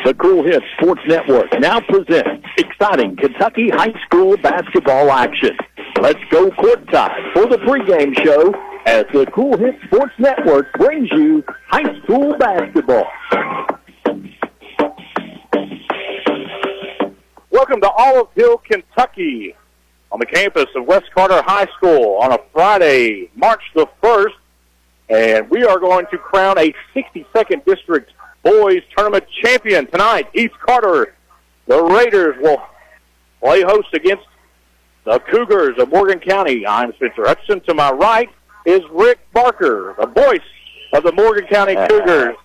The Kool Sports Network now presents exciting Kentucky high school basketball action. Let's go courtside for the pregame show as the Kool Sports Network brings you high school basketball. Welcome to Olive Hill, Kentucky, on the campus of West Carter High School on a Friday, March the 1st. And we are going to crown a 62nd District Boys Tournament champion tonight. East Carter, the Raiders, will play host against the Cougars of Morgan County. I'm Spencer Hutchinson. To my right is Rick Barker, the voice of the Morgan County Cougars.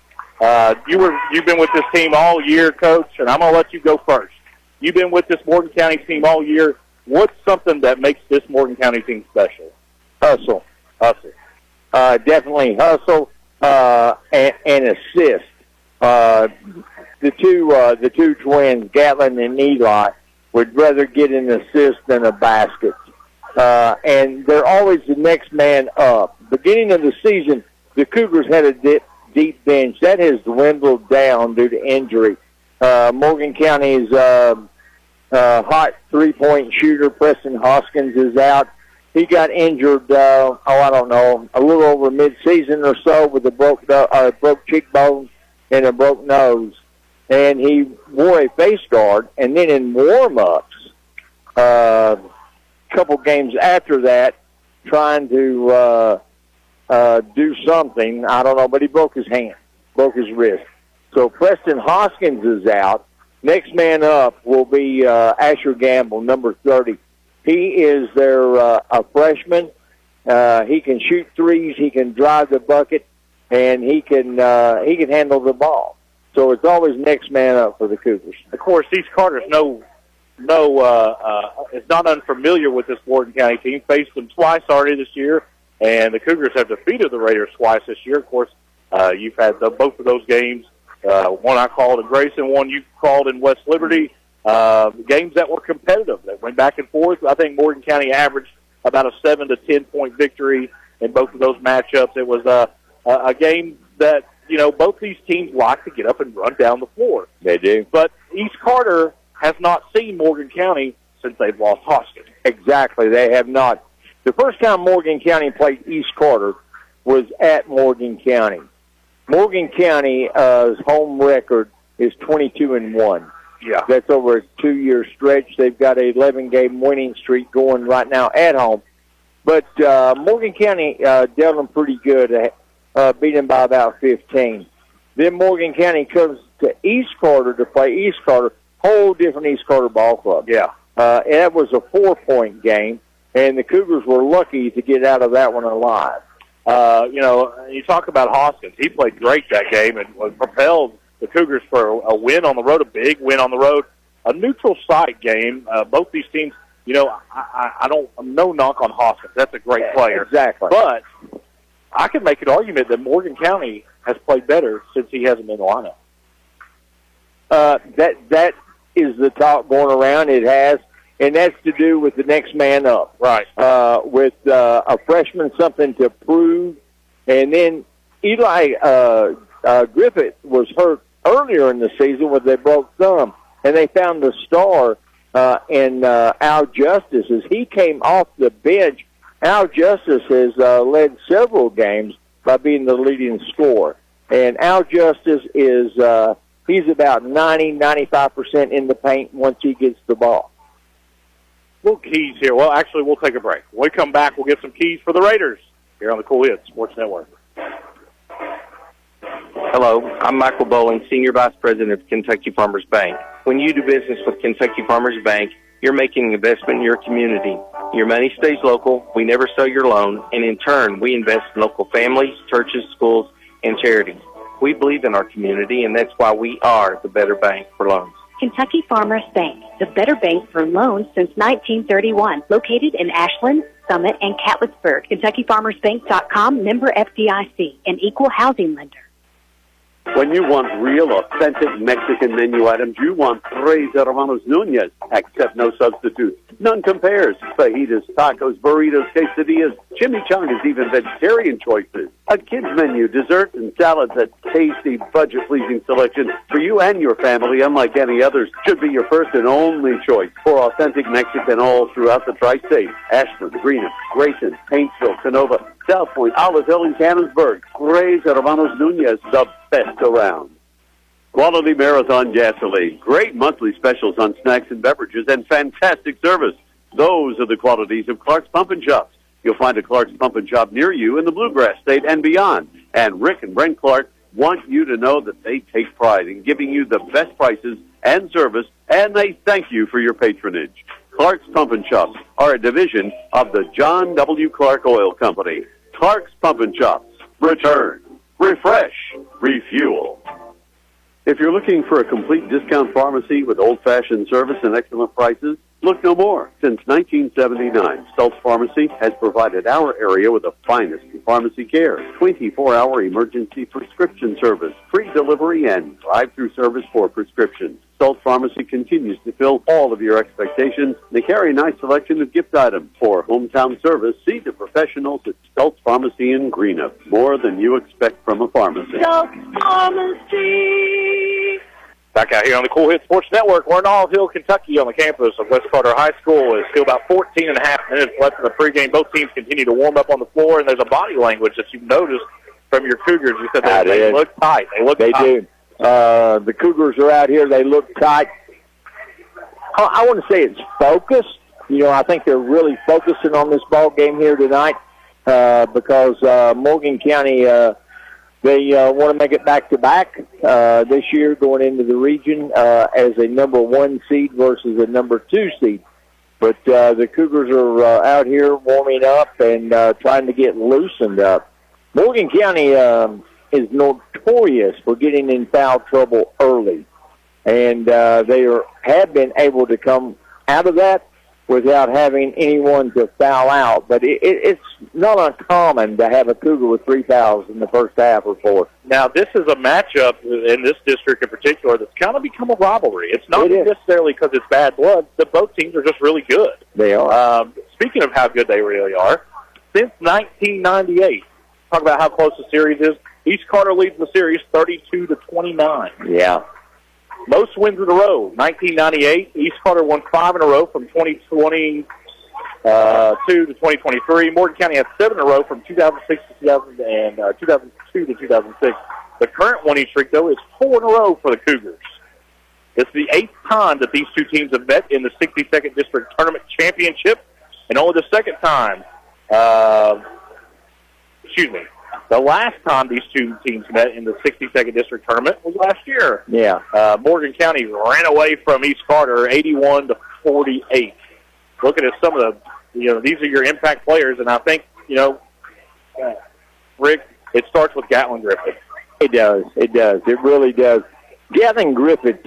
You've been with this team all year, Coach, and I'm going to let you go first. You've been with this Morgan County team all year. What's something that makes this Morgan County team special? Hustle. Definitely hustle and assist. The two twins, Gatlin and Eli, would rather get an assist than a basket. And they're always the next man up. Beginning of the season, the Cougars had a deep bench. That has dwindled down due to injury. Morgan County's hot three-point shooter, Preston Hoskins, is out. He got injured, a little over mid-season or so with a broke cheekbone and a broke nose. And he wore a face guard. And then in warm-ups, a couple games after that, trying to do something, I don't know, but he broke his hand, broke his wrist. So Preston Hoskins is out. Next man up will be Asher Gamble, number 30. He is a freshman. He can shoot threes. He can drive the bucket, and he can handle the ball. So it's always next man up for the Cougars. Of course, East Carter's is not unfamiliar with this Morgan County team. Faced them twice already this year, and the Cougars have defeated the Raiders twice this year. Of course, you've had both of those games. One I called in Grayson, one you called in West Liberty. Games that were competitive, that went back and forth. I think Morgan County averaged about a 7 to 10 point victory in both of those matchups. It was a game that, both these teams like to get up and run down the floor. They do. But East Carter has not seen Morgan County since they've lost Hoskins. Exactly, they have not. The first time Morgan County played East Carter was at Morgan County. Morgan County's home record is 22-1. Yeah. That's over a 2-year stretch. They've got an 11-game winning streak going right now at home. But Morgan County dealt them pretty good, beat them by about 15. Then Morgan County comes to East Carter to play East Carter, whole different East Carter ball club. Yeah. And that was a 4-point game, and the Cougars were lucky to get out of that one alive. You talk about Hoskins. He played great that game and was propelled the Cougars for a win on the road, a big win on the road, a neutral site game. Both these teams, I'm no knock on Hoskins. That's a great player. Exactly. But I can make an argument that Morgan County has played better since he hasn't been in the lineup. That is the talk going around. It has, and that's to do with the next man up. Right. With a freshman, something to prove. And then Eli Griffith was hurt earlier in the season when they broke thumb, and they found the star in Al Justice. As he came off the bench, Al Justice has led several games by being the leading scorer. And Al Justice is he's about 95% in the paint once he gets the ball. Little keys here. Well, actually, we'll take a break. When we come back, we'll get some keys for the Raiders here on the Kool Sports Network. Hello, I'm Michael Bowling, Senior Vice President of Kentucky Farmers Bank. When you do business with Kentucky Farmers Bank, you're making an investment in your community. Your money stays local, we never sell your loan, and in turn, we invest in local families, churches, schools, and charities. We believe in our community, and that's why we are the better bank for loans. Kentucky Farmers Bank, the better bank for loans since 1931, located in Ashland, Summit, and Catlettsburg. KentuckyFarmersBank.com, member FDIC, an equal housing lender. When you want real, authentic Mexican menu items, you want Tres Hermanos Nunez. Accept no substitute. None compares. Fajitas, tacos, burritos, quesadillas, chimichangas, even vegetarian choices. A kids menu, desserts and salads, a tasty, budget-pleasing selection for you and your family, unlike any others, should be your first and only choice for authentic Mexican all throughout the tri-state. Ashland, Greenup, Grayson, Paintsville, Canova, South Point, Olive Hill, and Cannonsburg. Gray's Hermanos Nunez, the best around. Quality Marathon gasoline, great monthly specials on snacks and beverages, and fantastic service. Those are the qualities of Clark's Pump and Shops. You'll find a Clark's Pump and Shop near you in the Bluegrass State and beyond. And Rick and Brent Clark want you to know that they take pride in giving you the best prices and service, and they thank you for your patronage. Clark's Pump and Shops are a division of the John W. Clark Oil Company. Clark's Pump and Shops. Return, refresh, refuel. If you're looking for a complete discount pharmacy with old-fashioned service and excellent prices, look no more. Since 1979, Stultz Pharmacy has provided our area with the finest in pharmacy care, 24-hour emergency prescription service, free delivery, and drive-through service for prescriptions. Stultz Pharmacy continues to fill all of your expectations. They carry a nice selection of gift items. For hometown service, see the professionals at Stultz Pharmacy in Greenup. More than you expect from a pharmacy. Stultz Pharmacy. Back out here on the Kool Hit Sports Network. We're in Olive Hill, Kentucky on the campus of West Carter High School. It's still about 14 and a half minutes left in the pregame. Both teams continue to warm up on the floor, and there's a body language that you've noticed from your Cougars. You said that they look tight. They do. The Cougars are out here. They look tight. I want to say it's focused. You know, I think they're really focusing on this ball game here tonight because Morgan County they want to make it back-to-back this year going into the region as a number 1 seed versus a number 2 seed. But the Cougars are out here warming up and trying to get loosened up. Morgan County is notorious for getting in foul trouble early, and they have been able to come out of that without having anyone to foul out. But it's not uncommon to have a Cougar with 3 fouls in the first half or 4. Now, this is a matchup in this district in particular that's kind of become a rivalry. It's not necessarily because it's bad blood. Both teams are just really good. They are. Speaking of how good they really are, since 1998, talk about how close the series is. East Carter leads the series 32-29. Yeah. Most wins in a row. 1998, East Carter won 5 in a row from 2022 to 2023. Morgan County had 7 in a row from 2006 to 2002 to 2006. The current winning streak, though, is 4 in a row for the Cougars. It's the 8th time that these two teams have met in the 62nd District Tournament Championship, and only the 2nd time, the last time these two teams met in the 62nd District Tournament was last year. Yeah. Morgan County ran away from East Carter 81-48. Looking at some of the, these are your impact players, and I think, Rick, it starts with Gatlin Griffith. It does. It does. It really does. Gatlin Griffith,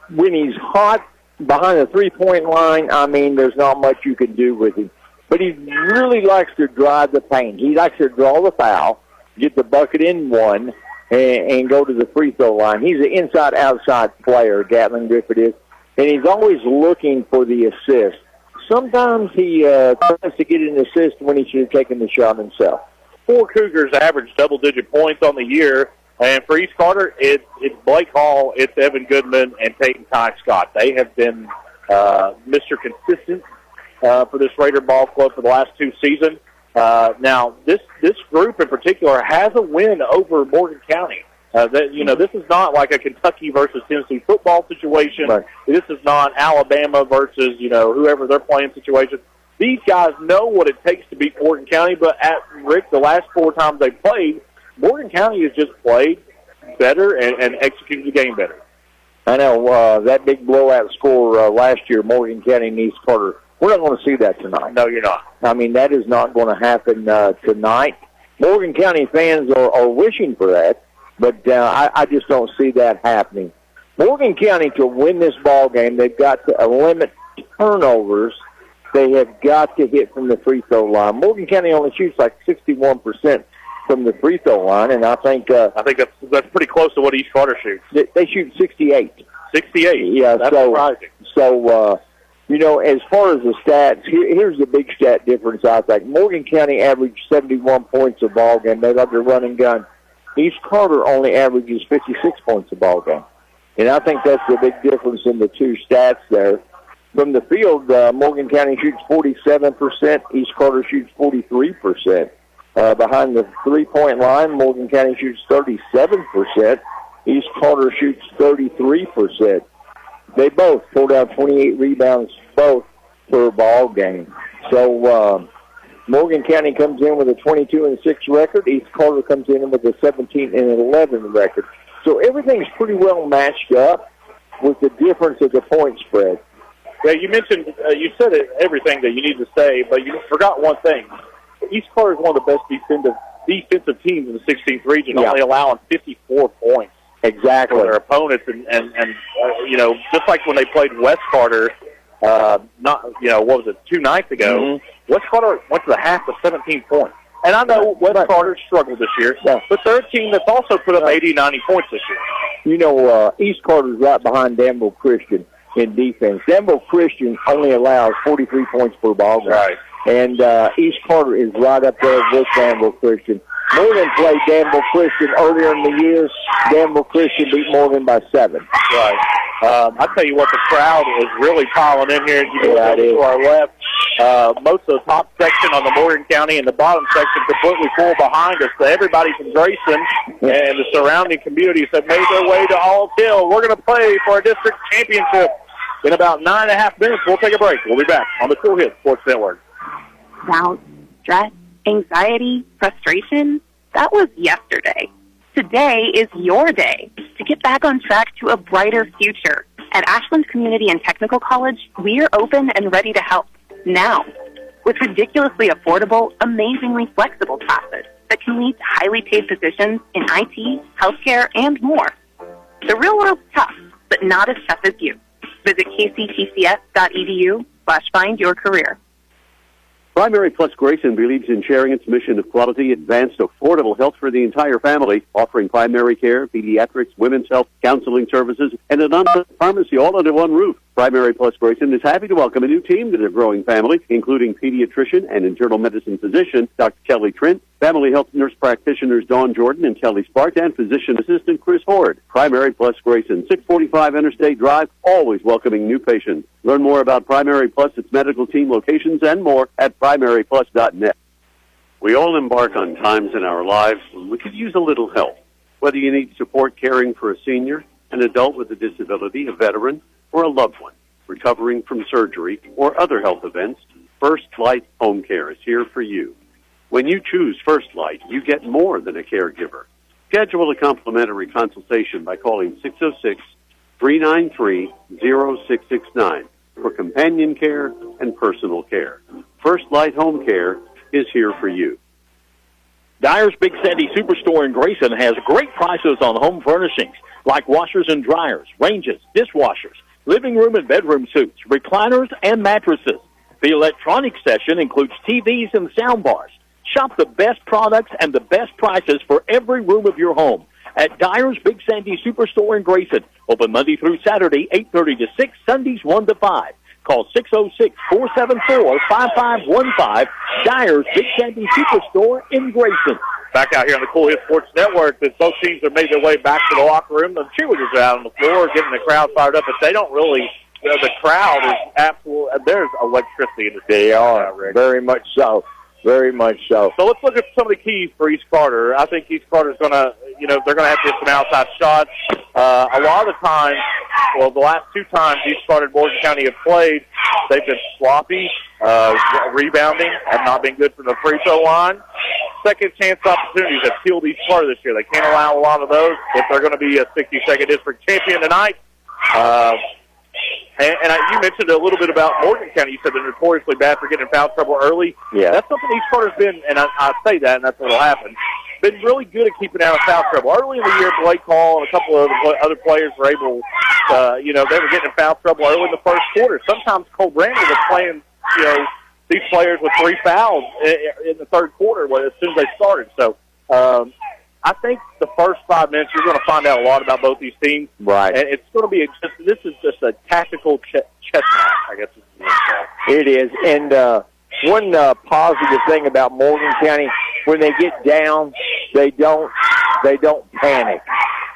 when he's hot behind the three-point line, I mean, there's not much you can do with him. But he really likes to drive the paint. He likes to draw the foul, get the bucket in one, and go to the free throw line. He's an inside-outside player, Gatlin Griffith is, and he's always looking for the assist. Sometimes he tries to get an assist when he should have taken the shot himself. 4 Cougars average double-digit points on the year, and for East Carter, it's Blake Hall, it's Evan Goodman, and Peyton Ty Scott. They have been Mr. Consistent for this Raider ball club for the last 2 seasons. Now, this group in particular has a win over Morgan County. This is not like a Kentucky versus Tennessee football situation. Right. This is not Alabama versus, whoever they're playing situation. These guys know what it takes to beat Morgan County, but Rick, the last 4 times they played, Morgan County has just played better and executed the game better. I know that big blowout score last year, Morgan County and East Carter. We're not going to see that tonight. No, you're not. I mean, that is not going to happen tonight. Morgan County fans are wishing for that, but I just don't see that happening. Morgan County, to win this ball game, they've got to limit turnovers. They have got to hit from the free throw line. Morgan County only shoots like 61% from the free throw line, and I think that's pretty close to what East Carter shoots. They shoot 68. 68. Yeah, that's surprising. So You know, as far as the stats, here's the big stat difference, I think. Morgan County averaged 71 points a ball game. They love their run and gun. East Carter only averages 56 points a ball game. And I think that's the big difference in the two stats there. From the field, Morgan County shoots 47%. East Carter shoots 43%. Behind the three-point line, Morgan County shoots 37%. East Carter shoots 33%. They both pull down 28 rebounds, both per ball game. So Morgan County comes in with a 22-6 record. East Carter comes in with a 17-11 record. So everything's pretty well matched up with the difference of the point spread. Yeah, you mentioned, you said everything that you need to say, but you forgot one thing. East Carter is one of the best defensive teams in the 16th region, only allowing 54 points. Exactly. For their opponents, and you know, just like when they played West Carter, what was it, 2 nights ago, Mm-hmm. West Carter went to the half with 17 points. And I know West Carter struggled this year, but they're a team that's also put up 80, 90 points this year. You know, East Carter's right behind Danville Christian in defense. Danville Christian only allows 43 points per ball game. Right. And East Carter is right up there with Danville Christian. Morgan played Danville Christian earlier in the year. Danville Christian beat Morgan by 7. Right. I tell you what, the crowd is really piling in here. You Yeah, it is. to our left, most of the top section on the Morgan County and the bottom section completely full behind us. So everybody from Grayson and the surrounding communities have made their way to All Hill. We're going to play for a district championship in about 9.5 minutes. We'll take a break. We'll be back on the Kool Sports Network. Doubt, stress, anxiety, frustration, that was yesterday. Today is your day to get back on track to a brighter future. At Ashland Community and Technical College, we're open and ready to help now with ridiculously affordable, amazingly flexible classes that can lead to highly paid positions in IT, healthcare, and more. The real world's tough, but not as tough as you. Visit kctcs.edu/find your career. Primary Plus Grayson believes in sharing its mission of quality, advanced, affordable health for the entire family, offering primary care, pediatrics, women's health, counseling services, and an online pharmacy all under one roof. Primary Plus Grayson is happy to welcome a new team to their growing family, including pediatrician and internal medicine physician Dr. Kelly Trent, family health nurse practitioners Dawn Jordan and Kelly Spark, and physician assistant Chris Hord. Primary Plus Grayson, 645 Interstate Drive, always welcoming new patients. Learn more about Primary Plus, its medical team locations, and more at primaryplus.net. We all embark on times in our lives when we could use a little help. Whether you need support caring for a senior, an adult with a disability, a veteran, or a loved one recovering from surgery or other health events, First Light Home Care is here for you. When you choose First Light, you get more than a caregiver. Schedule a complimentary consultation by calling 606-393-0669 for companion care and personal care. First Light Home Care is here for you. Dyer's Big Sandy Superstore in Grayson has great prices on home furnishings like washers and dryers, ranges, dishwashers, living room and bedroom suites, recliners, and mattresses. The electronic section includes TVs and sound bars. Shop the best products and the best prices for every room of your home at Dyer's Big Sandy Superstore in Grayson. Open Monday through Saturday, 8:30 to 6, Sundays 1 to 5. Call 606-474-5515. Dyer's Big Sandy Superstore in Grayson. Back out here on the Kool Sports Network, that both teams have made their way back to the locker room. The cheerleaders are out on the floor getting the crowd fired up, but they don't really, the crowd is absolute. There's electricity in the city. They are, very much so. Very much so. So let's look at some of the keys for East Carter. I think East Carter's going to, they're going to have to get some outside shots. A lot of the time, well, the last 2 times East Carter and Morgan County have played, they've been sloppy, rebounding, have not been good from the free throw line. Second chance opportunities have killed East Carter this year. They can't allow a lot of those if they're going to be a 62nd district champion tonight. You mentioned a little bit about Morgan County. You said they're notoriously bad for getting in foul trouble early. Yeah. That's something East Carter's been, and I say that, and that's what will happen, been really good at keeping out of foul trouble. Early in the year, Blake Hall and a couple of other players were able to, they were getting in foul trouble early in the first quarter. Sometimes Cole Brandon was playing, these players with 3 fouls in the third quarter as soon as they started. So, I think the first 5 minutes, you're going to find out a lot about both these teams. Right. And it's going to be this is just a tactical chess match, I guess is It is. And one positive thing about Morgan County, when they get down, they don't panic.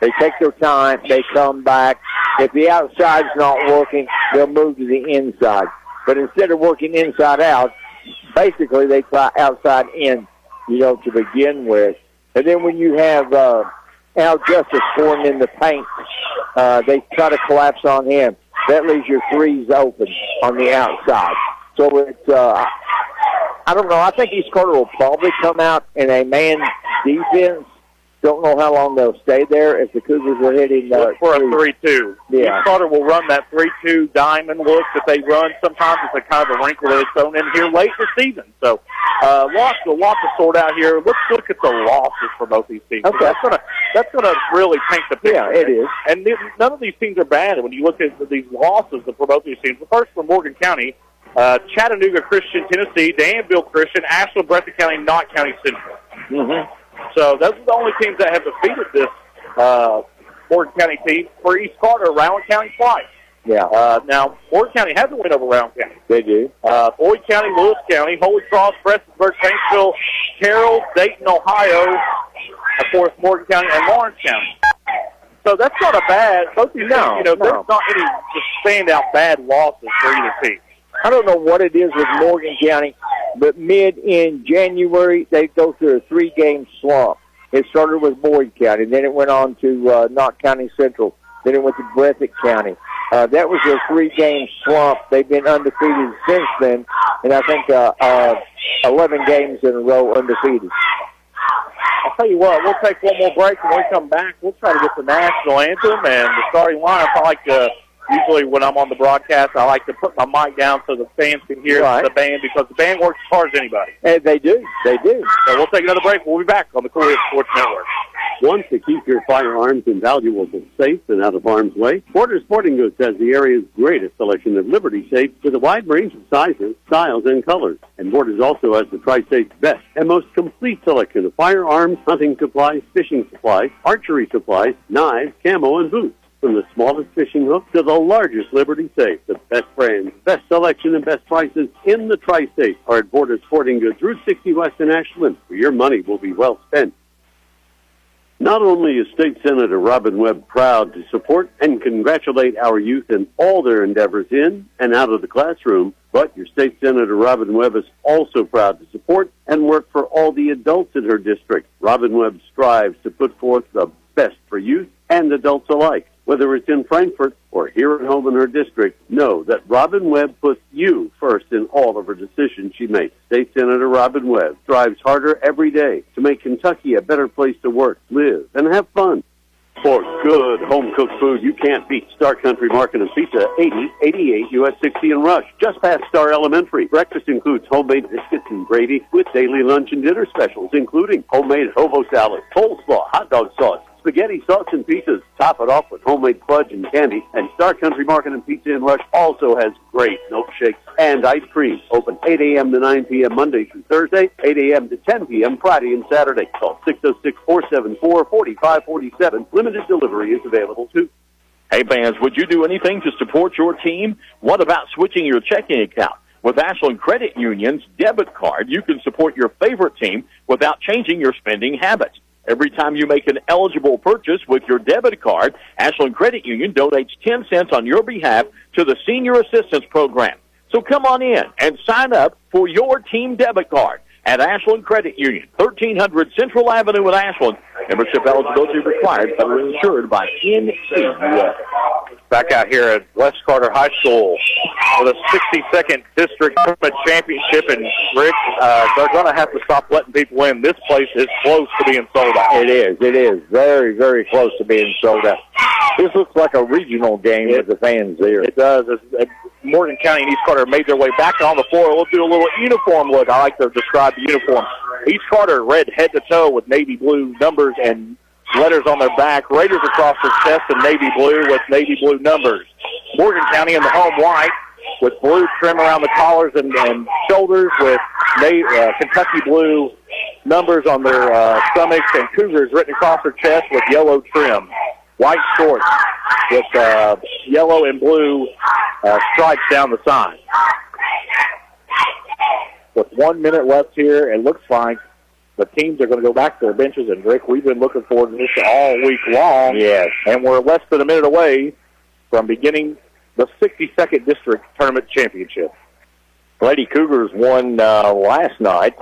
They take their time. They come back. If the outside's not working, they'll move to the inside. But instead of working inside out, basically they try outside in, to begin with. And then when you have Al Justice scoring in the paint, they try to collapse on him. That leaves your threes open on the outside. So it's, I don't know. I think East Carter will probably come out in a man defense. Don't know how long they'll stay there if the Cougars are hitting look for a 3-2. Yeah. East Carter will run that 3-2 diamond look that they run. Sometimes it's a kind of a wrinkle that is thrown in here late this season. So a lot to sort out here. Let's look at the losses for both these teams. Okay. That's gonna really paint the picture. Yeah, it is. And none of these teams are bad. When you look at these losses for both these teams, the first for Morgan County, Chattanooga Christian, Tennessee, Danville Christian, Ashland, Breathitt County, Knott County Central. Mm-hmm. So those are the only teams that have defeated this Morgan County team. For East Carter, Rowan County twice. Yeah. Now, Morgan County has a win over Rowan County. They do. Boyd County, Lewis County, Holy Cross, Prestonsburg, Paintsville, Carroll, Dayton, Ohio, of course, Morgan County, and Lawrence County. So that's not a bad. Both these teams, there's not any just standout bad losses for either team. I don't know what it is with Morgan County, but in January, they go through a 3-game slump. It started with Boyd County, then it went on to Knott County Central, then it went to Breathitt County. That was a 3-game slump. They've been undefeated since then, and I think 11 games in a row undefeated. I'll tell you what, we'll take one more break, and when we come back, we'll try to get the national anthem and the starting lineup. I like to... Usually when I'm on the broadcast, I like to put my mic down so the fans can hear the band, because the band works as hard as anybody. And they do. They do. So we'll take another break. We'll be back on the Kool Sports Network. Want to keep your firearms and valuables safe and out of harm's way? Borders Sporting Goods has the area's greatest selection of Liberty safes with a wide range of sizes, styles, and colors. And Borders also has the Tri-State's best and most complete selection of firearms, hunting supplies, fishing supplies, archery supplies, knives, camo, and boots. From the smallest fishing hook to the largest Liberty safe, the best brands, best selection, and best prices in the Tri-State are at Borders Sporting Goods, Route 60 West in Ashland, where your money will be well spent. Not only is State Senator Robin Webb proud to support and congratulate our youth in all their endeavors in and out of the classroom, but your State Senator Robin Webb is also proud to support and work for all the adults in her district. Robin Webb strives to put forth the best for youth and adults alike. Whether it's in Frankfort or here at home in her district, know that Robin Webb puts you first in all of her decisions she makes. State Senator Robin Webb strives harder every day to make Kentucky a better place to work, live, and have fun. For good home-cooked food you can't beat, Star Country Market and Pizza, 8088 US 60 in Rush, just past Star Elementary. Breakfast includes homemade biscuits and gravy with daily lunch and dinner specials, including homemade hobo salad, coleslaw, hot dog sauce, spaghetti sauce and pizzas. Top it off with homemade fudge and candy. And Star Country Market and Pizza in Rush also has great milkshakes and ice cream. Open 8 a.m. to 9 p.m. Monday through Thursday, 8 a.m. to 10 p.m. Friday and Saturday. Call 606-474-4547. Limited delivery is available too. Hey, fans, would you do anything to support your team? What about switching your checking account? With Ashland Credit Union's debit card, you can support your favorite team without changing your spending habits. Every time you make an eligible purchase with your debit card, Ashland Credit Union donates 10 cents on your behalf to the Senior Assistance Program. So come on in and sign up for your team debit card at Ashland Credit Union, 1300 Central Avenue in Ashland. Membership eligibility required, federally insured by NCUS. Back out here at West Carter High School for the 62nd District Tournament Championship, and Rick, they're going to have to stop letting people in. This place is close to being sold out. It is. It is very, very close to being sold out. This looks like a regional game with the fans there. It does. Morgan County and East Carter made their way back on the floor. We'll do a little uniform look. I like to describe the uniform. East Carter red head to toe with navy blue numbers and letters on their back. Raiders across their chest in navy blue with navy blue numbers. Morgan County in the home white with blue trim around the collars and shoulders with Kentucky blue numbers on their stomachs, and Cougars written across their chest with yellow trim. White shorts with yellow and blue stripes down the side. 1 minute left here. It looks like the teams are going to go back to their benches. And, Rick, we've been looking forward to this all week long. Yes. And we're less than a minute away from beginning the 62nd District Tournament Championship. Lady Cougars won last night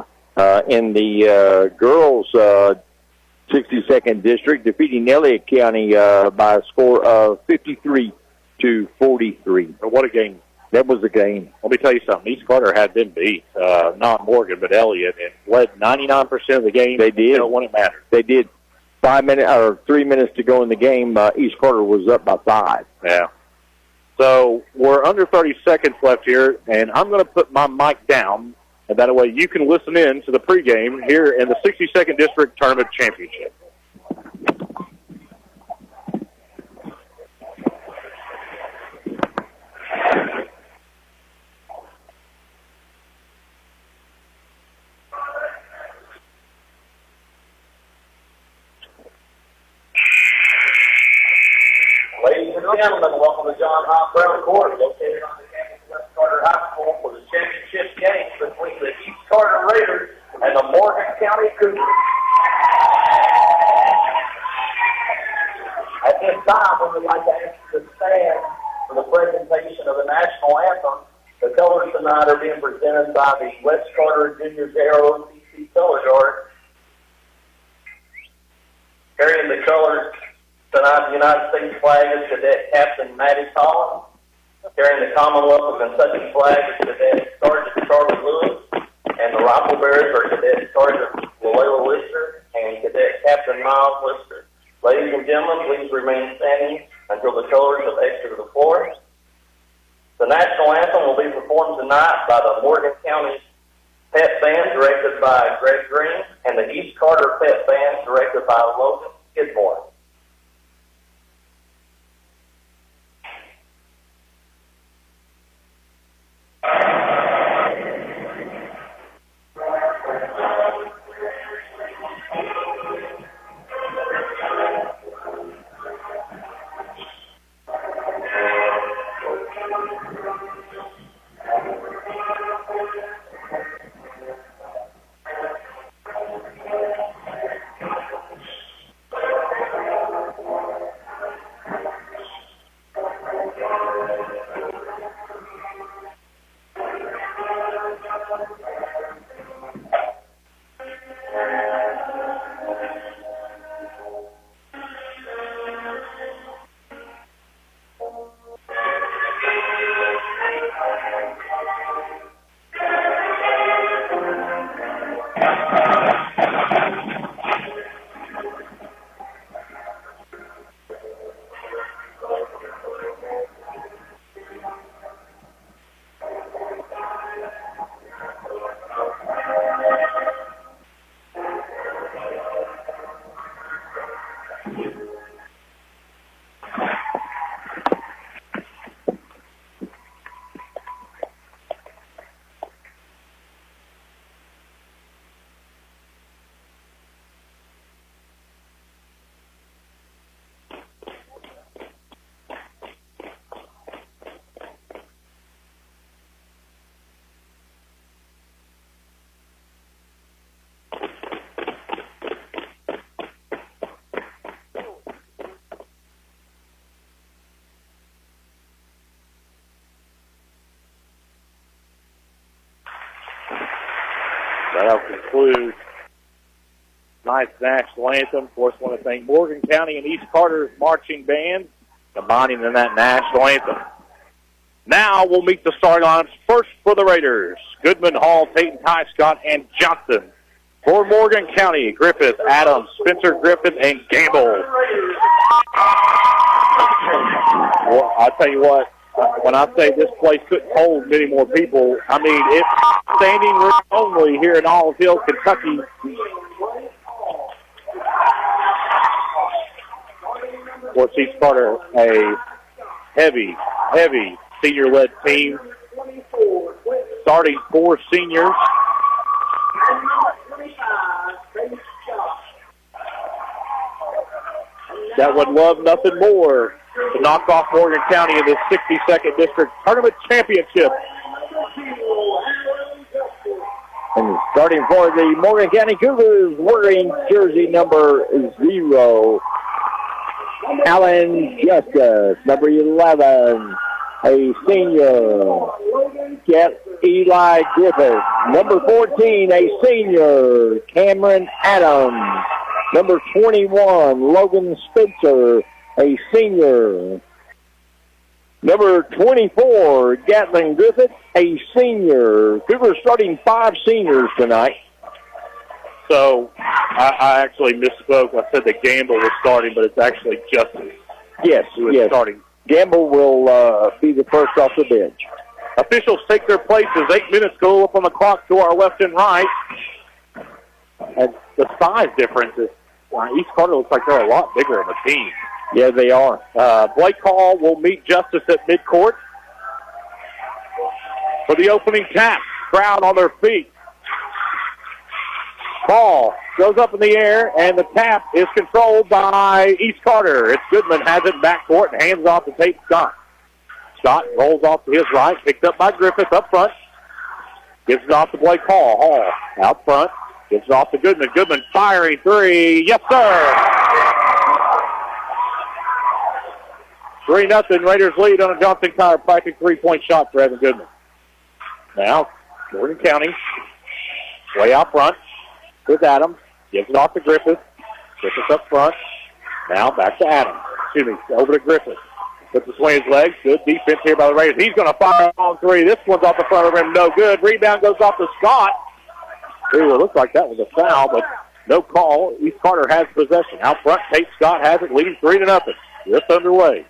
in the girls' 62nd District, defeating Elliott County by a score of 53-43. What a game. That was the game. Let me tell you something. East Carter had been beat, not Morgan, but Elliott, and led 99% of the game. They did. When it mattered. They did. 3 minutes to go in the game. East Carter was up by 5. Yeah. So we're under 30 seconds left here, and I'm going to put my mic down, and that way you can listen in to the pregame here in the 62nd District Tournament Championship. Ladies and gentlemen, welcome to John Hoff Brown Court, located on the campus of West Carter High School for the championship game between the East Carter Raiders and the Morgan County Cougars. At this time, we would like to ask you to stand for the presentation of the national anthem. The colors tonight are being presented by the West Carter Juniors ROTC Color Guard. Carrying the colors tonight, the United States flag is Cadet Captain Matty Collins. Carrying the Commonwealth of Kentucky flag is Cadet Sergeant Charlie Lewis. And the rifle bearers are Cadet Sergeant Loyola Lister and Cadet Captain Miles Lister. Ladies and gentlemen, please remain standing until the colors have exited the floor. The national anthem will be performed tonight by the Morgan County Pep Band, directed by Greg Green, and the East Carter Pep Band, directed by Logan Skidmore. That'll conclude tonight's national anthem. Of course, I want to thank Morgan County and East Carter's marching band combining in that national anthem. Now we'll meet the starting lineups. First for the Raiders, Goodman, Hall, Peyton, Ty, Scott, and Johnson. For Morgan County, Griffith, Adams, Spencer, Griffith, and Gamble. Well, I'll tell you what, when I say this place couldn't hold many more people, I mean, it's standing room only here in Olive Hill, Kentucky. Of course, East Carter, a heavy senior-led team. Starting 4 seniors. That would love nothing more to knock off Morgan County in the 62nd District Tournament Championship. And starting for the Morgan County Cougars, wearing jersey number 0, Alan Justice. Number 11, a senior, Eli Griffith. Number 14, a senior, Cameron Adams. Number 21, Logan Spencer, a senior. Number 24, Gatlin Griffith, a senior. Cougars starting 5 seniors tonight. So I actually misspoke. I said that Gamble was starting, but it's actually Justice. Yes, who is starting. Gamble will be the first off the bench. Officials take their places. 8 minutes go up on the clock to our left and right. And the size difference is, East Carter looks like they're a lot bigger of a team. Yeah, they are. Blake Hall will meet Justice at midcourt for the opening tap. Crowd on their feet. Ball goes up in the air, and the tap is controlled by East Carter. It's Goodman, has it in backcourt, and hands off to Tate Scott. Scott rolls off to his right, picked up by Griffith up front. Gives it off to Blake Hall. Hall out front. Gives it off to Goodman. Goodman firing 3. Yes, sir. 3-0. Raiders lead on a Johnson Chiropractic 3-point shot for Evan Goodman. Now, Morgan County way out front with Adams. Gives it off to Griffith. Griffith up front. Now back to Adams. Excuse me, over to Griffith. Puts the swing his legs. Good defense here by the Raiders. He's going to fire on 3. This one's off the front of him. No good. Rebound goes off to Scott. Ooh, it looks like that was a foul, but no call. East Carter has possession. Out front, Tate Scott has it, leading 3-0. Just underway.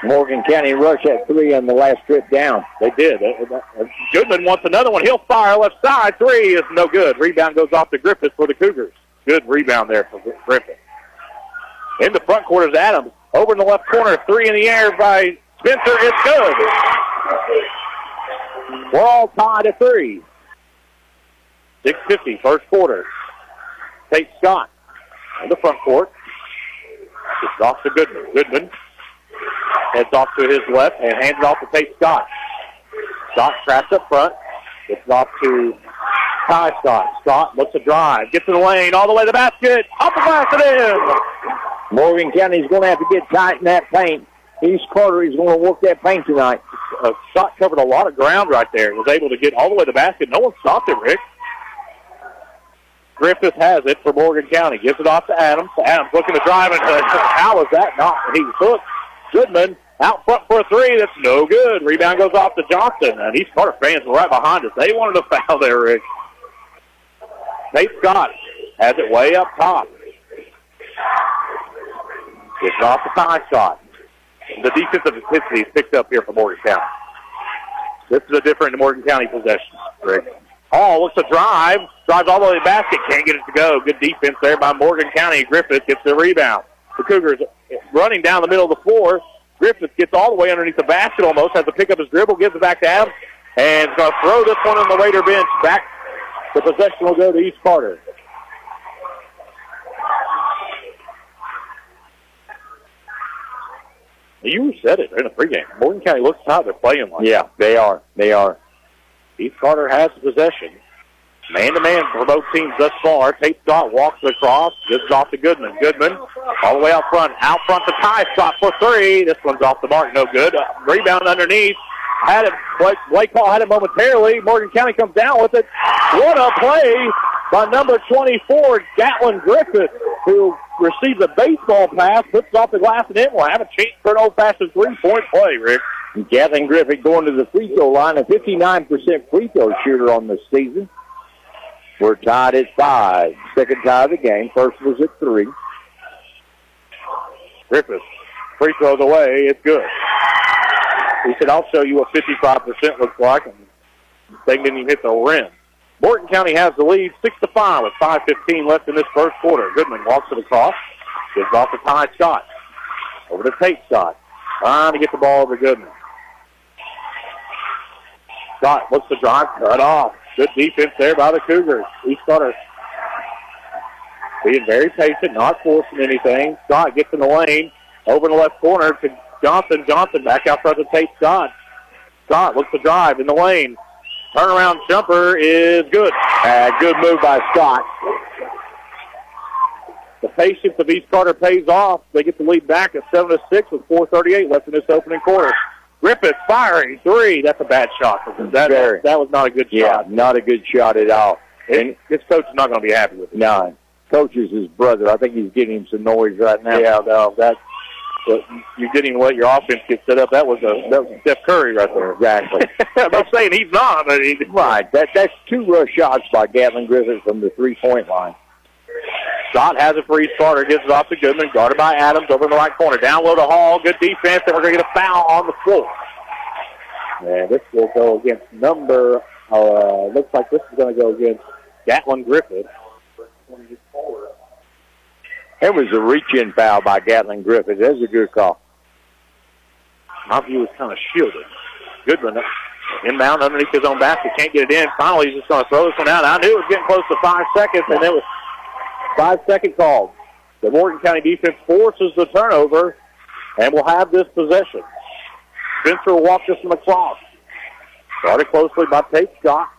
Morgan County rushed at 3 on the last trip down. They did. Goodman wants another one. He'll fire left side. 3 is no good. Rebound goes off to Griffith for the Cougars. Good rebound there for Griffith. In the front court is Adams. Over in the left corner, 3 in the air by Spencer. It's good. We're all tied at 3. 6:50, first quarter. Tate Scott in the front court. It's off to Goodman. Goodman heads off to his left and hands it off to Tate Scott. Scott traps up front. Gets it off to Ty Scott. Scott looks to drive. Gets in the lane all the way to the basket. Off the glass and in. Morgan County's going to have to get tight in that paint. East Carter is going to work that paint tonight. Scott covered a lot of ground right there. Was able to get all the way to the basket. No one stopped it, Rick. Griffith has it for Morgan County. Gives it off to Adams. Adams looking to drive into how was that not? He hooked. Goodman out front for a 3. That's no good. Rebound goes off to Johnson. And East Carter fans were right behind us. They wanted a foul there, Rick. Tate Scott has it way up top. Gets it off the tie shot. The defensive intensity is picked up here for Morgan County. This is a different Morgan County possession, Rick. Hall looks to drive. Drives all the way to the basket. Can't get it to go. Good defense there by Morgan County. Griffith gets the rebound. The Cougars running down the middle of the floor. Griffith gets all the way underneath the basket almost. Has to pick up his dribble. Gives it back to Adams. And is going to throw this one on the Raider bench. Back. The possession will go to East Carter. You said it in the pregame. Morgan County looks how they're playing like. Yeah, they are. They are. East Carter has the possession. Man-to-man for both teams thus far. Tate Scott walks across. Gives it off to Goodman. Goodman all the way out front. Out front to Ty Scott for 3. This one's off the mark. No good. Rebound underneath. Had it. Blake Hall had it momentarily. Morgan County comes down with it. What a play by number 24, Gatlin Griffith, who receives a baseball pass, puts it off the glass, and it will have a chance for an old-fashioned 3-point play, Rick. Gatlin Griffith going to the free throw line, a 59% free throw shooter on the season. We're tied at 5. Second tie of the game. First was at 3. Griffith, free throws away. It's good. He said, I'll show you what 55% looks like. And they didn't even hit the rim. Morgan County has the lead 6-5 with 5:15 left in this first quarter. Goodman walks it across. Gives off to Ty Scott. Over to Tate Scott. Trying to get the ball over Goodman. Scott looks to drive. Cut off. Good defense there by the Cougars. East Carter being very patient, not forcing anything. Scott gets in the lane. Over in the left corner to Johnson. Johnson back out front to Tate Scott. Scott looks to drive in the lane. Turnaround jumper is good. Good move by Scott. The patience of East Carter pays off. They get the lead back at 7-6 with 4:38 left in this opening quarter. Griffith firing three. That's a bad shot. That was not a good shot. Yeah, not a good shot at all. And his coach is not going to be happy with it. No, coach is his brother. I think he's getting him some noise right now. Yeah, no, you didn't even let your offense get set up. That was Steph Curry right there. Exactly. I'm not saying he's not. But right. That's two rush shots by Gatlin Griffith from the three-point line. Scott has it for East Carter. Gives it off to Goodman. Guarded by Adams over in the right corner. Down low to Hall. Good defense. And we're going to get a foul on the floor. And this will go against looks like this is going to go against Gatlin Griffith. It was a reach-in foul by Gatlin Griffith. That was a good call. My view was kind of shielded. Goodman inbound underneath his own basket. Can't get it in. Finally, he's just going to throw this one out. I knew it was getting close to 5 seconds, and it was 5-second call. The Morgan County defense forces the turnover, and we'll have this possession. Spencer will walk this one across. Guarded closely by Tate Scott.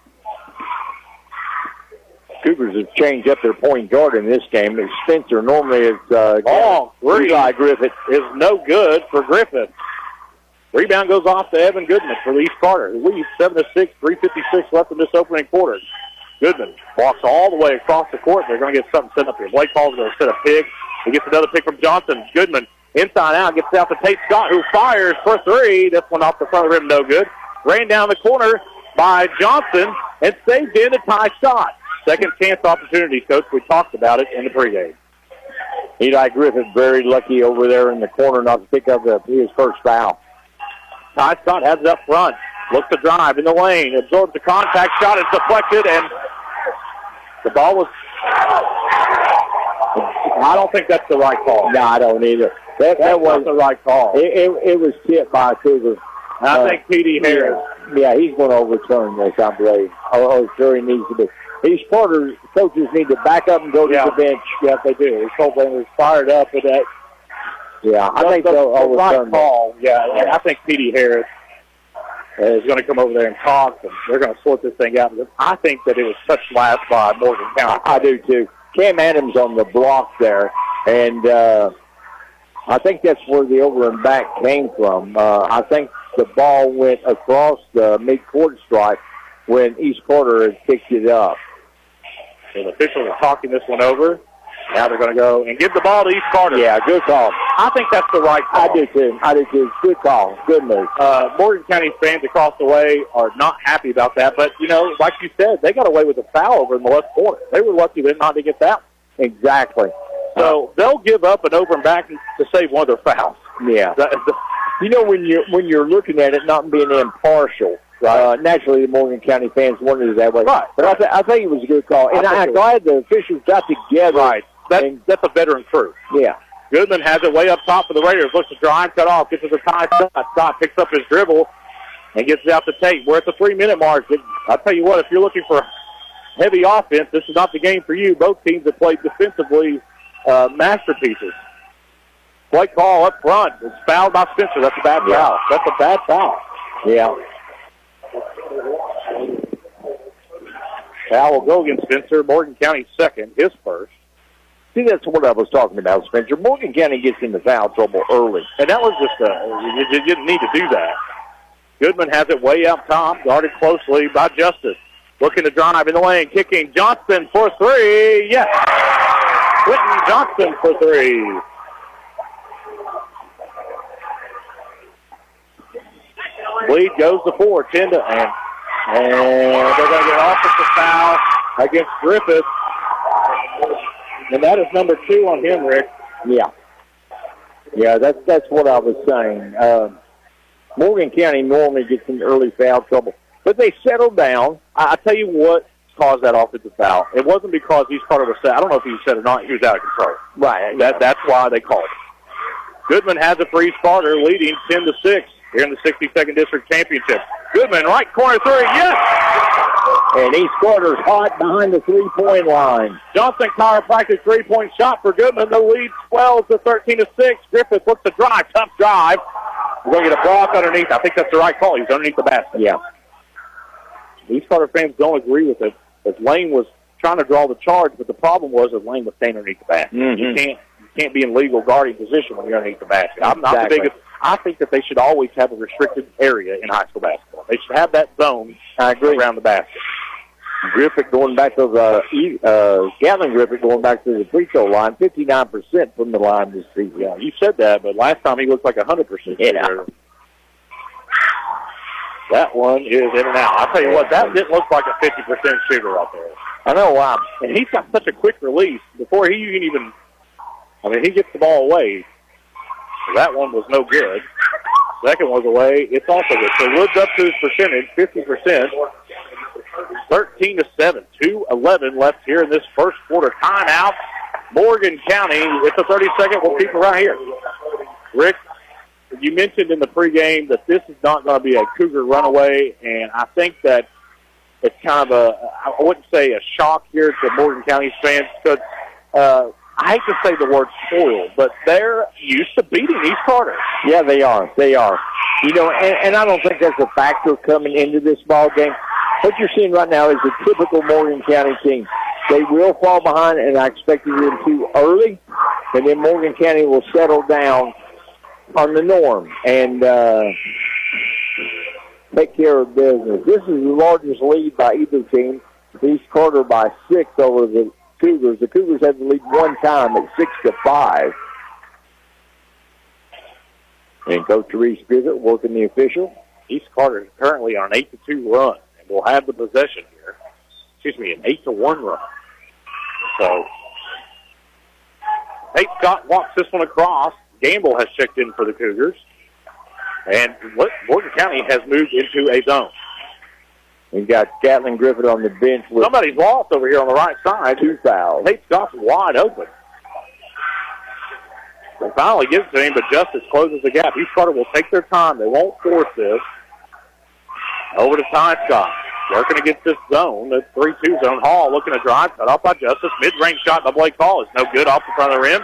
Cougars have changed up their point guard in this game. Spencer normally is Eli Griffith is no good for Griffith. Rebound goes off to Evan Goodman for East Carter. He leads 7-6, 3:56 left in this opening quarter. Goodman walks all the way across the court. They're going to get something set up here. Blake Hall's going to set a pick. He gets another pick from Johnson. Goodman inside out, gets out to Tate Scott, who fires for three. This one off the front of the rim, no good. Ran down the corner by Johnson and saved in a tie shot. Second chance opportunity, Coach. We talked about it in the pregame. Eli Griffith very lucky over there in the corner not to pick up his first foul. Ty Scott has it up front. Looks to drive in the lane. Absorbs the contact shot. It's deflected, and the ball was... I don't think that's the right call. No, I don't either. That was the right call. It was tipped by Cougar. I think P.D. Harris. Yeah, he's going to overturn this, I believe. Oh, sure he needs to be. East Carter coaches need to back up and go to the bench. Yes, they do. His whole thing was fired up with that. Yeah, I think they'll overturn right call. Yeah, I think P.D. Harris is going to come over there and talk, and they're going to sort this thing out. I think that it was touched last by Morgan County. I do, too. Cam Adams on the block there, and I think that's where the over and back came from. I think the ball went across the mid-court stripe when East Carter had picked it up. So the officials are talking this one over. Now they're going to go and give the ball to East Carter. Yeah, good call. I think that's the right call. I do, too. Good call. Good move. Morgan County fans across the way are not happy about that. But, you know, like you said, they got away with a foul over in the left corner. They were lucky not to get that one. Exactly. So they'll give up an over and back to save one of their fouls. Yeah. You know, when you're looking at it not being impartial, right. Naturally the Morgan County fans wanted it that way. Right. But I think it was a good call. And I'm glad the officials got together. Right. That's a veteran crew. Yeah. Goodman has it way up top for the Raiders. Looks to drive, cut off, gets to the tie shot. Scott picks up his dribble and gets it out to Tate. We're at the 3-minute mark. I'll tell you what, if you're looking for heavy offense, this is not the game for you. Both teams have played defensively masterpieces. Play call up front. It's fouled by Spencer. That's a bad foul. That's a bad foul. Yeah. Foul will go against Spencer. Morgan County second, his first. See, that's what I was talking about, Spencer. Morgan County gets into foul trouble early. And that was just you didn't need to do that. Goodman has it way up top, guarded closely by Justice. Looking to drive in the lane, kicking Johnson for three. Yes. Quentin Johnson for three. Lead goes to 4, 10 to, and they're going to get offensive foul against Griffith. And that is number 2 on him, Rick. Yeah, that's what I was saying. Morgan County normally gets in early foul trouble, but they settled down. I tell you what caused that offensive foul. It wasn't because East Carter was set. I don't know if he was set or not. He was out of control. Right. That's why they called it. Goodman has it for East Carter, leading 10-6 here in the 62nd District Championship. Goodman, right corner three, yes! And East Carter's hot behind the three-point line. Johnson chiropractic three-point shot for Goodman. The lead 12 to 13-6. Griffith looks to drive, tough drive. We're going to get a block underneath. I think that's the right call. He's underneath the basket. Yeah. East Carter fans don't agree with it, as Lane was trying to draw the charge, but the problem was that Lane was staying underneath the basket. You can't be in legal guarding position when you're underneath the basket. I'm not the biggest. I think that they should always have a restricted area in high school basketball. They should have that zone around the basket. Griffith going back to Gatlin Griffith going back to the free throw line, 59% from the line this season. Yeah, you said that, but last time he looked like 100%. Yeah. That one is in and out. I'll tell you what, that didn't look like a 50% shooter out there. I know why. And he's got such a quick release before he can even, he gets the ball away. That one was no good. Second was away. It's also good. So lives up to his percentage, 50%. 13-7, 2:11 left here in this first quarter. Timeout. Morgan County. It's a 30-second. We'll keep it right here. Rick, you mentioned in the pregame that this is not going to be a Cougar runaway, and I think that it's kind of I wouldn't say a shock here to Morgan County fans because I hate to say the word spoiled, but they're used to beating East Carter. Yeah, they are. They are. And I don't think that's a factor coming into this ball game. What you're seeing right now is a typical Morgan County team. They will fall behind, and I expected them to early, and then Morgan County will settle down on the norm and take care of business. This is the largest lead by either team. East Carter by 6 over the Cougars. The Cougars have the lead one time at 6-5. And Coach Reese Griffith working the official. East Carter is currently on an 8-2 run, and will have the possession here. An 8-1 run. So, Tate Scott walks this one across. Gamble has checked in for the Cougars. And Morgan County has moved into a zone. We've got Gatlin Griffith on the bench. With somebody's lost over here on the right side. 2 fouls. Tate Scott's wide open. They finally gives it to him, but Justice closes the gap. East Carter will take their time. They won't force this. Over to Ty Scott. Working against this zone, the 3-2 zone. Hall looking to drive, cut off by Justice. Mid-range shot by Blake Hall is no good, off the front of the rim.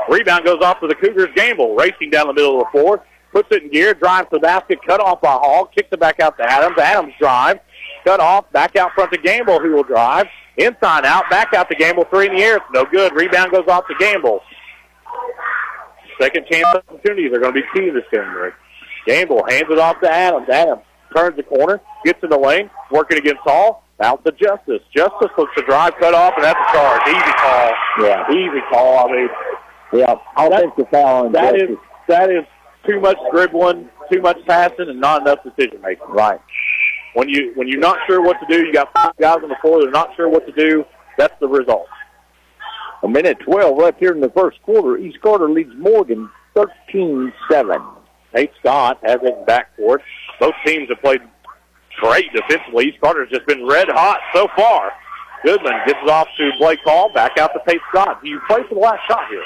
Rebound goes off to the Cougars. Gamble racing down the middle of the floor. Puts it in gear, drives to the basket, cut off by Hall. Kicks it back out to Adams. Adams drive. Cut off, back out front to Gamble, who will drive. Inside out, back out to Gamble. 3 in the air. It's no good. Rebound goes off to Gamble. Second chance opportunities are going to be key in this game, Rick. Gamble hands it off to Adams. Adams turns the corner, gets in the lane, working against Hall. Out to Justice. Justice looks to drive, cut off, and that's a charge. Easy call. Yeah. Easy call. Offensive foul on Justice. That is too much dribbling, too much passing, and not enough decision making. Right. When you're not sure what to do, you got 5 guys on the floor. They're not sure what to do. That's the result. A minute 12 left here in the first quarter. East Carter leads Morgan 13-7. Tate Scott has it in backcourt. Both teams have played great defensively. East Carter has just been red hot so far. Goodman gets it off to Blake Hall. Back out to Tate Scott. Do you play for the last shot here?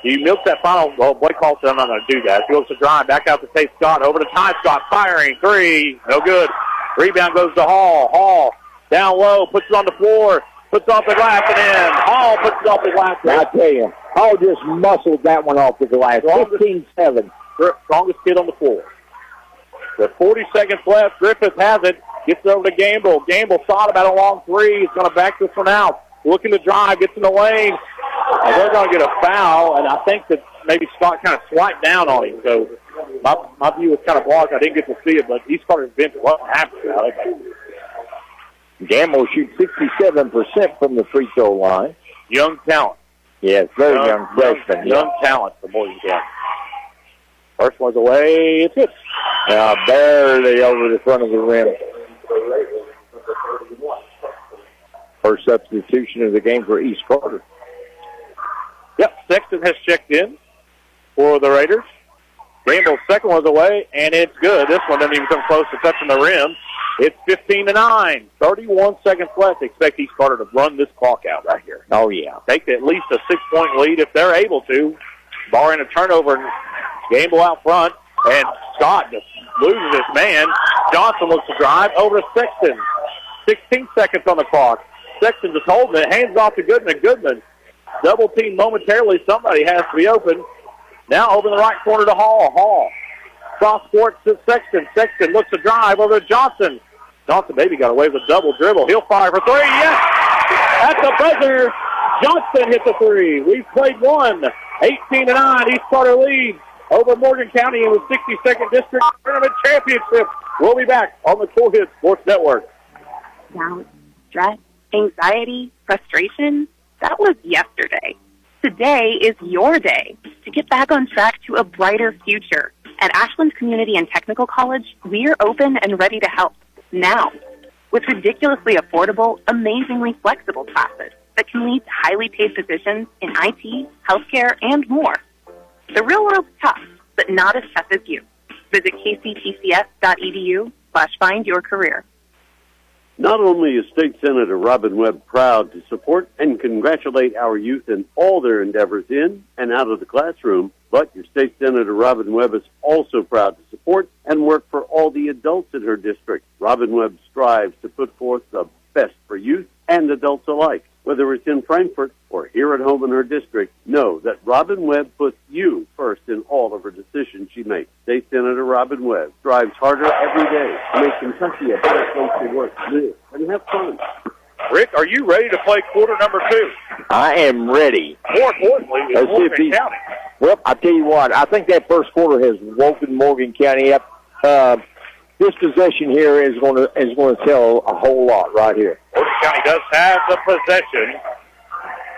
Do you milk that final? Well, Blake Hall said, I'm not going to do that. He goes to drive. Back out to Tate Scott. Over to Ty Scott. Firing. 3. No good. Rebound goes to Hall. Hall down low. Puts it on the floor. Puts it off the glass and in. Hall puts it off the glass. I tell you, Hall just muscled that one off the glass. 15-7. Strongest kid on the floor. With 40 seconds left, Griffith has it. Gets it over to Gamble. Gamble thought about a long 3. He's going to back this one out. Looking to drive. Gets in the lane. And they're going to get a foul, and I think that maybe Scott kind of swiped down on him. So my view was kind of blocked. I didn't get to see it, but East Carter's bench wasn't happy about it. Gamble shoots 67% from the free throw line. Young talent. Yes, very young freshman. Young talent for Morgan County. First one's away. It's good. Barely over the front of the rim. First substitution of the game for East Carter. Yep, Sexton has checked in for the Raiders. Gamble's second one's away, and it's good. This one doesn't even come close to touching the rim. It's 15-9. 31 seconds left. Expect East Carter to run this clock out right here. Oh, yeah. Take at least a 6-point lead if they're able to, barring a turnover. Gamble out front, and Scott just loses his man. Johnson looks to drive over to Sexton. 16 seconds on the clock. Sexton just holding it. Hands off to Goodman. Goodman double team momentarily. Somebody has to be open. Now over the right corner to Hall. Hall cross court to Sexton. Sexton looks to drive over to Johnson. Johnson maybe got away with a double dribble. He'll fire for three. Yes! At the buzzer, Johnson hits a three. We've played one. 18-9. East Carter leads over Morgan County in the 62nd District Tournament Championship. We'll be back on the Kool Hits Sports Network. Doubt, stress, anxiety, frustration, that was yesterday. Today is your day to get back on track to a brighter future. At Ashland Community and Technical College, we're open and ready to help now with ridiculously affordable, amazingly flexible classes that can lead to highly paid positions in IT, healthcare, and more. The real world's tough, but not as tough as you. Visit kctcs.edu/find your career. Not only is State Senator Robin Webb proud to support and congratulate our youth in all their endeavors in and out of the classroom, but your State Senator Robin Webb is also proud to support and work for all the adults in her district. Robin Webb strives to put forth the best for youth and adults alike. Whether it's in Frankfort or here at home in her district, know that Robin Webb puts you first in all of her decisions she makes. State Senator Robin Webb strives harder every day to make Kentucky a better place to work, live, and have fun. Rick, are you ready to play quarter number 2? I am ready. More importantly, it's Morgan County. Well, I tell you what, I think that first quarter has woken Morgan County up. This possession here is going to tell a whole lot right here. Morgan County does have the possession.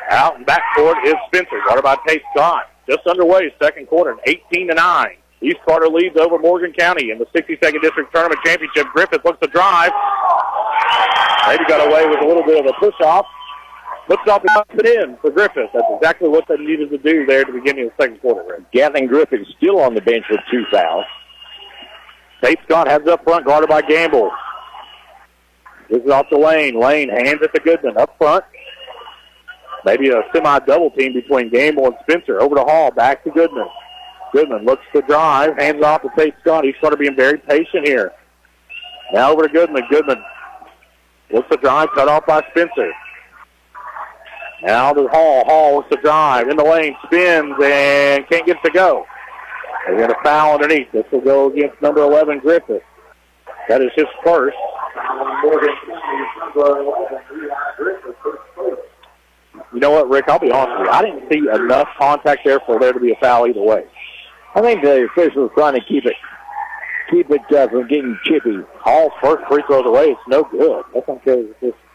Out and backcourt is Spencer, guarded by Tate Scott. Just underway, second quarter, 18-9. East Carter leads over Morgan County in the 62nd District Tournament Championship. Griffith looks to drive. Maybe got away with a little bit of a push-off. Looks off and puts it in for Griffith. That's exactly what they needed to do there at the beginning of the second quarter. Gatling Griffith still on the bench with 2 fouls. Tate Scott heads up front, guarded by Gamble. This is off the lane. Lane hands it to Goodman up front. Maybe a semi-double team between Gamble and Spencer. Over to Hall, back to Goodman. Goodman looks to drive, hands off to Tate Scott. He's sort of being very patient here. Now over to Goodman. Goodman looks to drive, cut off by Spencer. Now to Hall. Hall looks to drive in the lane, spins, and can't get it to go. They're going to foul underneath. This will go against number 11, Griffith. That is his first. You know what, Rick? I'll be honest with you. I didn't see enough contact there for there to be a foul either way. I think the official is trying to keep it from getting chippy. Hall's first free throw away. It's no good. That's unfair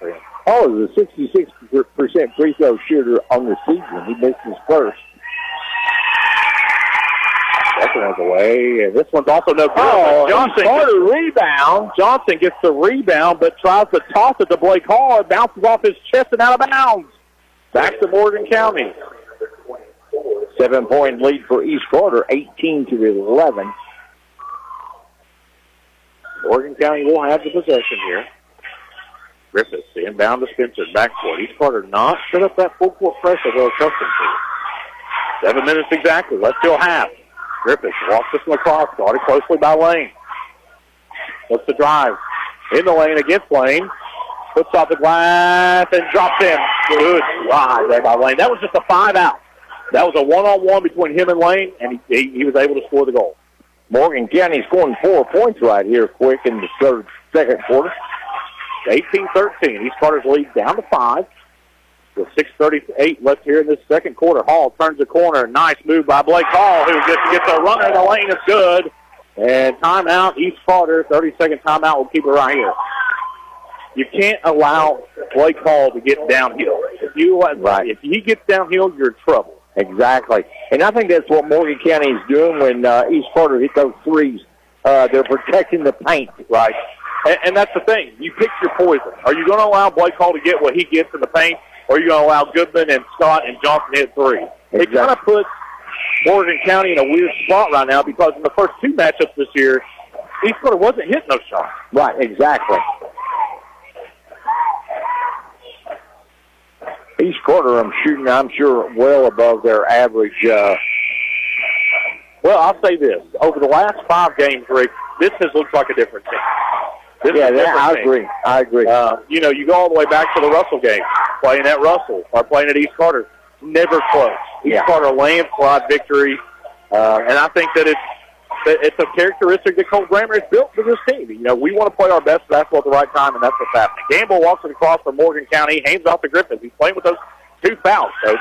for him. Hall is a 66% free throw shooter on the season. He missed his first. Second one's away, and this one's also no good. Oh, Johnson gets a rebound. Johnson gets the rebound, but tries to toss it to Blake Hall. It bounces off his chest and out of bounds. Back to Morgan County. 7-point lead for East Carter, 18-11. Morgan County will have the possession here. Griffiths inbound to Spencer, backcourt. East Carter not set up that full court pressure they're accustomed to. 7 minutes exactly. Let's go half. Griffiths walks this one across, guarded closely by Lane. Looks to drive in the lane against Lane. Puts off the glass and drops in. Good drive there by Lane. That was just a 5-out. That was a one-on-one between him and Lane, and he was able to score the goal. Morgan County scoring 4 points right here quick in the second quarter. 18-13. East Carter's lead down to 5. With 6:38 left here in this second quarter. Hall turns the corner. Nice move by Blake Hall, who just gets a runner in the lane. It's good. And timeout, East Carter. 30-second timeout. We'll keep it right here. You can't allow Blake Hall to get downhill. If he gets downhill, you're in trouble. Exactly. And I think that's what Morgan County is doing when East Carter hit those threes. They're protecting the paint. Right. And that's the thing. You pick your poison. Are you going to allow Blake Hall to get what he gets in the paint? Or are you going to allow Goodman and Scott and Johnson to hit 3? Exactly. It kind of puts Morgan County in a weird spot right now because in the first 2 matchups this year, East Carter wasn't hitting those shots. Right, exactly. East Carter, I'm sure, well above their average. Well, I'll say this. Over the last 5 games, Rick, this has looked like a different team. I agree. You go all the way back to the Russell game, playing at Russell or playing at East Carter. Never close. East Carter landslide victory. And I think that it's a characteristic that Colt Grammer has built for this team. You know, we want to play our best basketball at the right time, and that's what's happening. Gamble walks it across for Morgan County, hands off to Griffith. He's playing with those 2 fouls, Coach.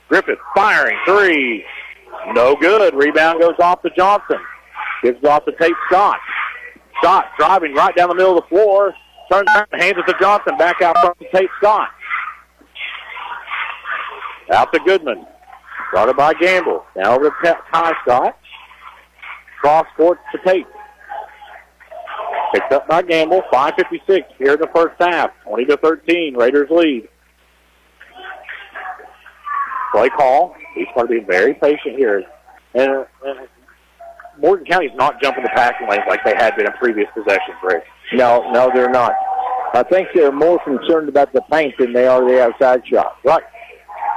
Griffith firing 3. No good. Rebound goes off to Johnson. Gives it off to Tate Scott. Scott driving right down the middle of the floor. Turns around and hands it to Johnson. Back out front to Tate Scott. Out to Goodman. Started by Gamble. Now over to Ty Scott. Cross court to Tate. Picked up by Gamble. 5:56 here in the first half. 20-13. Raiders lead. Play call. He's going to be very patient here. And Morgan County's not jumping the passing lanes like they had been in previous possessions, Rick. No, they're not. I think they're more concerned about the paint than they are the outside shot. Right.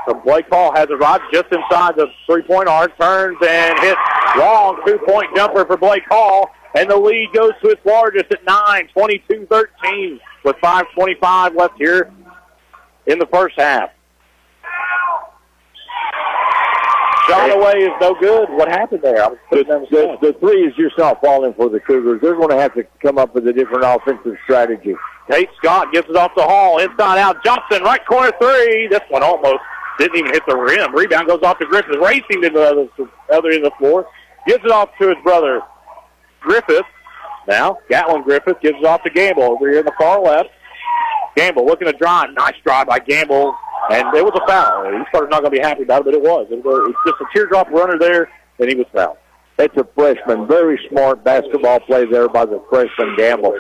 So Blake Hall has arrived just inside the three-point arc, turns and hits long 2-point jumper for Blake Hall, and the lead goes to its largest at 9, 22-13, with 5:25 left here in the first half. Shot away is no good. What happened there? The three is just not falling for the Cougars. They're going to have to come up with a different offensive strategy. Tate Scott gives it off to Hall. Inside out. Johnson, right corner 3. This one almost didn't even hit the rim. Rebound goes off to Griffith. Racing to the other end of the floor. Gives it off to his brother Griffith. Now, Gatlin Griffith gives it off to Gamble over here in the far left. Gamble looking to drive. Nice drive by Gamble. And it was a foul. He started not going to be happy about it, but it was. It's just a teardrop runner there, and he was fouled. That's a freshman. Very smart basketball play there by the freshman Gamble.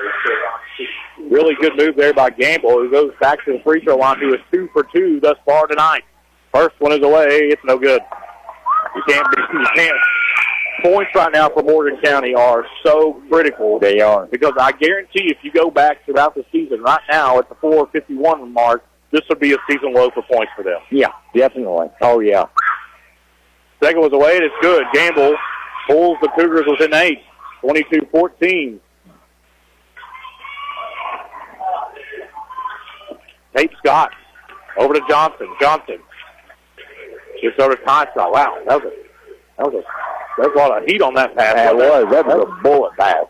Really good move there by Gamble, who goes back to the free throw line. He was 2 for 2 thus far tonight. First one is away. It's no good. You can't. Points right now for Morgan County are so critical. They are. Because I guarantee if you go back throughout the season, right now at the 4:51 mark, this would be a season low for points for them. Yeah, definitely. Oh, yeah. Second was away, and it's good. Gamble pulls the Cougars within 8, 22-14. Tate Scott over to Johnson. Johnson gets over to Ty Scott. Wow, that was a lot of heat on that pass. That was a bullet pass.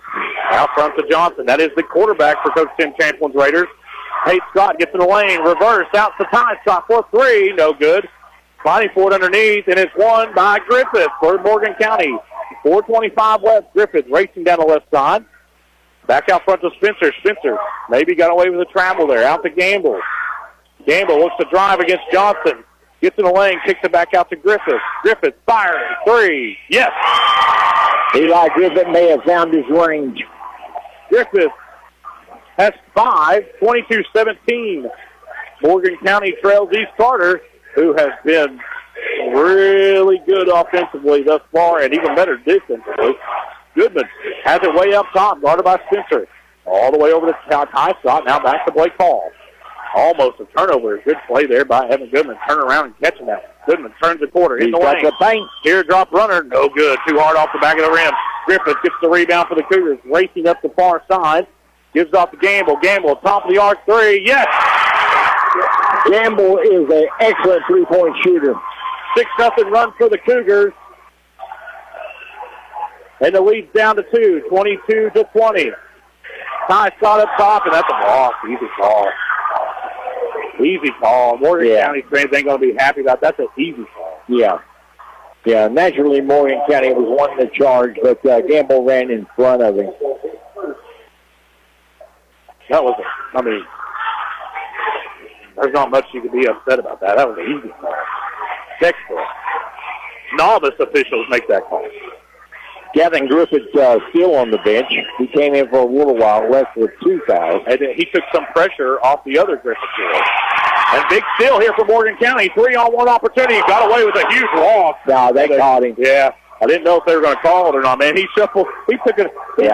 Out front to Johnson. That is the quarterback for Coach Tim Champlin's Raiders. Tate Scott gets in the lane, reverse out to Ty Scott for 3, no good. Fighting for it underneath, and it's won by Griffith for Morgan County. 4:25 left. Griffith racing down the left side. Back out front to Spencer. Spencer maybe got away with a travel there. Out to Gamble. Gamble looks to drive against Johnson. Gets in the lane, kicks it back out to Griffith. Griffith firing 3. Yes. Eli Griffith may have found his range. Griffith has 5, 22-17. Morgan County trails East Carter, who has been really good offensively thus far and even better defensively. Goodman has it way up top, guarded by Spencer. All the way over to Ty Scott, now back to Blake Hall. Almost a turnover. Good play there by Evan Goodman. Turn around and catching that. Goodman turns the quarter. In the lane. The paint. Teardrop runner. No good. Too hard off the back of the rim. Griffith gets the rebound for the Cougars. Racing up the far side. Gives off to Gamble. Gamble, top of the arc 3. Yes! Gamble is an excellent three-point shooter. 6-0 run for the Cougars. And the lead's down to 2, 22-20. Ty Scott up top, and that's a block. Easy call. Easy call. Morgan County fans ain't going to be happy about that. That's an easy call. Yeah. Yeah, naturally Morgan County was wanting the charge, but Gamble ran in front of him. That was, there's not much you could be upset about that. That was an easy call. Textbook. Novice officials make that call. Gavin Griffith still on the bench. He came in for a little while, left with 2 fouls. And he took some pressure off the other Griffith boy. And big steal here for Morgan County. 3-on-1 opportunity. Got away with a huge loss. No, they caught him. Yeah. I didn't know if they were going to call it or not, man. He shuffled. He took it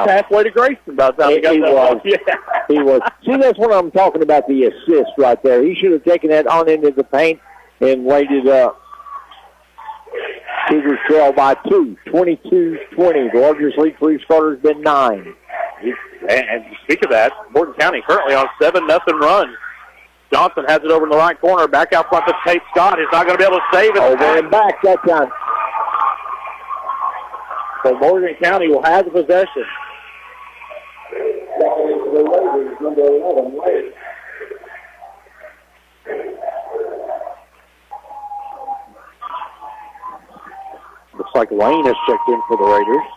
halfway to Grayson by the time he got that ball. Yeah. He was. See, that's what I'm talking about, the assist right there. He should have taken that on into the paint and laid it up. Cougars trail by 2, 22-20. The largest lead for East Carter has been 9. And speak of that, Morgan County currently on 7-0 run. Johnson has it over in the right corner. Back out front to Tate Scott. He's not going to be able to save it. Over and back that time. So Morgan County will have the possession. Looks like Lane has checked in for the Raiders.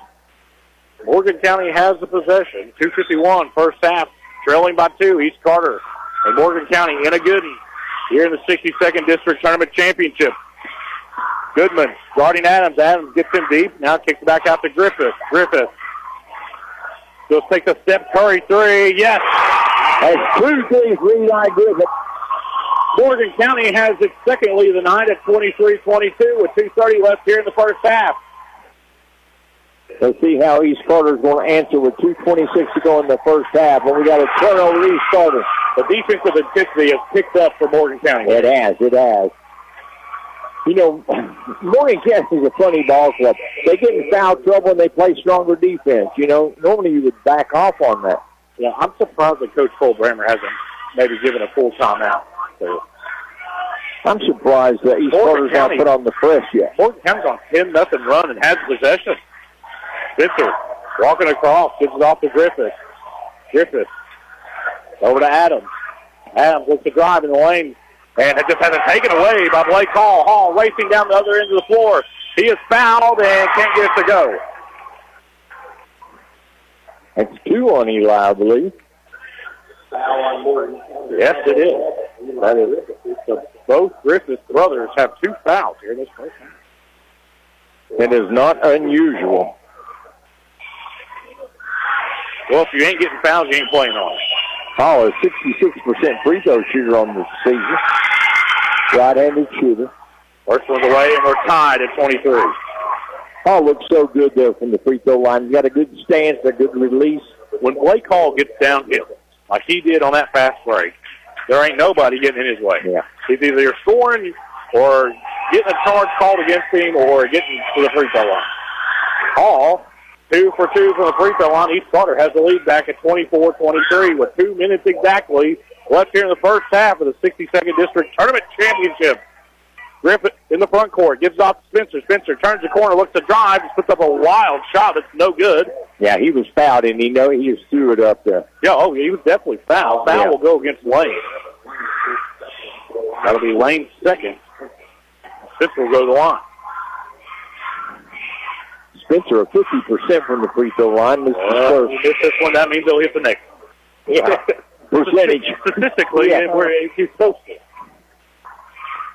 Morgan County has the possession. 2:51 first half, trailing by 2. East Carter and Morgan County in a goodie here in the 62nd District Tournament Championship. Goodman guarding Adams. Adams gets him deep. Now kicks it back out to Griffith. Griffith goes take the step. Curry three. Yes. That's 2 threes lead by Griffith. Morgan County has its second lead of the night at 23-22 with 2:30 left here in the first half. Let's see how East Carter's going to answer with 2:26 to go in the first half. And we got a turnover East Carter. The defensive intensity has picked up for Morgan County. It has. You know, Morgan County is a funny ball club. They get in foul trouble and they play stronger defense. You know, normally you would back off on that. Yeah, I'm surprised that Coach Cole Brammer hasn't maybe given a full timeout. So, I'm surprised that East Carter's not put on the press yet. Morgan County's on 10-0 run and has possession. Spencer walking across, gets it off to Griffith. Griffith over to Adams. Adams looks to drive in the lane, and it just has it taken away by Blake Hall. Hall racing down the other end of the floor. He is fouled and can't get it to go. That's 2 on Eli, I believe. Yes, it is. That is it. So both Griffith brothers have 2 fouls here in this first half. It is not unusual. Well, if you ain't getting fouls, you ain't playing on. Hall is 66% free throw shooter on the season. Right-handed shooter. First one's away, and we're tied at 23. Hall looks so good there from the free throw line. He's got a good stance, a good release. When Blake Hall gets downhill, like he did on that fast break, there ain't nobody getting in his way. Yeah. He's either scoring or getting a charge called against him or getting to the free throw line. Hall, 2 for 2 from the free throw line. East Carter has the lead back at 24-23 with 2 minutes exactly left here in the first half of the 62nd District Tournament Championship. Griffith in the front court, gives off to Spencer. Spencer turns the corner, looks to drive, just puts up a wild shot that's no good. Yeah, he was fouled, and he just threw it up there. Yeah, he was definitely fouled. Foul will go against Lane. That'll be Lane's second. Spencer will go to the line. Spencer, a 50% from the free throw line. This is first. Hit this one, that means he'll hit the next. Yeah, percentage. Statistically, he's supposed to.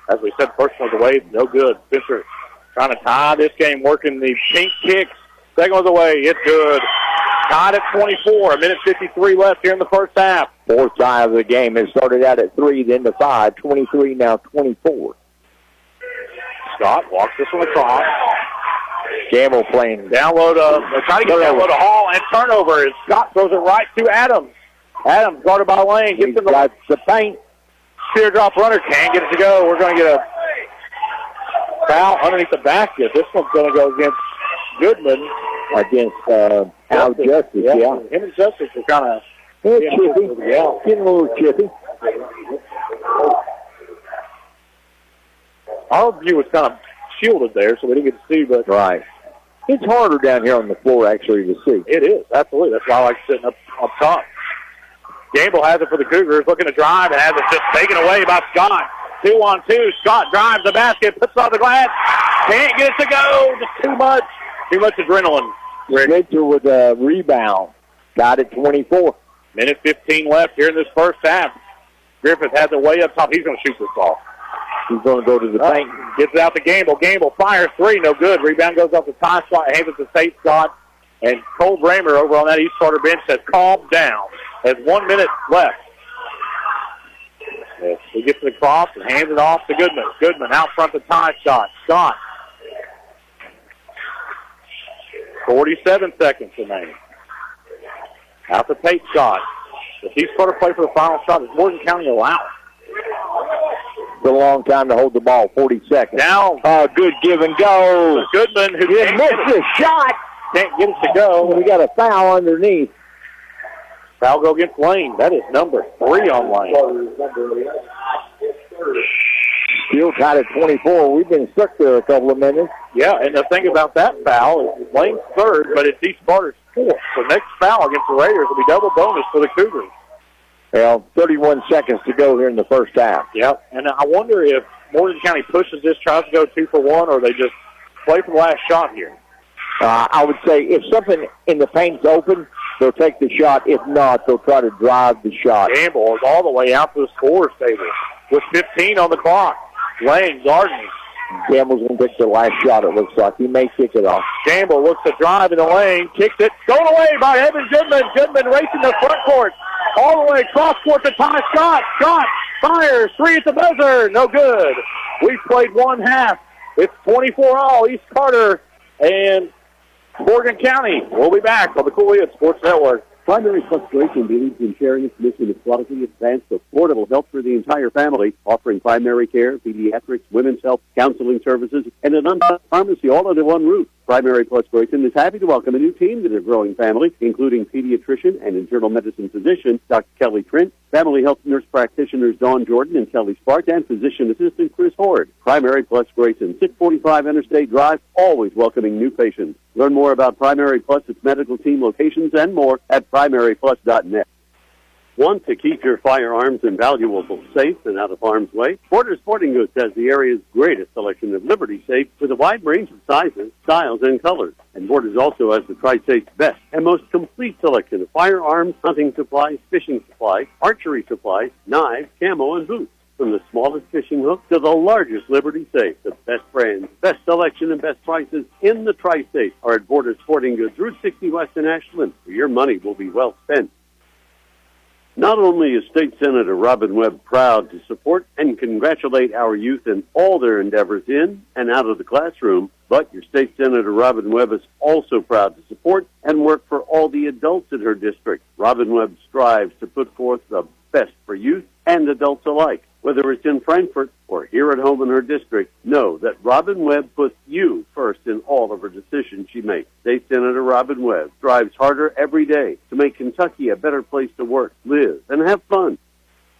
As we said, first one's away, no good. Spencer trying to tie this game, working the pink kicks. Second one's away, it's good. Tied at 24, 1:53 left here in the first half. Fourth tie of the game. It started out at 3, then to 5, 23, now 24. Scott walks this one across. Gamble playing. They're trying to get download a Hall, and turnover. And Scott throws it right to Adams. Adams guarded by Lane. Gets in the paint. Teardrop runner can't get it to go. We're going to get a foul underneath the basket. This one's going to go against Goodman. Against Al Justice, yeah. Him and Justice are kind of chippy. Yeah. Getting a little chippy. Our view was kind of shielded there, so we didn't get to see. But right. It's harder down here on the floor, actually, to see. It is, absolutely. That's why I like sitting up top. Gamble has it for the Cougars, looking to drive, and has it just taken away by Scott. 2-on-2. Scott drives the basket, puts it on the glass. Can't get it to go. Just too much adrenaline. Spencer with a rebound. Got it 24. Minute 15 left here in this first half. Griffith has it way up top. He's going to shoot this ball. He's going to go to the paint. Gets it out to Gamble. Gamble fires 3. No good. Rebound goes off the tie spot. Hands it to Tate Scott. And Cole Bramer over on that East Carter bench has calmed down. Has 1 minute left. Yes, he gets it across and hands it off to Goodman. Goodman out front to tie shot. Scott. 47 seconds remaining. Out to Tate Scott. If East Carter play for the final shot, is Morgan County allowed? It's a long time to hold the ball, 40 seconds. Now, good give and go. Goodman, who didn't miss the shot. Can't get it to go. We got a foul underneath. Foul go against Lane. That is number 3 on Lane. Still tied at 24. We've been stuck there a couple of minutes. Yeah, and the thing about that foul is Lane's third, but it's East Carter's fourth. So next foul against the Raiders will be double bonus for the Cougars. Well, 31 seconds to go here in the first half. Yeah, and I wonder if Morgan County pushes this, tries to go 2 for 1, or they just play for the last shot here. I would say if something in the paint's open, they'll take the shot. If not, they'll try to drive the shot. Gamble is all the way out to the scorer's table with 15 on the clock. Lane, Garden. Gamble's going to take the last shot, it looks like. He may kick it off. Gamble looks to drive in the lane, kicks it, going away by Evan Goodman. Goodman racing the front court, all the way across court to Ty Scott. Scott fires, 3 at the buzzer, no good. We've played one half. It's 24-all, East Carter and Morgan County. We'll be back on the Kool Sports Network. Primary Plus Grayson believes in sharing its mission of quality, advanced, affordable health for the entire family, offering primary care, pediatrics, women's health, counseling services, and an untapped pharmacy all under one roof. Primary Plus Grayson is happy to welcome a new team to their growing family, including pediatrician and internal medicine physician Dr. Kelly Trent, family health nurse practitioners Dawn Jordan and Kelly Spark, and physician assistant Chris Horde. Primary Plus Grayson, 645 Interstate Drive, always welcoming new patients. Learn more about Primary Plus, its medical team locations, and more at primaryplus.net. Want to keep your firearms and valuables safe and out of harm's way? Borders Sporting Goods has the area's greatest selection of Liberty safes with a wide range of sizes, styles, and colors. And Borders also has the Tri-State's best and most complete selection of firearms, hunting supplies, fishing supplies, archery supplies, knives, camo, and boots. From the smallest fishing hook to the largest Liberty safe, the best brands, best selection, and best prices in the Tri-State are at Borders Sporting Goods, Route 60 West in Ashland, where your money will be well spent. Not only is State Senator Robin Webb proud to support and congratulate our youth in all their endeavors in and out of the classroom, but your State Senator Robin Webb is also proud to support and work for all the adults in her district. Robin Webb strives to put forth the best for youth and adults alike. Whether it's in Frankfort or here at home in her district, know that Robin Webb puts you first in all of her decisions she makes. State Senator Robin Webb strives harder every day to make Kentucky a better place to work, live, and have fun.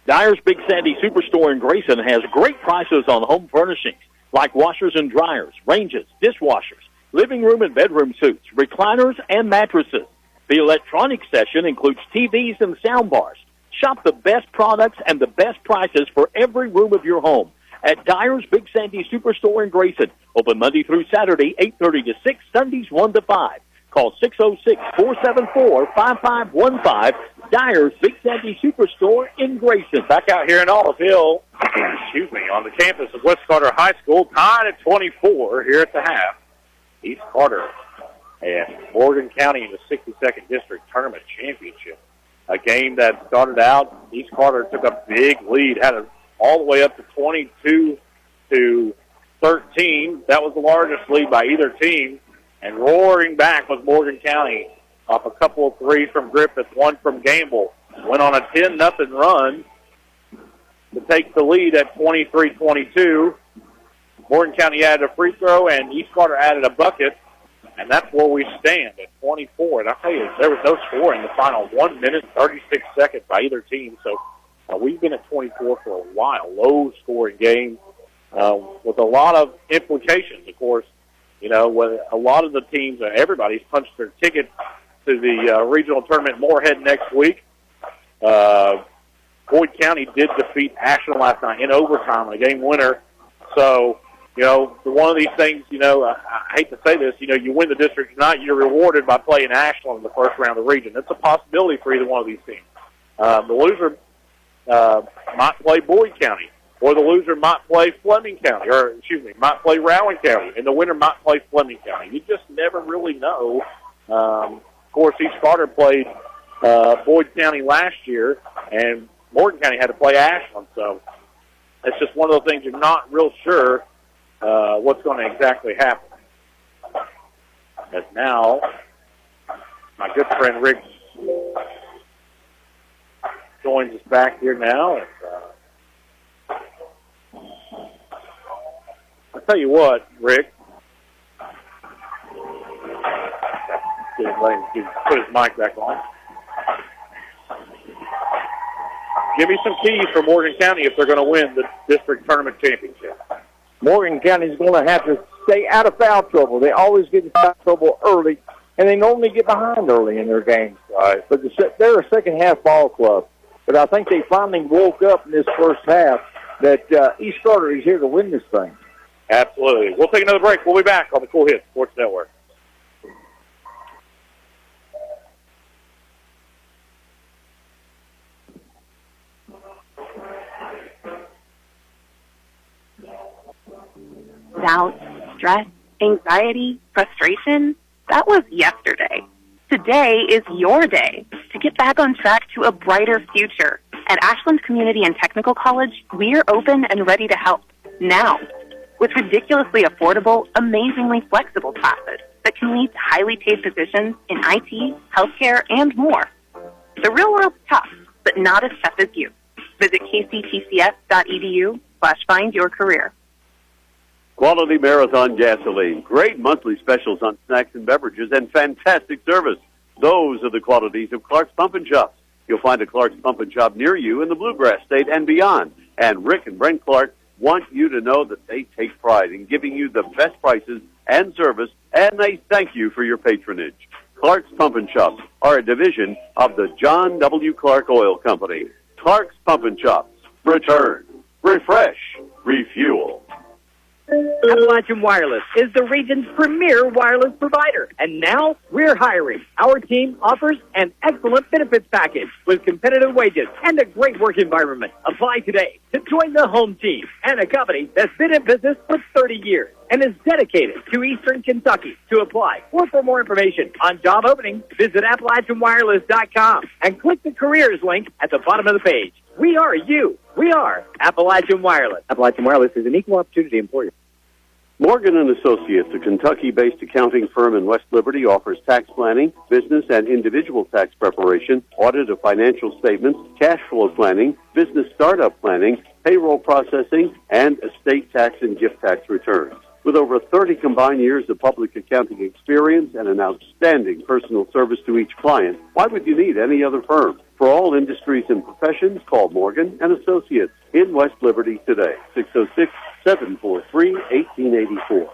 Dyer's Big Sandy Superstore in Grayson has great prices on home furnishings like washers and dryers, ranges, dishwashers, living room and bedroom suites, recliners, and mattresses. The electronics section includes TVs and sound bars. Shop the best products and the best prices for every room of your home at Dyer's Big Sandy Superstore in Grayson. Open Monday through Saturday, 8:30 to 6, Sundays 1 to 5. Call 606-474-5515. Dyer's Big Sandy Superstore in Grayson. Back out here in Olive Hill, on the campus of West Carter High School, tied at 24 here at the half. East Carter and Morgan County in the 62nd District Tournament Championship. A game that started out, East Carter took a big lead, had it all the way up to 22-13. That was the largest lead by either team. And roaring back was Morgan County off a couple of threes from Griffith, one from Gamble. Went on a 10-0 run to take the lead at 23-22. Morgan County added a free throw, and East Carter added a bucket. And that's where we stand at 24. And I'll tell you, there was no score in the final 1 minute, 36 seconds by either team. So we've been at 24 for a while. Low-scoring game with a lot of implications, of course. With a lot of the teams, everybody's punched their ticket to the regional tournament Moorhead next week. Boyd County did defeat Ashland last night in overtime, a game winner. So, one of these things, I hate to say this, you win the district tonight, you're rewarded by playing Ashland in the first round of the region. It's a possibility for either one of these teams. The loser might play Boyd County, or the loser might play Fleming County, might play Rowan County, and the winner might play Fleming County. You just never really know. Of course, East Carter played Boyd County last year, and Morgan County had to play Ashland, so it's just one of those things you're not real sure what's going to exactly happen. As now, my good friend Rick joins us back here now. And, I'll tell you what, Rick. Put his mic back on. Give me some keys for Morgan County if they're going to win the district tournament championship. Morgan County's going to have to stay out of foul trouble. They always get in foul trouble early, and they normally get behind early in their games. Right. But they're a second-half ball club. But I think they finally woke up in this first half that East Carter is here to win this thing. Absolutely. We'll take another break. We'll be back on the Kool Hits Sports Network. Doubt, stress, anxiety, frustration, that was yesterday. Today is your day to get back on track to a brighter future. At Ashland Community and Technical College, we're open and ready to help now with ridiculously affordable, amazingly flexible classes that can lead to highly paid positions in IT, healthcare, and more. The real world's tough, but not as tough as you. Visit kctcs.edu/find your career. Quality Marathon gasoline, great monthly specials on snacks and beverages, and fantastic service. Those are the qualities of Clark's Pump and Shops. You'll find a Clark's Pump and Shop near you in the Bluegrass State and beyond. And Rick and Brent Clark want you to know that they take pride in giving you the best prices and service, and they thank you for your patronage. Clark's Pump and Shops are a division of the John W. Clark Oil Company. Clark's Pump and Shops. Return, refresh, refuel. Appalachian Wireless is the region's premier wireless provider, and now we're hiring. Our team offers an excellent benefits package with competitive wages and a great work environment. Apply today to join the home team and a company that's been in business for 30 years and is dedicated to Eastern Kentucky. To apply or for more information on job openings, visit AppalachianWireless.com and click the careers link at the bottom of the page. We are you. We are Appalachian Wireless. Appalachian Wireless is an equal opportunity employer. Morgan & Associates, a Kentucky-based accounting firm in West Liberty, offers tax planning, business and individual tax preparation, audit of financial statements, cash flow planning, business startup planning, payroll processing, and estate tax and gift tax returns. With over 30 combined years of public accounting experience and an outstanding personal service to each client, why would you need any other firm? For all industries and professions, call Morgan & Associates in West Liberty today, 606-743-1884.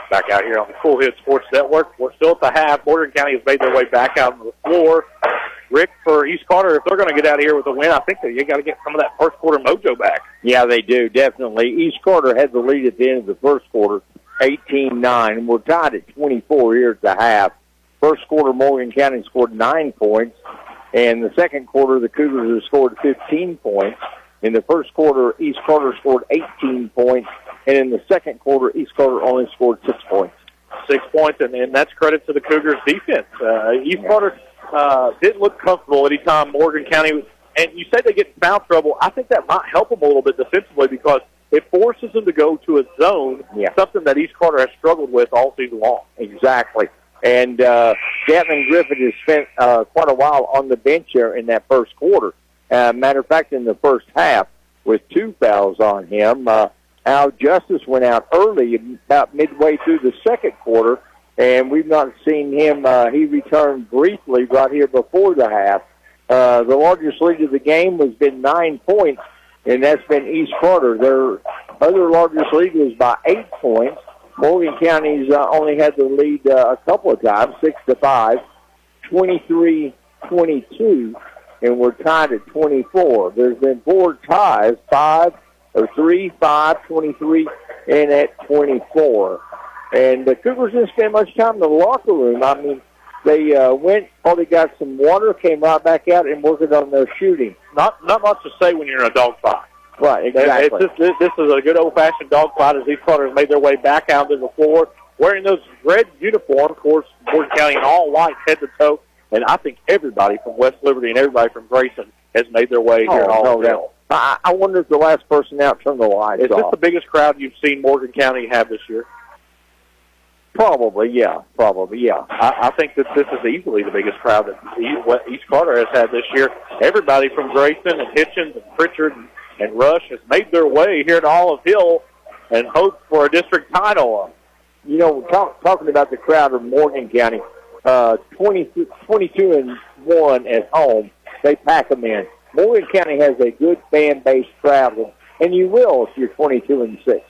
Back out here on the Kool Hits Sports Network. We're still at the half. Morgan County has made their way back out on the floor. Rick, for East Carter, if they're going to get out of here with a win, I think that you got to get some of that first quarter mojo back. Yeah, they do, definitely. East Carter had the lead at the end of the first quarter, 18-9, and we're tied at 24 here at the half. First quarter, Morgan County scored 9 points. In the second quarter, the Cougars have scored 15 points. In the first quarter, East Carter scored 18 points. And in the second quarter, East Carter only scored 6 points. 6 points, and that's credit to the Cougars' defense. East Carter didn't look comfortable any time Morgan County, and you say they get in foul trouble. I think that might help them a little bit defensively because it forces them to go to a zone, something that East Carter has struggled with all season long. Exactly. And Gavin Griffith has spent quite a while on the bench here in that first quarter. Matter of fact, in the first half, with 2 fouls on him, Al Justice went out early, about midway through the second quarter, and we've not seen him. He returned briefly right here before the half. The largest lead of the game has been 9 points, and that's been East Carter. Their other largest lead was by 8 points. Morgan County's only had the lead a couple of times, 6-5, 23-22, and we're tied at 24. There's been 4 ties, 3, 5, 23, and at 24. And the Cougars didn't spend much time in the locker room. I mean, they went, probably got some water, came right back out and worked on their shooting. Not much to say when you're in a dogfight. Right, exactly. This is a good old-fashioned dogfight as these Carters made their way back out to the floor, wearing those red uniforms, of course, Morgan County in all white head to toe. And I think everybody from West Liberty and everybody from Grayson has made their way here in Allsville. I wonder if the last person out turned the lights off. Is this the biggest crowd you've seen Morgan County have this year? Probably, yeah. I think that this is easily the biggest crowd that East Carter has had this year. Everybody from Grayson and Hitchens and Pritchard and Rush has made their way here to Olive Hill and hope for a district title. You know, talking about the crowd of Morgan County, 22-1 at home, they pack them in. Morgan County has a good fan base traveling, and you will if you're 22-6.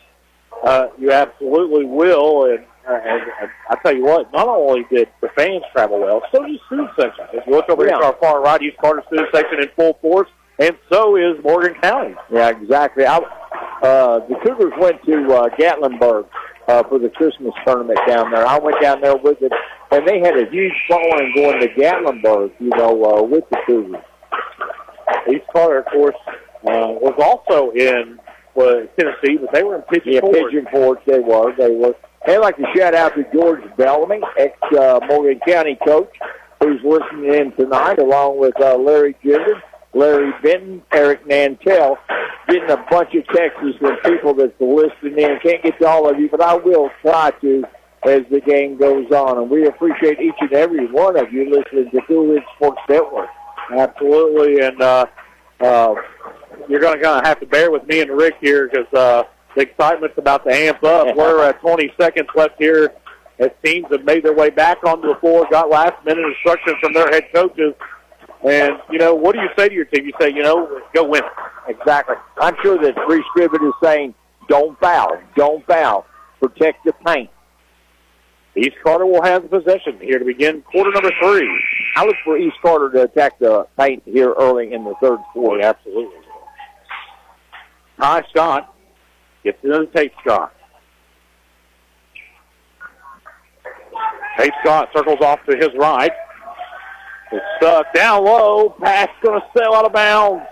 You absolutely will, and I tell you what, not only did the fans travel well, so did student section. If you look over here to our far right, East Carter student section in full force, and so is Morgan County. Yeah, exactly. The Cougars went to Gatlinburg for the Christmas tournament down there. I went down there with it, and they had a huge following going to Gatlinburg, with the Cougars. East Carter, of course, was also in Tennessee, but they were in Pigeon Forge. Pigeon Forge, they were. I'd like to shout out to George Bellamy, ex-Morgan County coach, who's listening in tonight, along with Larry Gibbons, Larry Benton, Eric Nantel, getting a bunch of texts from people that's listening in. Can't get to all of you, but I will try to as the game goes on. And we appreciate each and every one of you listening to Kool Sports Network. Absolutely, and you're going to have to bear with me and Rick here because the excitement's about to amp up. We're at 20 seconds left here as teams have made their way back onto the floor, got last-minute instructions from their head coaches. And, what do you say to your team? You say, go win it. Exactly. I'm sure that Bree Scriven is saying, don't foul, protect the paint. East Carter will have the possession here to begin quarter number 3. I look for East Carter to attack the paint here early in the third quarter. Absolutely. Ty Scott gets another Tate Scott. Tate Scott circles off to his right. It's stuck down low. Pass going to sail out of bounds.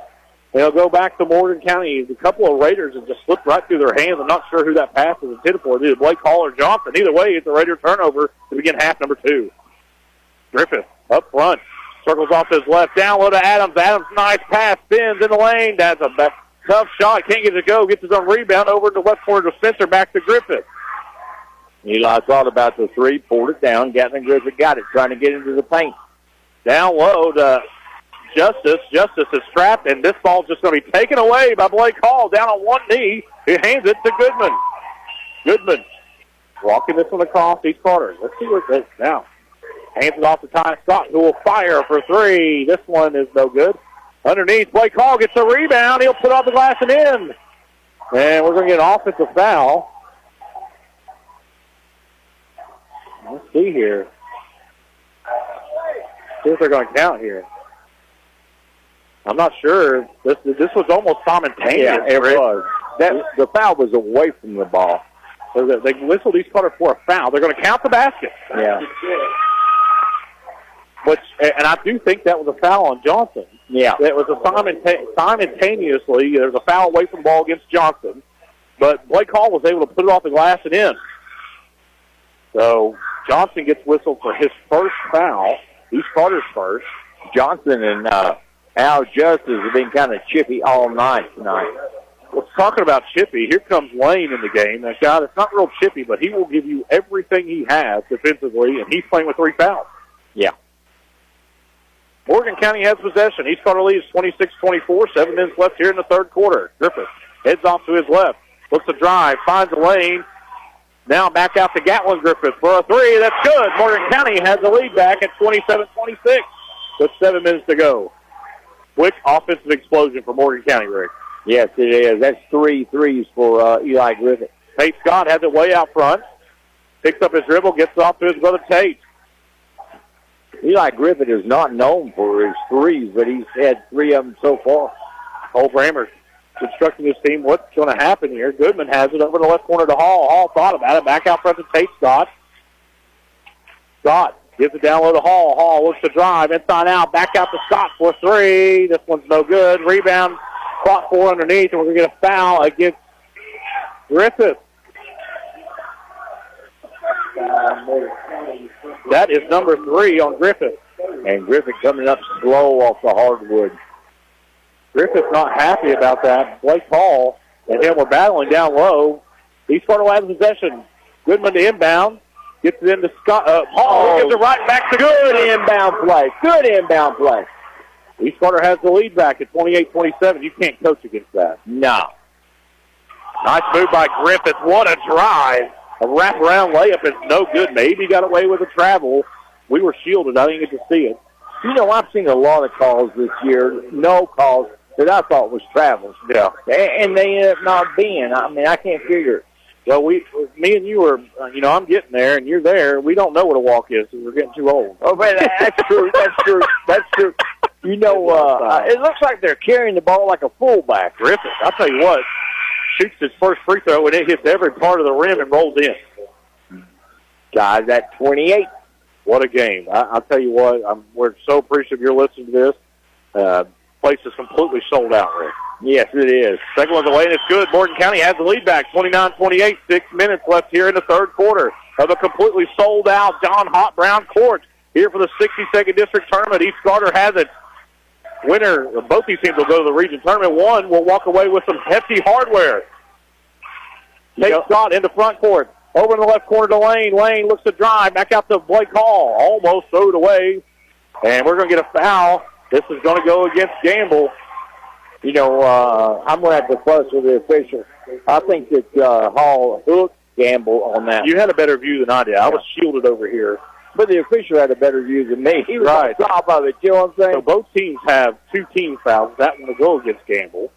They'll go back to Morgan County. A couple of Raiders have just slipped right through their hands. I'm not sure who that pass was intended for. Either Blake Hall or Johnson. Either way, it's a Raider turnover to begin half number 2. Griffith up front. Circles off his left. Down low to Adams. Adams, nice pass. Spins in the lane. That's a tough shot. Can't get it to go. Gets his own rebound over to the left corner to Spencer. Back to Griffith. Eli thought about the three. Pulled it down. Gatlin Griffith got it. Trying to get into the paint. Down low to Justice. Justice is trapped, and this ball's just going to be taken away by Blake Hall. Down on one knee. He hands it to Goodman. Goodman walking this one across East Carter. Let's see what it is now. Hands it off to Ty Scott, who will fire for 3. This one is no good. Underneath, Blake Hall gets a rebound. He'll put off the glass and in. And we're going to get an offensive foul. Let's see here. See if they're going to count here. I'm not sure. This was almost simultaneous. Yeah, it was. The foul was away from the ball. So they whistled East Carter for a foul. They're going to count the basket. Yeah. And I do think that was a foul on Johnson. Yeah. It was simultaneously. There's a foul away from the ball against Johnson. But Blake Hall was able to put it off the glass and in. So Johnson gets whistled for his first foul. East Carter's first. Johnson and Al Justice have been kind of chippy all night tonight. Well, talking about chippy, here comes Lane in the game. That guy that's not real chippy, but he will give you everything he has defensively, and he's playing with 3 fouls. Yeah. Morgan County has possession. East Carter leads 26-24. 7 minutes left here in the third quarter. Griffith heads off to his left. Looks to drive. Finds a lane. Now back out to Gatlin Griffith for a 3. That's good. Morgan County has the lead back at 27-26 with 7 minutes to go. Quick offensive explosion for Morgan County, Rick. Yes, it is. That's 3 threes for Eli Griffith. Tate Scott has it way out front. Picks up his dribble, gets off to his brother Tate. Eli Griffith is not known for his threes, but he's had 3 of them so far. Cole Brammer's instructing his team what's going to happen here. Goodman has it over the left corner to Hall. Hall thought about it. Back out front to Tate Scott. Scott gives it down low to Hall. Hall looks to drive inside out. Back out to Scott for 3. This one's no good. Rebound. Fought for underneath, and we're going to get a foul against Griffith. That is number 3 on Griffith. And Griffith coming up slow off the hardwood. Griffith's not happy about that. Blake Hall and him were battling down low. East Carter has possession. Goodman to inbound. Gets it into Scott. Hall gives it right back to good inbound play. Good inbound play. East Carter has the lead back at 28-27. You can't coach against that. No. Nice move by Griffith. What a drive. A wraparound layup is no good. Maybe got away with a travel. We were shielded. I didn't get to see it. You know, I've seen a lot of calls this year, no calls that I thought was travels. Yeah. And they end up not being. I mean, I can't figure it. Well, me and you are, I'm getting there, and you're there. We don't know what a walk is because we're getting too old. Oh, man, that's true. That's true. That's true. You know, it looks like they're carrying the ball like a fullback. Terrific. I'll tell you what, shoots his first free throw, and it hits every part of the rim and rolls in. Guys, at 28. What a game. I'll tell you what, we're so appreciative you're listening to this. Place is completely sold out, Rick. Yes, it is. Second one's away, and it's good. Morgan County has the lead back, 29-28, 6 minutes left here in the third quarter of a completely sold-out John Hott Brown court here for the 62nd District Tournament. East Carter has it. Winner, both these teams will go to the region tournament. One will walk away with some hefty hardware. Tate Scott into front court. Over in the left corner to Lane. Lane looks to drive. Back out to Blake Hall. Almost threw it away. And we're going to get a foul. This is going to go against Gamble. You know, I'm going to have to fuss with the official. I think that Hall hooked Gamble on that. You had a better view than I did. I was shielded over here. But the official had a better view than me. He was on top of it. You know what I'm saying? So both teams have 2 team fouls. That one will go against Gamble.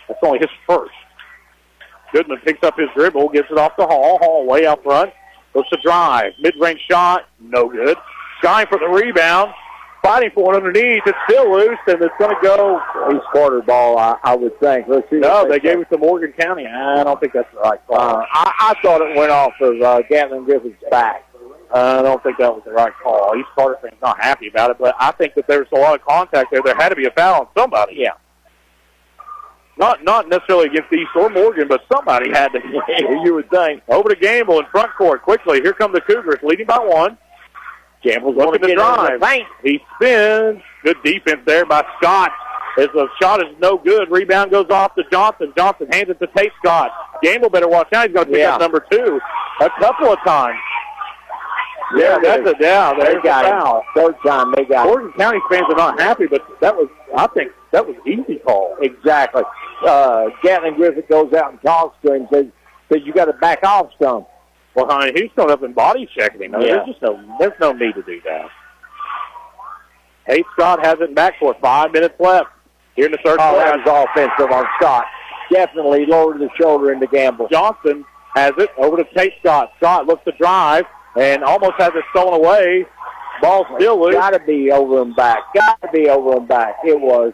That's only his first. Goodman picks up his dribble, gets it off to Hall. Hall way out front. Goes to drive. Mid-range shot. No good. Sky for the rebound. Fighting for it underneath. It's still loose, and it's going to go. East Carter ball, I would think. Let's see. No, they gave it to Morgan County. I don't think that's the right call. I thought it went off of Gatlin Griffith's back. I don't think that was the right call. East Carter fans not happy about it, but I think that there's a lot of contact there. There had to be a foul on somebody. Yeah. Not necessarily against East or Morgan, but somebody had to. You would think. Over to Gamble in front court quickly. Here come the Cougars, leading by 1. Gamble's looking to drive. He spins. Good defense there by Scott. As the shot is no good. Rebound goes off to Johnson. Johnson hands it to Tate Scott. Gamble better watch out. He's going to pick up number 2 a couple of times. Yeah, that's a down. There's a foul. Third time they got it. Morgan County fans are not happy, but I think that was an easy call. Exactly. Gatlin Griffith goes out and talks to him and says you got to back off some. Well, I mean, he's going up and body checking him. There's no need to do that. Tate Scott has it in backcourt. 5 minutes left here in the third quarter. That was offensive on Scott. Definitely lowered the shoulder into Gamble. Johnson has it over to Tate Scott. Scott looks to drive and almost has it stolen away. Ball still loose. Got to be over and back. Got to be over and back. It was.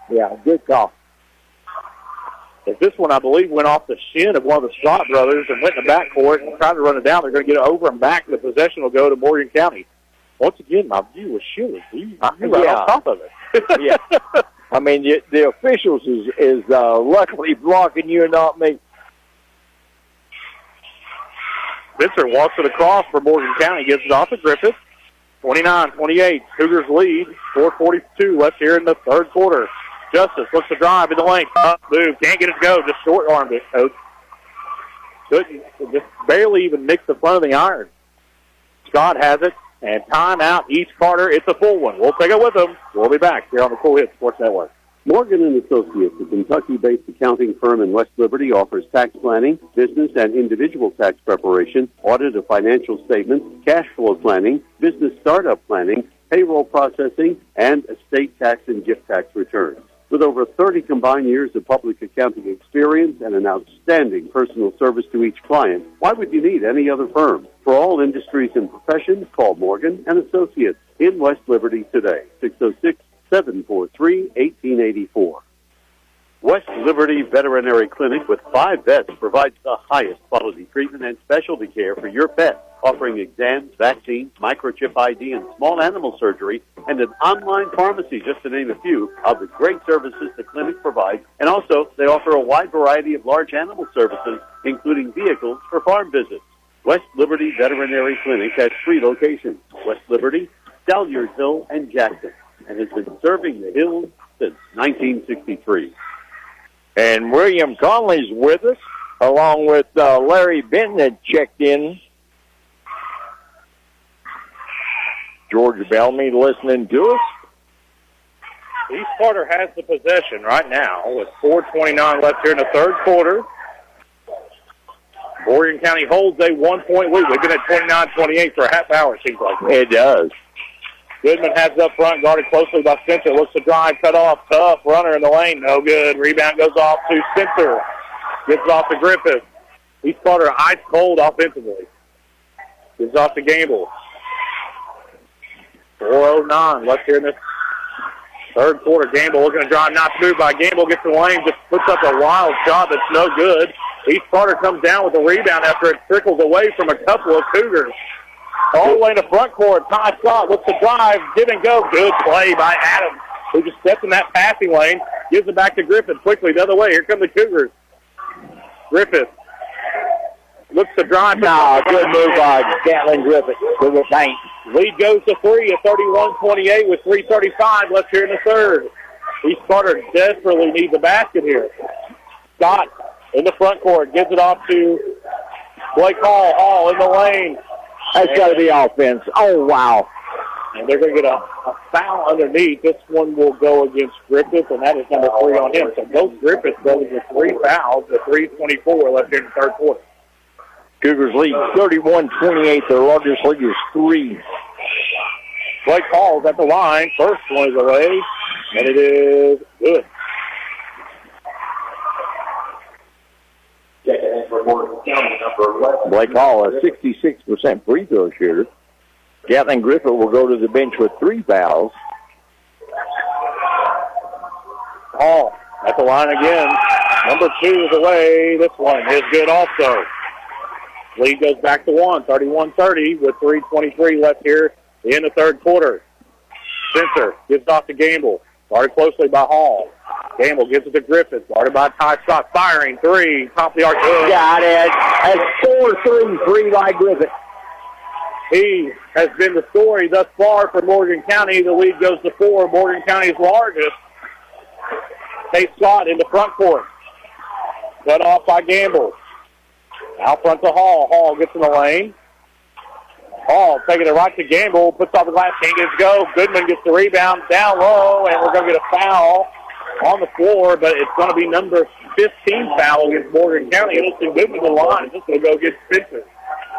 Yeah, good call. This one, I believe, went off the shin of one of the Scott brothers and went in the backcourt and tried to run it down. They're going to get it over and back. The possession will go to Morgan County. Once again, my view was shielded. You right on top of it. Yeah. I mean, the officials is luckily blocking you and not me. Spencer walks it across for Morgan County, gives it off to Griffith. 29-28, Cougars lead. 4:42 left here in the third quarter. Justice looks to drive in the lane. Up move, can't get it to go. Just short-armed it, coach. Couldn't, just barely even nicked the front of the iron. Scott has it, and timeout, East Carter. It's a full one. We'll take it with them. We'll be back here on the Kool Sports Network. Morgan & Associates, a Kentucky-based accounting firm in West Liberty, offers tax planning, business and individual tax preparation, audit of financial statements, cash flow planning, business startup planning, payroll processing, and estate tax and gift tax returns. With over 30 combined years of public accounting experience and an outstanding personal service to each client, why would you need any other firm? For all industries and professions, call Morgan & Associates in West Liberty today, 606-743-1884. West Liberty Veterinary Clinic with 5 vets provides the highest quality treatment and specialty care for your pet, offering exams, vaccines, microchip ID, and small animal surgery, and an online pharmacy, just to name a few, of the great services the clinic provides. And also, they offer a wide variety of large animal services, including vehicles for farm visits. West Liberty Veterinary Clinic has 3 locations, West Liberty, Dalyarsville, and Jackson, and has been serving the Hills since 1963. And William Conley's with us, along with Larry Benton that checked in. Georgia Bellamy listening to us. East Carter has the possession right now with 4:29 left here in the third quarter. Morgan County holds a 1-point lead. We've been at 29-28 for a half hour, it seems like. It does. Goodman has it up front, guarded closely by Spencer. Looks to drive, cut off, tough, runner in the lane, no good. Rebound goes off to Spencer. Gives it off to Griffith. He's caught her ice cold offensively. Gives off to Gamble. 4:09 left here in this third quarter. Gamble looking to drive, not smooth by Gamble. Gets in the lane, just puts up a wild shot that's no good. East Carter comes down with a rebound after it trickles away from a couple of Cougars. All the way in the front court. Ty Scott looks to drive, give and go. Good play by Adams, who just steps in that passing lane. Gives it back to Griffith quickly the other way. Here come the Cougars. Griffith looks to drive. No, good move by Gatlin Griffith to the paint. Lead goes to 3 at 31-28 with 3:35 left here in the third. East Carter desperately needs a basket here. Scott in the front court gives it off to Blake Hall. Hall in the lane. That's got to be offense. Oh, wow. And they're going to get a foul underneath. This one will go against Griffith, and that is number 3 on him. So both Griffiths goes with 3 fouls at 3:24 left here in the third quarter. Cougars lead 31-28. Their largest lead is 3. Blake Hall's at the line. First one is away, and it is good. Blake Hall, a 66% free throw shooter. Gatlin Griffith will go to the bench with 3 fouls. Hall at the line again. Number 2 is away. This one is good also. Lead goes back to 1, 31-30 with 3:23 left here in the third quarter. Spencer gives it off to Gamble. Guarded closely by Hall. Gamble gives it to Griffith. Guarded by Ty Scott. Firing 3. Top of the arc. Good. Got it. That's 4-3 by Griffith. He has been the story thus far for Morgan County. The lead goes to 4. Morgan County's largest. Tate Scott in the front court. Cut off by Gamble. Out front to Hall. Hall gets in the lane. Hall taking it right to Gamble. Puts off the glass. Can't get it to go. Goodman gets the rebound down low, and we're going to get a foul on the floor, but it's going to be number 15 foul against Morgan County. It'll see Goodman the line. This will go against Spencer.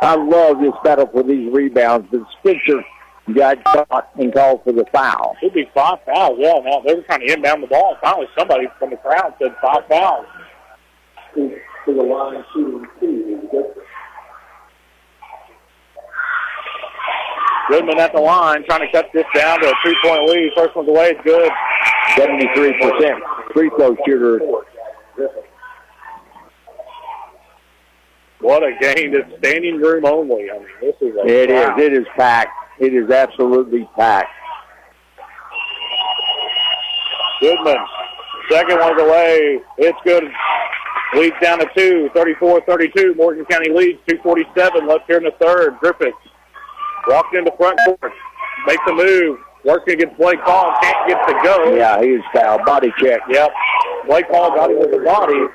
I love this battle for these rebounds, but Spencer got caught and called for the foul. It'll be 5 fouls. Yeah, now they were trying to inbound the ball. Finally, somebody from the crowd said 5 fouls. To the line, shooting 2. Goodman at the line, trying to cut this down to a 2-point lead. First one's away, it's good. 73% free throw shooter. What a game. It's standing room only. I mean, this is a It is. It is packed. It is absolutely packed. Goodman, second one's away. It's good. Leads down to 2, 34-32. Morgan County leads, 2:47 left here in the third. Griffith walked into front court, makes a move, working against Blake Hall, can't get to go. Yeah, he was fouled. Body check. Yep. Blake Hall got him with the body,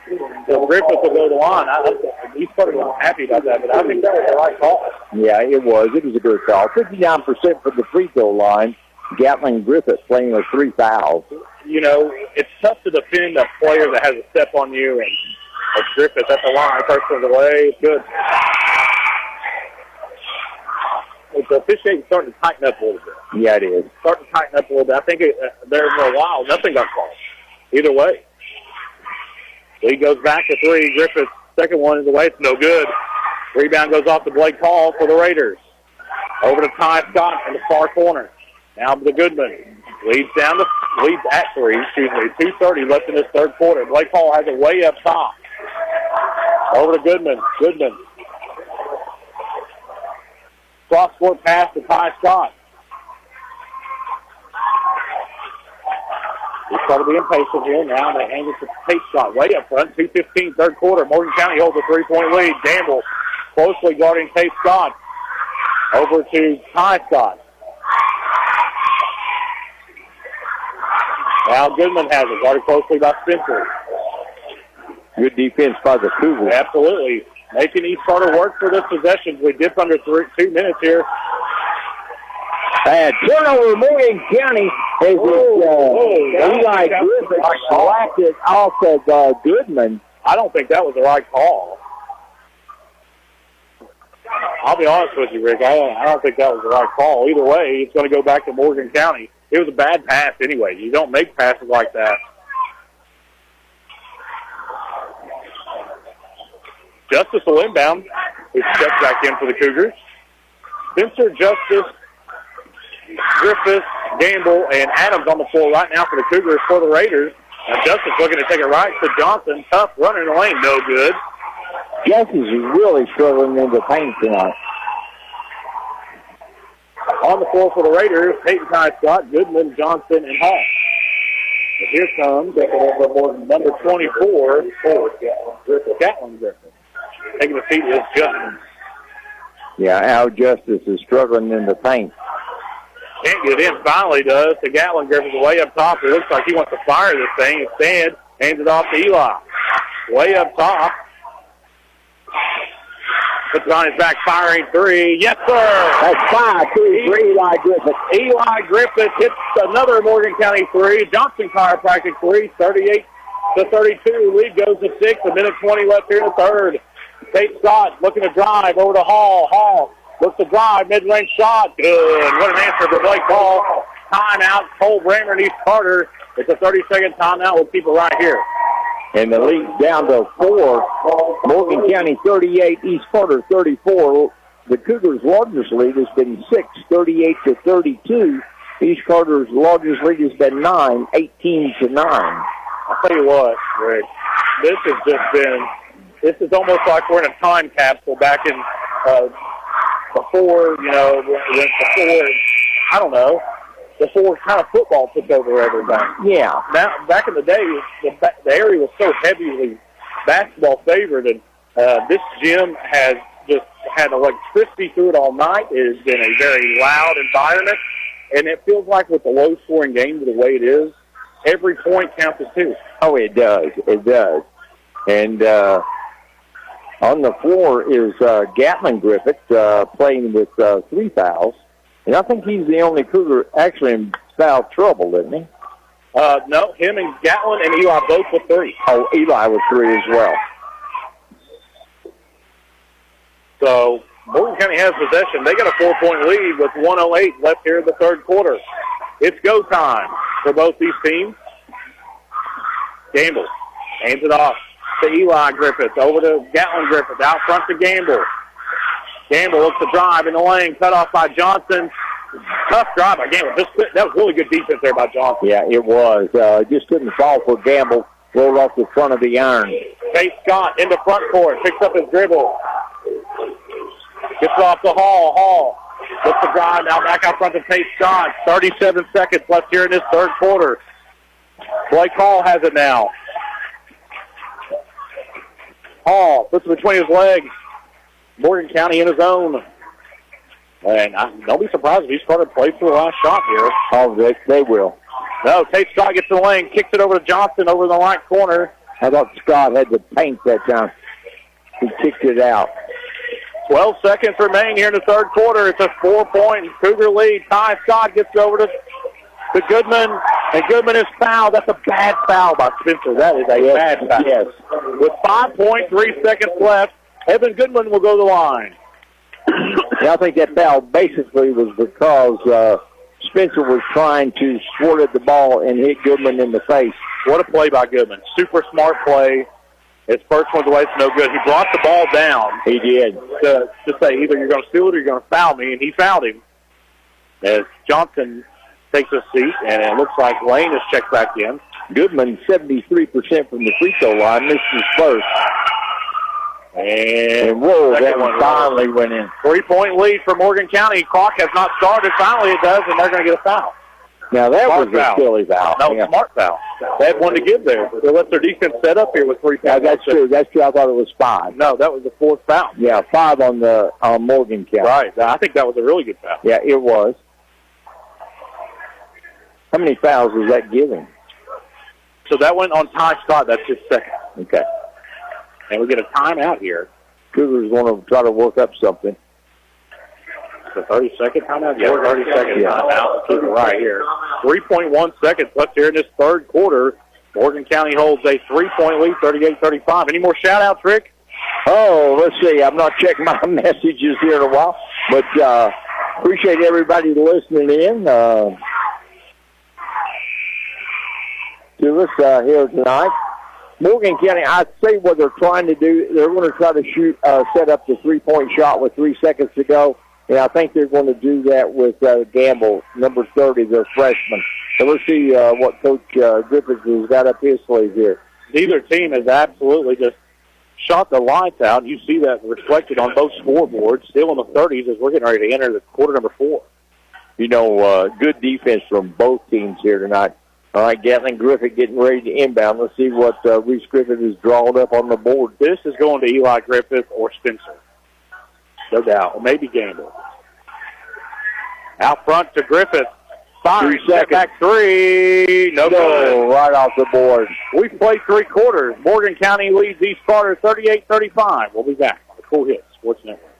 so Griffith will go to the line. He's probably not happy about that, but I think that was the right call. Yeah, it was. It was a good call. 59% from the free throw line. Gatlin Griffith playing with 3 fouls. You know, it's tough to defend a player that has a step on you, and Griffith at the line, first one's away. Good. The officiating starting to tighten up a little bit. Yeah, it is. Starting to tighten up a little bit. I think there for a while, nothing got called. Either way. He goes back to 3. Griffith's second one is away. It's no good. Rebound goes off to Blake Hall for the Raiders. Over to Ty Scott in the far corner. Now to Goodman. Leads at 3. 2:30 left in this third quarter. Blake Hall has it way up top. Over to Goodman. Goodman. Cross-court pass to Ty Scott. He's trying to be impatient here. Now they hang it to Tate Scott. Way up front. 2:15 third quarter. Morgan County holds a 3-point lead. Gamble closely guarding Tate Scott. Over to Ty Scott. Now Goodman has it. Guarded closely by Spencer. Good defense by the Cougars. Absolutely. Making East Carter work for this possession. We dip under 2 minutes here. Bad turnover, Morgan County. As Eli Griffith slapped it off of Goodman. I don't think that was the right call. I'll be honest with you, Rick. I don't think that was the right call. Either way, it's going to go back to Morgan County. It was a bad pass anyway. You don't make passes like that. Justice will inbound. He steps back in for the Cougars. Spencer, Justice, Griffith, Gamble, and Adams on the floor right now for the Cougars. For the Raiders, now Justice looking to take it right to Johnson. Tough runner in the lane, no good. Justice is really struggling in the paint tonight. On the floor for the Raiders, Peyton Scott, Goodman, Johnson, and Hall. And here comes number 24, Gatlin Griffith. Taking the feet is Justice. Yeah, Al Justice is struggling in the paint. Can't get in, finally does, to Gatlin Griffith way up top. It looks like he wants to fire this thing. Instead, hands it off to Eli. Way up top. Puts it on his back, firing three. Yes, sir. That's 5-2 for Eli Griffith. Eli Griffith hits another Morgan County three. Johnson Chiropractic three, 38-32. Lead goes to 6. A minute 20 left here in the third. Tate Scott looking to drive over to Hall. Hall looks to drive, mid-range shot. Good. What an answer for Blake Ball. Timeout. Cole Bramer needs Carter. It's a 30-second timeout. We'll keep it right here. And the lead's down to 4. Morgan County 38, East Carter 34. The Cougars' largest lead has been 6, 38-32. East Carter's largest lead has been 9, 18-9. I'll tell you what, Rick, this is almost like we're in a time capsule back in before before kind of football took over everything. Yeah. Now, back in the day, the area was so heavily basketball favored, and this gym has just had electricity through it all night. It has been a very loud environment, and it feels like with the low-scoring game the way it is, every point counts as 2. Oh, it does. It does. And on the floor is Gatlin Griffith playing with 3 fouls. And I think he's the only Cougar actually in foul trouble, isn't he? No, him and Gatlin and Eli both with 3. Oh, Eli with 3 as well. So Morgan County has possession. They got a 4-point lead with 1:08 left here in the third quarter. It's go time for both these teams. Gamble hands it off to Eli Griffith, over to Gatlin Griffith, out front to Gamble. Gamble looks to drive in the lane, cut off by Johnson. Tough drive by Gamble. That was really good defense there by Johnson. Yeah, it was. Just couldn't fall for Gamble. Rolled off the front of the iron. Tate Scott into front court, picks up his dribble. Gets off to Hall. Hall looks to drive, now back out front to Tate Scott. 37 seconds left here in this third quarter. Blake Hall has it now. Hall puts it between his legs. Morgan County in his own. And don't be surprised if he started play for the last shot here. Oh, they will. No, Tate Scott gets in the lane, kicks it over to Johnson over in the right corner. I thought Scott had the paint that time. He kicked it out. 12 seconds remain here in the third quarter. It's a 4-point Cougar lead. Ty Scott gets over to Goodman, and Goodman is fouled. That's a bad foul by Spencer. That is a bad foul. Yes. With 5.3 seconds left, Evan Goodman will go to the line. Yeah, I think that foul basically was because Spencer was trying to swat at the ball and hit Goodman in the face. What a play by Goodman. Super smart play. His first one's away, it's no good. He brought the ball down. He did. To say either you're going to steal it or you're going to foul me, and he fouled him. As Johnson takes a seat, and it looks like Lane has checked back in. Goodman, 73% from the free throw line. This is first. And whoa, that one finally went in. 3-point lead for Morgan County. Clock has not started. Finally it does, and they're going to get a foul. Now, that smart was a silly foul. No, yeah. Smart foul. They had one to give there. They let their defense set up here with 3 fouls. Yeah, that's true. That's true. I thought it was 5. No, that was the 4th foul. Yeah, 5 on Morgan County. Right. I think that was a really good foul. Yeah, it was. How many fouls was that giving? So that went on Ty Scott. That's his second. Okay. And we get a timeout here. Cougars want to try to work up something. The 30-second timeout? Yeah, 30-second timeout. Keep it right here. 3.1 seconds left here in this third quarter. Morgan County holds a 3-point lead, 38-35. Any more shout-outs, Rick? Oh, let's see. I'm not checking my messages here in a while, but appreciate everybody listening in to us here tonight. Morgan County, I say what they're trying to do. They're going to try to set up the three-point shot with 3 seconds to go, and I think they're going to do that with Gamble, number 30, their freshman. So let's see what Coach Griffiths has got up his sleeve here. Neither team has absolutely just shot the lights out. You see that reflected on both scoreboards, still in the 30s as we're getting ready to enter the quarter number 4. You know, good defense from both teams here tonight. All right, Gatling Griffith getting ready to inbound. Let's see what Reese Griffith has drawn up on the board. This is going to Eli Griffith or Spencer. No doubt. Or maybe Gamble. Out front to Griffith. 5 seconds. Back 3. No good. Right off the board. We've played 3 quarters. Morgan County leads East Carter 38-35. We'll be back on the Cool Hits Sports Network.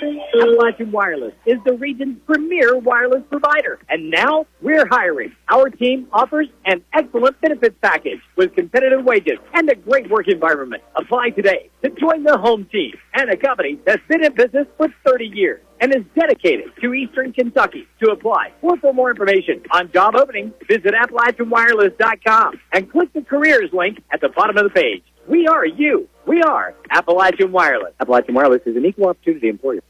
Appalachian Wireless is the region's premier wireless provider, and now we're hiring. Our team offers an excellent benefits package with competitive wages and a great work environment. Apply today to join the home team and a company that's been in business for 30 years and is dedicated to Eastern Kentucky. To apply or for more information on job openings, visit AppalachianWireless.com and click the careers link at the bottom of the page. We are you. We are Appalachian Wireless. Appalachian Wireless is an equal opportunity employer.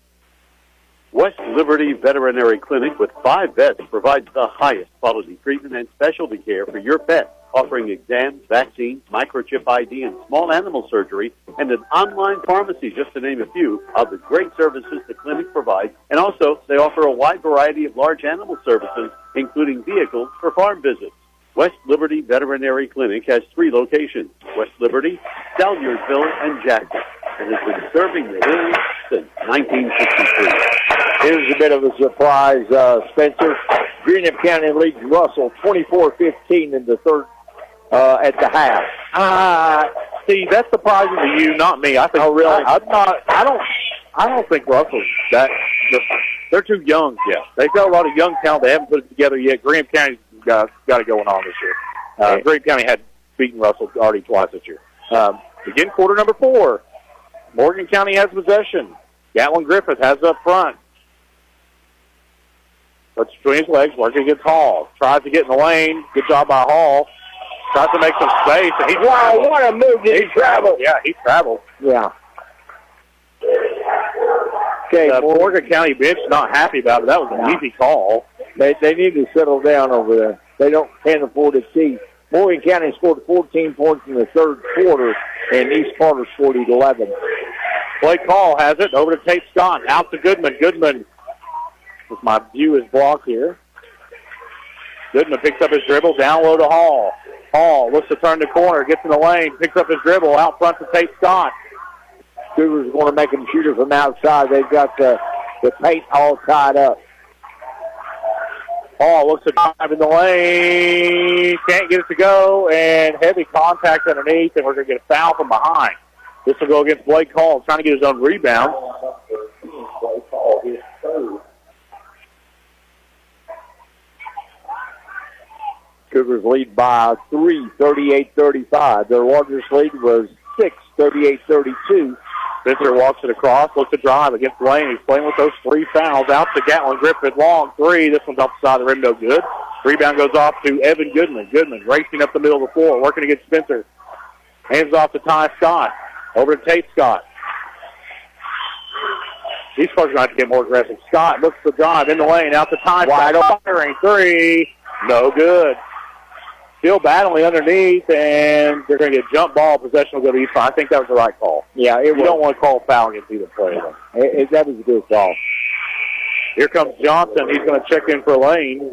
West Liberty Veterinary Clinic with 5 vets provides the highest quality treatment and specialty care for your pet, offering exams, vaccines, microchip ID, and small animal surgery, and an online pharmacy, just to name a few, of the great services the clinic provides. And also, they offer a wide variety of large animal services, including vehicles for farm visits. West Liberty Veterinary Clinic has 3 locations: West Liberty, Salyersville, and Jackson, and has been serving the Hills since 1963. Here's a bit of a surprise, Spencer. Greenup County leads Russell 24-15 in the third at the half. See, that's surprising to you, not me. I think. Oh, really? I don't think Russell's that. They're too young yet. They've got a lot of young talent. They haven't put it together yet. Greenup County's got it going on this year. Greenup County had beaten Russell already twice this year. Again, quarter number 4. Morgan County has possession. Gatlin Griffith has up front. Puts between his legs, working against Hall. Tries to get in the lane. Good job by Hall. Tries to make some space. And wow, what a move. Did he travel? Yeah, he traveled. Yeah. Okay, Morgan County bench not happy about it. That was an easy call. They need to settle down over there. They can't afford to see. Morgan County scored 14 points in the third quarter, and East Carter scored 11. Play call has it. Over to Tate Scott. Out to Goodman. Goodman, with my view is blocked here. Goodman picks up his dribble. Down low to Hall. Hall looks to turn the corner. Gets in the lane. Picks up his dribble. Out front to Tate Scott. Cougars are going to make him shoot it from outside. They've got the paint all tied up. Hall looks to drive in the lane. Can't get it to go. And heavy contact underneath. And we're going to get a foul from behind. This will go against Blake Hall, trying to get his own rebound. Cougars lead by 3, 38-35. Their largest lead was 6, 38-32. Spencer walks it across, looks to drive against Lane. He's playing with those 3 fouls. Out to Gatlin Griffith, long 3. This one's off the side of the rim, no good. Rebound goes off to Evan Goodman. Goodman racing up the middle of the floor, working against Spencer. Hands off to Ty Scott. Over to Tate Scott. These folks are going to get more aggressive. Scott looks to drive in the lane, out to Ty Scott. Firing 3. No good. Still battling underneath, and they're going to get jump ball. Possession will go to East Carter. I think that was the right call. Yeah, you don't want to call foul against either player. That was a good call. Here comes Johnson. He's going to check in for Lane.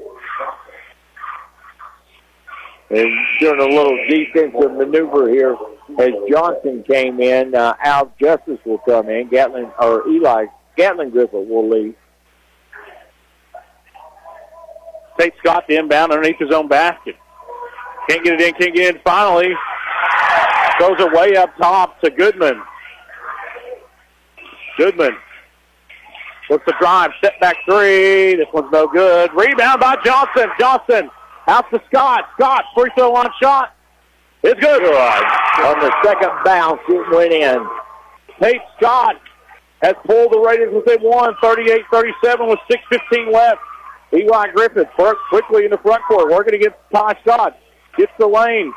And doing a little defensive maneuver here as Johnson came in. Al Justice will come in. Gatlin Griffith will leave. Tate Scott the inbound underneath his own basket. Can't get it in, finally. Throws it way up top to Goodman. Goodman looks to drive, step back 3. This one's no good. Rebound by Johnson. Johnson out to Scott. Scott, free throw line shot. It's good. On the second bounce, it went in. Tate Scott has pulled the Raiders within one, 38-37 with 6:15 left. Eli Griffith works quickly in the front court, working against Ty Scott. Gets the lane.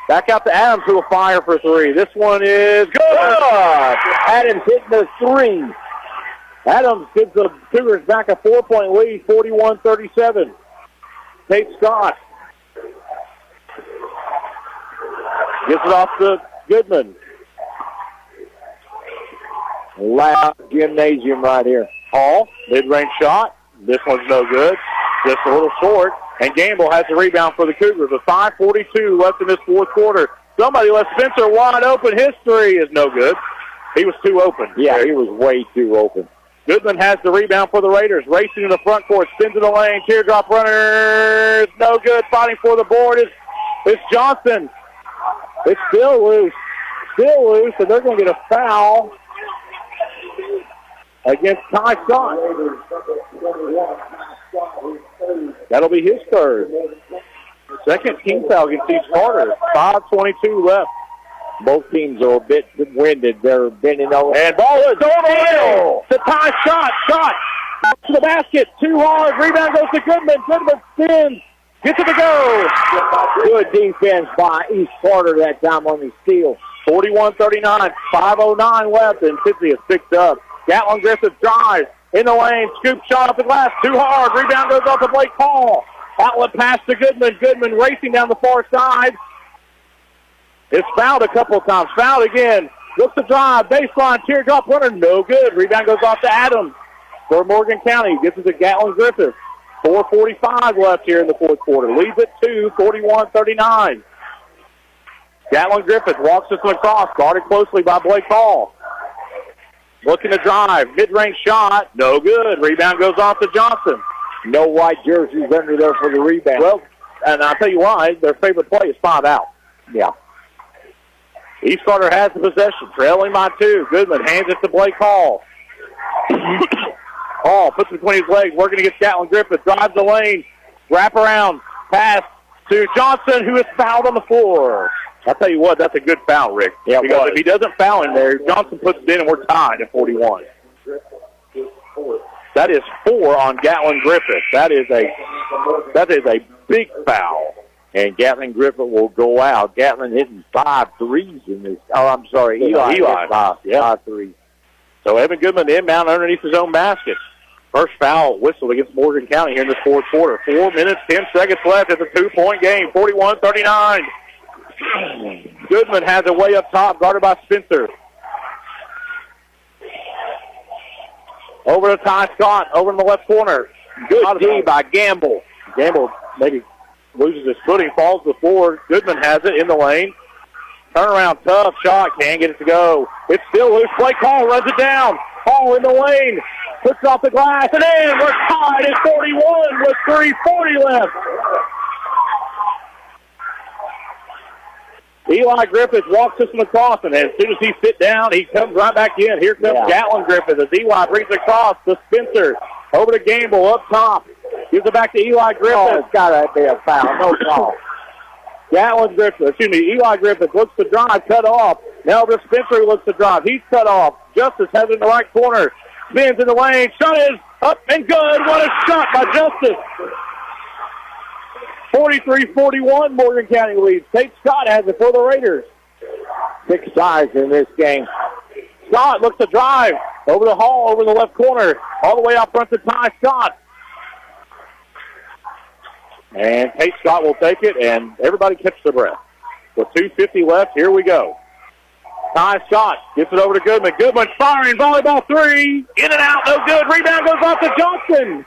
Back out to Adams, who will fire for three. This one is good. Adams hitting the three. Adams gives the Cougars back a 4-point lead, 41-37. Tate Scott gets it off to Goodman. Loud gymnasium right here. Hall, mid-range shot. This one's no good. Just a little short. And Gamble has the rebound for the Cougars with 5:42 left in this fourth quarter. Somebody left Spencer wide open. His three is no good. He was too open. Yeah, he was way too open. Goodman has the rebound for the Raiders. Racing in the front court. Spins in the lane. Teardrop runner. No good. Fighting for the board is Johnson. It's still loose. Still loose, and they're going to get a foul against Ty Scott. That'll be his third. Second team foul against East Carter. 5:22 left. Both teams are a bit winded. They're bending over. And ball is over to Ty Scott. Shot to the basket. Too hard. Rebound goes to Goodman. Goodman spins. Gets it to go. Good defense by East Carter that time on the steal. 41-39. 5:09 left, and Sidney is picked up. Gatlin Griffith drives in the lane. Scoop shot off the glass. Too hard. Rebound goes off to Blake Paul. Outlet pass to Goodman. Goodman racing down the far side. It's fouled a couple of times. Fouled again. Looks to drive. Baseline. Teardrop runner. No good. Rebound goes off to Adams for Morgan County. Gets it to Gatlin Griffith. 4:45 left here in the fourth quarter. Leads at 2. 41-39. Gatlin Griffith walks this one across. Guarded closely by Blake Paul. Looking to drive. Mid-range shot. No good. Rebound goes off to Johnson. No white jerseys under there for the rebound. Well, and I'll tell you why. Their favorite play is 5 out. Yeah. East Carter has the possession. Trailing by 2. Goodman hands it to Blake Hall. Hall puts it between his legs. Working against Gatlin Griffith. Drives the lane. Wrap around. Pass to Johnson, who is fouled on the floor. I'll tell you what, that's a good foul, Rick. Yeah, because if he doesn't foul in there, Johnson puts it in and we're tied at 41. That is 4 on Gatlin Griffith. That is a big foul. And Gatlin Griffith will go out. Gatlin hitting 5 threes in this. Oh, I'm sorry. Eli. 5 threes. So Evan Goodman inbound underneath his own basket. First foul whistle against Morgan County here in this fourth quarter. 4 minutes, 10 seconds left. It's a 2-point game. 41-39. Goodman has it way up top, guarded by Spencer. Over to Ty Scott, over in the left corner. Good D by Gamble. Gamble maybe loses his footing, falls to the floor. Goodman has it in the lane. Turnaround, tough shot, can't get it to go. It's still loose. Blake Hall runs it down. Hall in the lane, puts it off the glass, and in. We're tied at 41 with 3:40 left. Eli Griffith walks this one across, and as soon as he sits down, he comes right back in. Here comes Gatlin Griffith as Eli brings it across to Spencer. Over to Gamble up top. Gives it back to Eli Griffith. Oh, it's got to be a foul. No foul. Eli Griffith looks to drive, cut off. Now over to Spencer, who looks to drive. He's cut off. Justice has it in the right corner. Spins in the lane. Shot is up and good. What a shot by Justice. 43-41, Morgan County leads. Tate Scott has it for the Raiders. 6 ties in this game. Scott looks to drive. Over the Hall, over the left corner. All the way out front to Ty Scott. And Tate Scott will take it, and everybody catch their breath. With 2:50 left, here we go. Ty Scott gets it over to Goodman. Goodman firing, volleyball 3. In and out, no good. Rebound goes off to Johnson.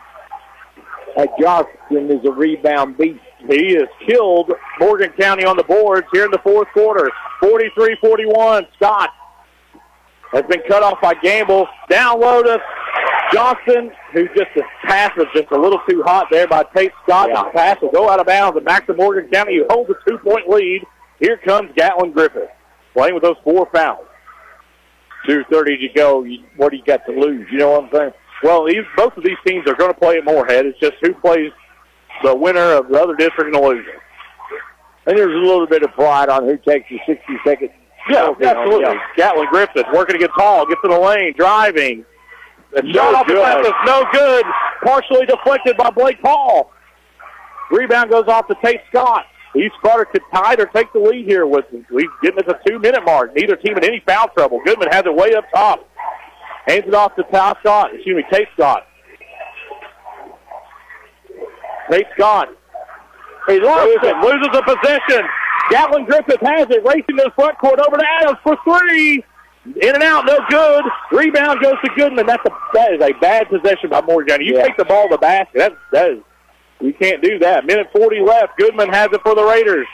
Johnson is a rebound beast. He has killed Morgan County on the boards here in the fourth quarter. 43-41. Scott has been cut off by Gamble. Down low to Johnson, who just the pass was just a little too hot there by Tate Scott. The pass will go out of bounds and back to Morgan County, who holds a 2-point lead. Here comes Gatlin Griffith playing with those 4 fouls. 2:30 to go. What do you got to lose? You know what I'm saying? Well, both of these teams are going to play at Moorhead. It's just who plays the winner of the other district in the loser. And there's a little bit of pride on who takes the 60-second Yeah, absolutely. Yeah. Gatlin Griffith working against Hall, gets in the lane, driving. The shot off the glass is no good. Partially deflected by Blake Hall. Rebound goes off to Tate Scott. East Carter could tie it or take the lead here with getting at the 2-minute mark. Neither team in any foul trouble. Goodman has it way up top. Hands it off to Tate Scott. Tate Scott. He loses the possession. Gatlin Griffith has it, racing to the front court over to Adams for three. In and out, no good. Rebound goes to Goodman. That is a bad possession by Morgan County. You take the ball to the basket. You can't do that. Minute 40 left. Goodman has it for the Raiders.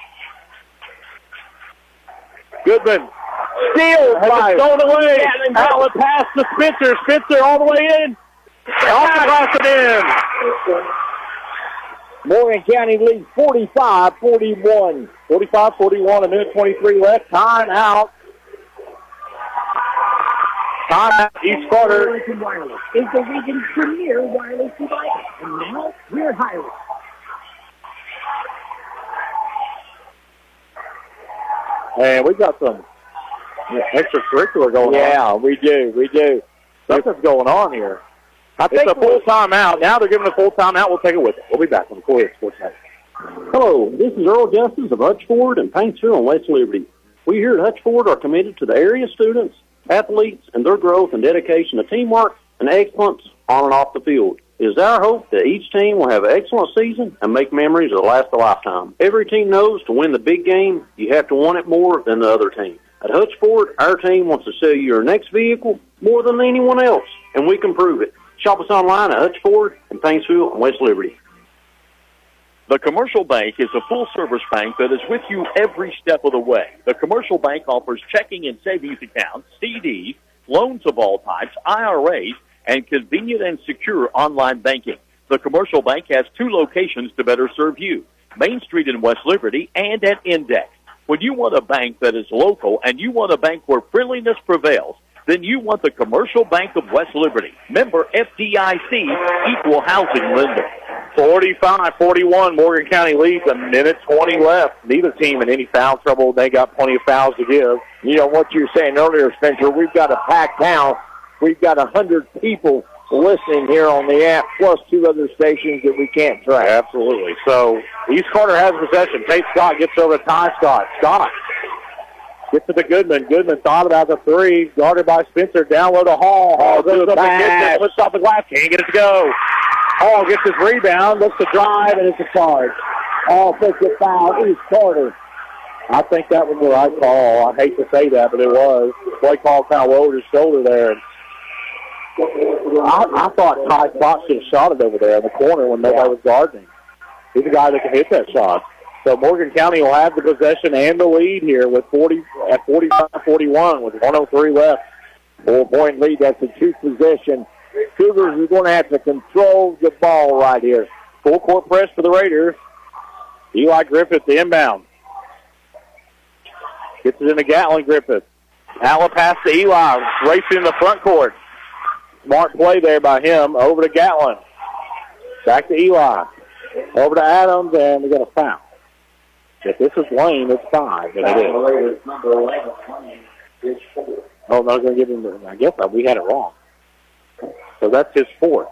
Goodman. Steal. Thrown away. Outlet pass to Spencer. Spencer all the way in. Off the glass and in. Morgan County leads 45-41. 45-41, a minute 23 left. Time out. East Carter is the region's premier wireless provider. And now we're hiring. And we got some extracurricular going on. Yeah, we do. Something's going on here. It's a full timeout. Now they're giving a full timeout. We'll take it with us. We'll be back on the Kool Sports Network. Hello, this is Earl Justice of Hutchford and Paintsville and West Liberty. We here at Hutchford are committed to the area students, athletes, and their growth and dedication to teamwork and excellence on and off the field. It is our hope that each team will have an excellent season and make memories that last a lifetime. Every team knows to win the big game, you have to want it more than the other team. At Hutchford, our team wants to sell you your next vehicle more than anyone else, and we can prove it. Shop us online at Hutchford and Paintsville and West Liberty. The Commercial Bank is a full-service bank that is with you every step of the way. The Commercial Bank offers checking and savings accounts, CDs, loans of all types, IRAs, and convenient and secure online banking. The Commercial Bank has 2 locations to better serve you, Main Street in West Liberty and at Index. When you want a bank that is local and you want a bank where friendliness prevails, then you want the Commercial Bank of West Liberty. Member FDIC, equal housing lender. 45-41, Morgan County leads, a minute 20 left. Neither team in any foul trouble. They got plenty of fouls to give. You know what you were saying earlier, Spencer, we've got a packed house. We've got 100 people listening here on the app, plus 2 other stations that we can't track. Absolutely. So East Carter has possession. Tate Scott gets over to Ty Scott. Scott gets to the Goodman. Goodman thought about the 3. Guarded by Spencer. Down low to Hall. Hall goes up and flips off the glass. Can't get it to go. Hall gets his rebound, looks to drive, and it's a charge. Offensive foul, East Carter. I think that was the right call. I hate to say that, but it was. Blake Hall kind of lowered his shoulder there. I thought Ty Scott should have shot it over there in the corner when nobody was guarding. He's the guy that can hit that shot. So Morgan County will have the possession and the lead here with 45-41 with 1:03 left. 4-point lead. That's a 2 possession. Cougars are going to have to control the ball right here. Full court press for the Raiders. Eli Griffith, the inbound. Gets it into Gatlin Griffith. Outlet pass to Eli, racing in the front court. Smart play there by him. Over to Gatlin. Back to Eli. Over to Adams, and we got a foul. If this is Lane, it's 5. And it is. Oh, no, going to give him. I guess we had it wrong. So that's his 4th.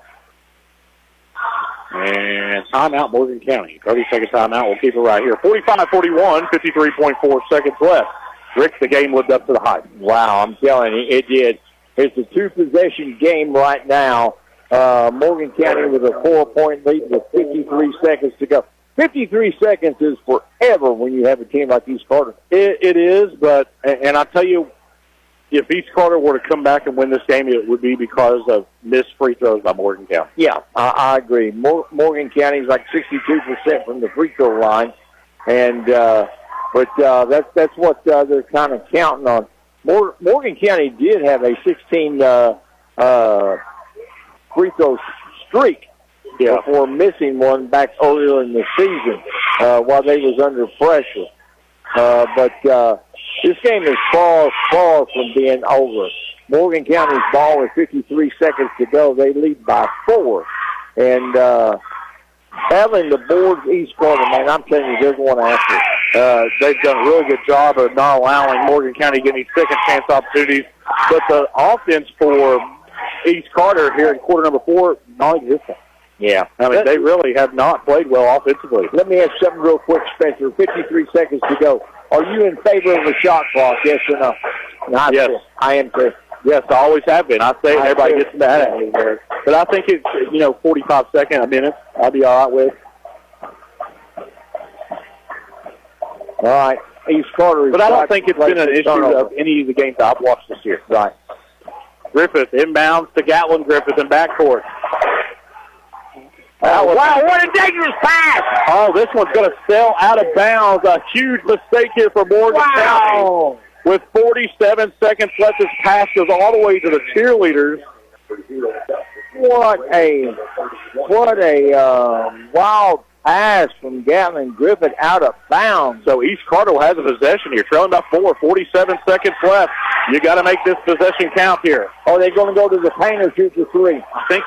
And timeout, Morgan County. 30-second timeout. We'll keep it right here. 45-41, 53.4 seconds left. Rick, the game lived up to the hype. Wow, I'm telling you, it did. It's a 2-possession game right now. Morgan County with a 4-point lead with 53 seconds to go. 53 seconds is forever when you have a team like East Carter. It is, but, and I'll tell you, if East Carter were to come back and win this game, it would be because of missed free throws by Morgan County. Yeah, I agree. Morgan County is like 62% from the free throw line, and but that's what they're kind of counting on. Morgan County did have a 16 free throw streak before missing one back earlier in the season while they was under pressure. But this game is far, far from being over. Morgan County's ball with 53 seconds to go. They lead by 4. And having the boards East Carter, man, I'm telling you, they're going after it. They've done a really good job of not allowing Morgan County getting second chance opportunities. But the offense for East Carter here in quarter number 4, non-existent. Yeah. I mean, they really have not played well offensively. Let me ask something real quick, Spencer. 53 seconds to go. Are you in favor of a shot clock, yes or no? Yes. I am too. Yes, I always have been. I say everybody gets mad at me there. But I think it's, 45 seconds, a minute, I'll be all right with. All right. East Carter. But I don't think it's been an issue of any of the games I've watched this year. Right. Griffith inbounds to Gatlin. Griffith in backcourt. Wow, what a dangerous pass! Oh, this one's going to sail out of bounds. A huge mistake here for Morgan County. With 47 seconds left, this pass goes all the way to the cheerleaders. What a wild pass from Gatlin Griffith out of bounds. So East Carter has a possession here, trailing by 4, 47 seconds left. You got to make this possession count here. Are they going to go to the paint or shoot the three? I think.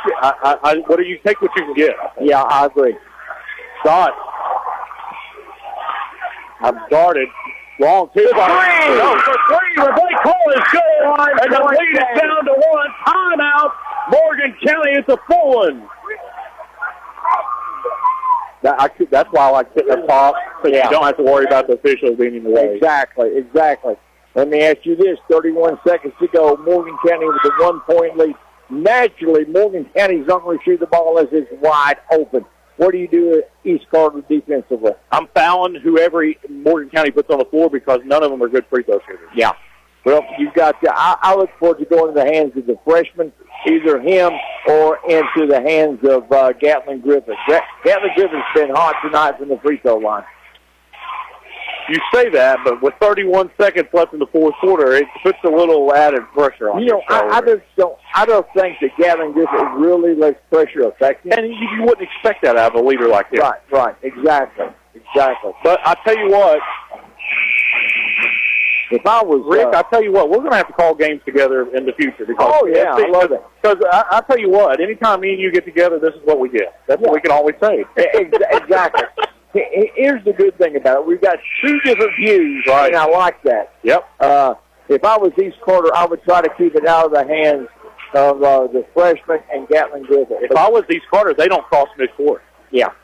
What do you take? What you can get? Yeah, I agree. Shot. I'm guarded. Long two. No, for three. Rebecca Kool is good. And the lead is down to 1. Timeout. Morgan County. It's a full one. That's why I like sitting up top, so you don't have to worry about the officials being in the way. Exactly. Let me ask you this, 31 seconds to go. Morgan County with a 1-point lead. Naturally, Morgan County's not going to shoot the ball as it's wide open. What do you do with East Carter defensively? I'm fouling whoever Morgan County puts on the floor because none of them are good free throw shooters. Yeah. Well, you've got I look forward to going to the hands of the freshman, either him or into the hands of Gatlin Griffith. Gatlin Griffith's been hot tonight from the free throw line. You say that, but with 31 seconds left in the fourth quarter, it puts a little added pressure on you. I don't think that Gatlin Griffith really lets pressure affect him. And you wouldn't expect that out of a leader like him. Right, exactly. But I tell you what, if I was Rick, I tell you what, we're going to have to call games together in the future. Because I love it. Because I tell you what, anytime me and you get together, this is what we get. That's what we can always say. Exactly. Here's the good thing about it. We've got two different views, and I like that. Yep. If I was East Carter, I would try to keep it out of the hands of the freshman and Gatlin Griffith. If I was East Carter, they don't cross midcourt. Yeah.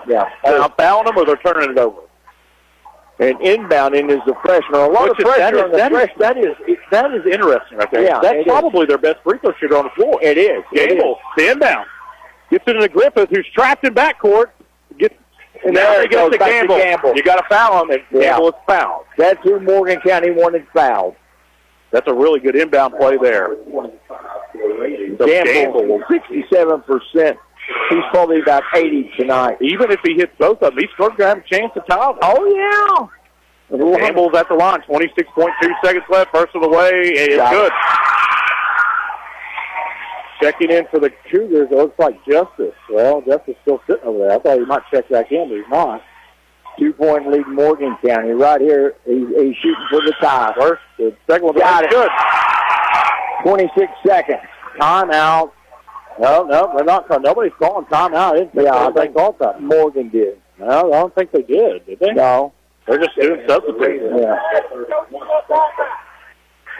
And I'm fouling them or they're turning it over. And inbounding is the freshman. A lot of pressure on the freshman. That is interesting right there. Yeah, that's probably their best free throw shooter on the floor. It is. Gable, the inbound. Gets it into Griffith, who's trapped in backcourt. And there it goes back Gamble. to Gamble. You got to foul him, and Gamble is fouled. That's who Morgan County wanted fouled. That's a really good inbound play there. So Gamble, 67%. He's probably about 80 tonight. Even if he hits both of them, he's going to have a chance to tie them. Oh, yeah. Gamble's at the line, 26.2 seconds left. First of the way, it's good. Checking in for the Cougars, it looks like Justice. Well, Justice is still sitting over there. I thought he might check back in, but he's not. 2-point lead Morgan County. Right here, he's shooting for the tie. First, the second one got it. Good. 26 seconds. Timeout. No, they're not. Nobody's calling timeout. I think Morgan did. No, I don't think they did they? No. They're just doing substitutes. Yeah.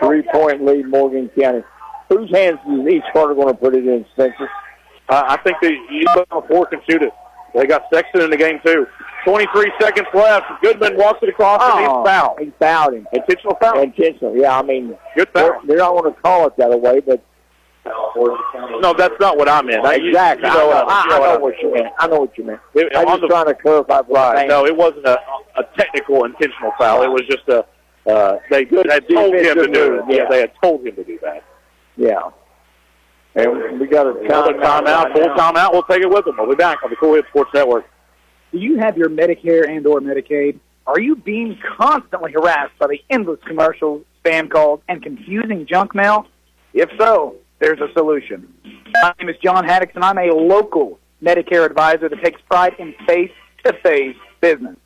3-point lead Morgan County. Whose hands is East Carter going to put it in, Spencer? I think the East Carter can shoot it. They got Sexton in the game, too. 23 seconds left. Goodman walks it across and he's fouled. He fouled him. Intentional foul? Intentional, yeah. I mean, good foul. They're not going to call it that way, but... No, that's not what I meant. Exactly. I know what you meant. I know what you meant. I was trying to clarify. Right. No, it wasn't a technical intentional foul. It was just they had told him to do it. Yeah, they had told him to do that. Yeah. And we got another timeout, full timeout. We'll take it with them. We'll be back on the Kool Sports Network. Do you have your Medicare and or Medicaid? Are you being constantly harassed by the endless commercials, spam calls, and confusing junk mail? If so, there's a solution. My name is John Haddix, and I'm a local Medicare advisor that takes pride in face-to-face business.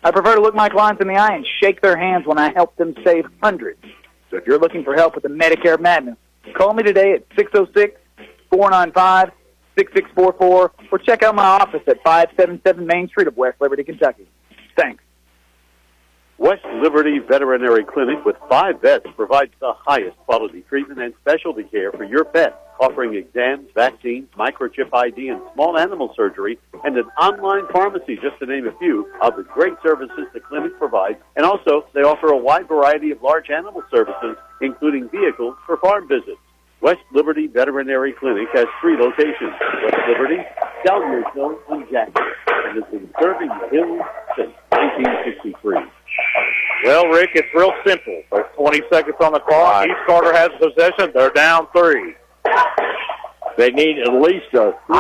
I prefer to look my clients in the eye and shake their hands when I help them save hundreds. So if you're looking for help with the Medicare madness, call me today at 606-495-6644 or check out my office at 577 Main Street of West Liberty, Kentucky. Thanks. West Liberty Veterinary Clinic with 5 vets provides the highest quality treatment and specialty care for your pet, offering exams, vaccines, microchip ID, and small animal surgery, and an online pharmacy, just to name a few, of the great services the clinic provides. And also, they offer a wide variety of large animal services, including vehicles for farm visits. West Liberty Veterinary Clinic has 3 locations: West Liberty, Salyersville, and Jackson, and has been serving the Hills since 1963. Well, Rick, it's real simple. There's 20 seconds on the clock. East Carter has possession. They're down 3. They need at least a 3.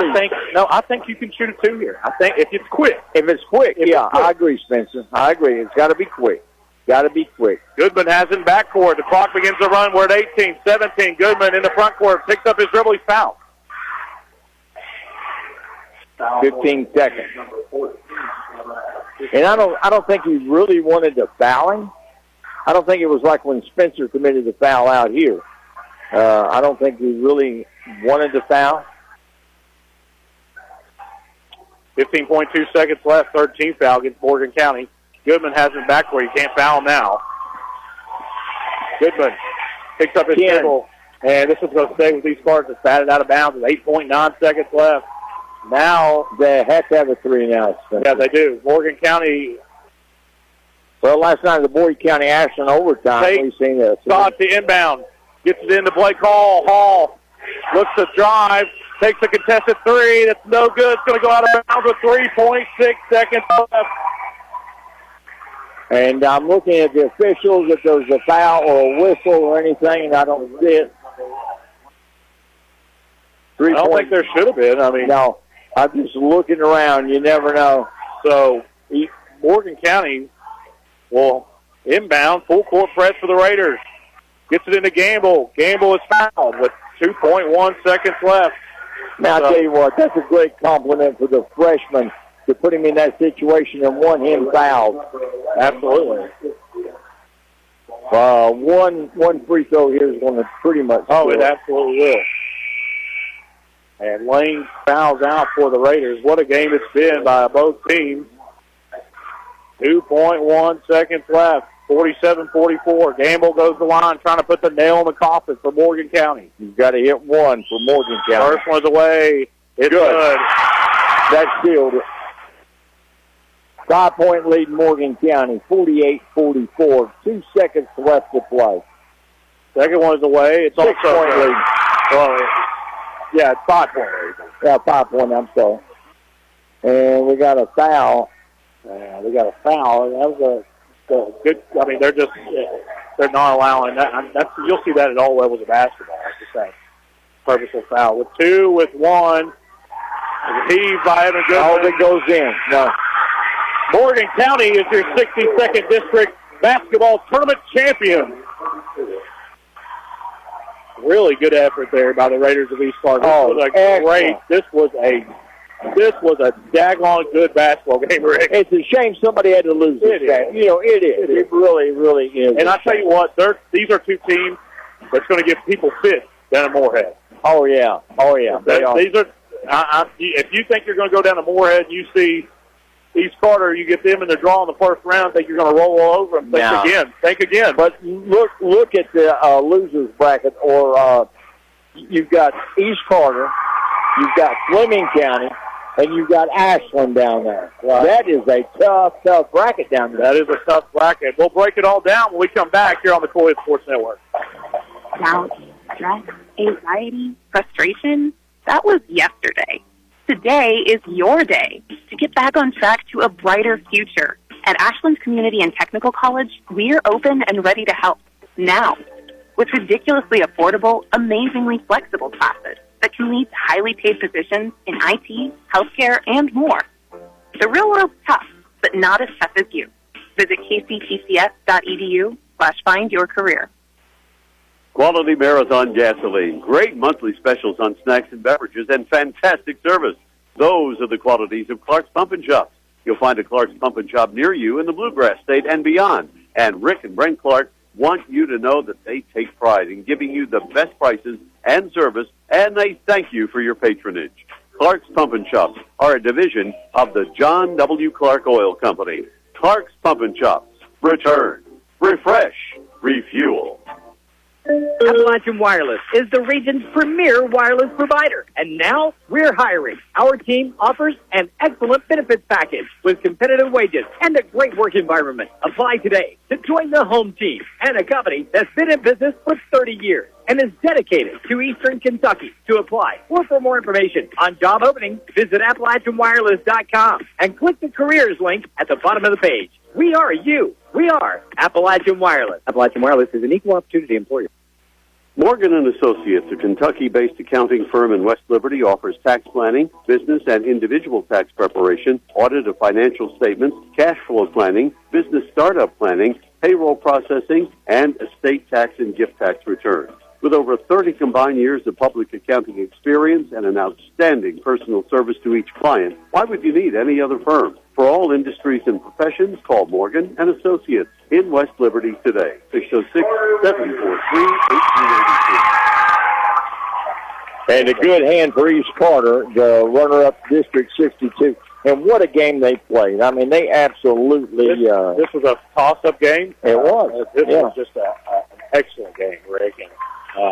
I think you can shoot a 2 here. I think if it's quick. If it's quick, I agree, Spencer. I agree. It's got to be quick. Got to be quick. Goodman has it in backcourt. The clock begins to run. We're at 18, 17. Goodman in the front court picks up his dribble. He's fouled. 15 seconds. And I don't think he really wanted to foul him. I don't think it was like when Spencer committed the foul out here. I don't think he really wanted to foul. 15.2 seconds left. 13th foul against Morgan County. Goodman has him back where he can't foul now. Goodman picks up his dribble, and this is going to stay with these cards. It's batted out of bounds with 8.9 seconds left. Now they have to have a 3 now. Yeah, they do. Morgan County. Well, last night the Boyd County Ashland overtime, we've seen this. Todd to inbound. Gets it into play call. Hall looks to drive. Takes a contested 3. That's no good. It's going to go out of bounds with 3.6 seconds left. And I'm looking at the officials if there's a foul or a whistle or anything, and I don't see it. I don't think there should have been. No. I'm just looking around. You never know. So Morgan County will inbound, full court press for the Raiders. Gets it into Gamble. Gamble is fouled with 2.1 seconds left. Now, I'll tell you what, that's a great compliment for the freshman to put him in that situation and want him fouled. Absolutely. One free throw here is going to pretty much it absolutely will. And Lane fouls out for the Raiders. What a game it's been by both teams. 2.1 seconds left. 47-44. Gamble goes to the line trying to put the nail in the coffin for Morgan County. You've got to hit 1 for Morgan County. First one's away. It's good. That sealed it. 5-point lead Morgan County, 48-44. 2 seconds left to play. Second one's away. It's 6-point lead. Well, yeah, it's 5-point lead. Yeah, 5-point, I'm sorry. And we got a foul. That was a good. They're not allowing that. You'll see that at all levels of basketball. It's a purposeful foul. With 2, with 1. Heaved by Evan Goodman. Oh, it goes in. No. Morgan County is your 62nd District Basketball Tournament champion. Really good effort there by the Raiders of East Carter. This was a daggone good basketball game, Rick. It's a shame somebody had to lose this game. It is. It really, really is. And I tell you what, these are 2 teams that's going to give people fits down at Moorhead. Oh, yeah. These are. If you think you're going to go down to Moorhead and you see East Carter, you get them in the draw in the first round, think you're going to roll all over them. Think again. But look at the losers bracket, or you've got East Carter, you've got Fleming County, and you've got Ashland down there. Right. That is a tough bracket down there. That is a tough bracket. We'll break it all down when we come back here on the Kool Sports Network. Doubt, stress, anxiety, frustration, that was yesterday. Today is your day to get back on track to a brighter future. At Ashland Community and Technical College, we're open and ready to help now with ridiculously affordable, amazingly flexible classes that can lead to highly paid positions in IT, healthcare, and more. The real world's tough, but not as tough as you. Visit kctcs.edu/find your career. Quality Marathon Gasoline. Great monthly specials on snacks and beverages and fantastic service. Those are the qualities of Clark's Pump and Shops. You'll find a Clark's Pump and Shop near you in the Bluegrass State and beyond. And Rick and Brent Clark want you to know that they take pride in giving you the best prices and service, and they thank you for your patronage. Clark's Pump and Shops are a division of the John W. Clark Oil Company. Clark's Pump and Shops, return, refresh, refuel. Appalachian Wireless is the region's premier wireless provider, and now we're hiring. Our team offers an excellent benefits package with competitive wages and a great work environment. Apply today to join the home team and a company that's been in business for 30 years and is dedicated to Eastern Kentucky. To apply or for more information on job openings, visit AppalachianWireless.com and click the careers link at the bottom of the page. We are you. We are Appalachian Wireless. Appalachian Wireless is an equal opportunity employer. Morgan & Associates, a Kentucky-based accounting firm in West Liberty, offers tax planning, business and individual tax preparation, audit of financial statements, cash flow planning, business startup planning, payroll processing, and estate tax and gift tax returns. With over 30 combined years of public accounting experience and an outstanding personal service to each client, why would you need any other firm? For all industries and professions, call Morgan & Associates in West Liberty today. 606-743-1882. And a good hand for East Carter, the runner-up District 62. And what a game they played. I mean, they absolutely... This was a toss-up game. It was. This was just an excellent game, Rick. And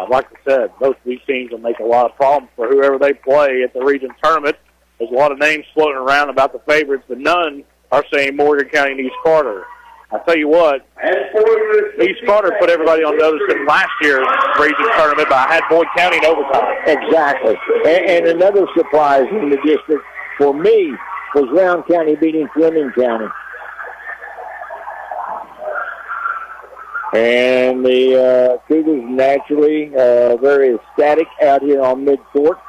like I said, both of these teams will make a lot of problems for whoever they play at the region tournament. There's a lot of names floating around about the favorites, but none are saying Morgan County and East Carter. I tell you what, East Carter put everybody on notice in last year's region tournament, but I had Boyd County in overtime. Exactly. And another surprise in the district for me was Round County beating Fleming County. And the Cougars naturally very ecstatic out here on midcourt.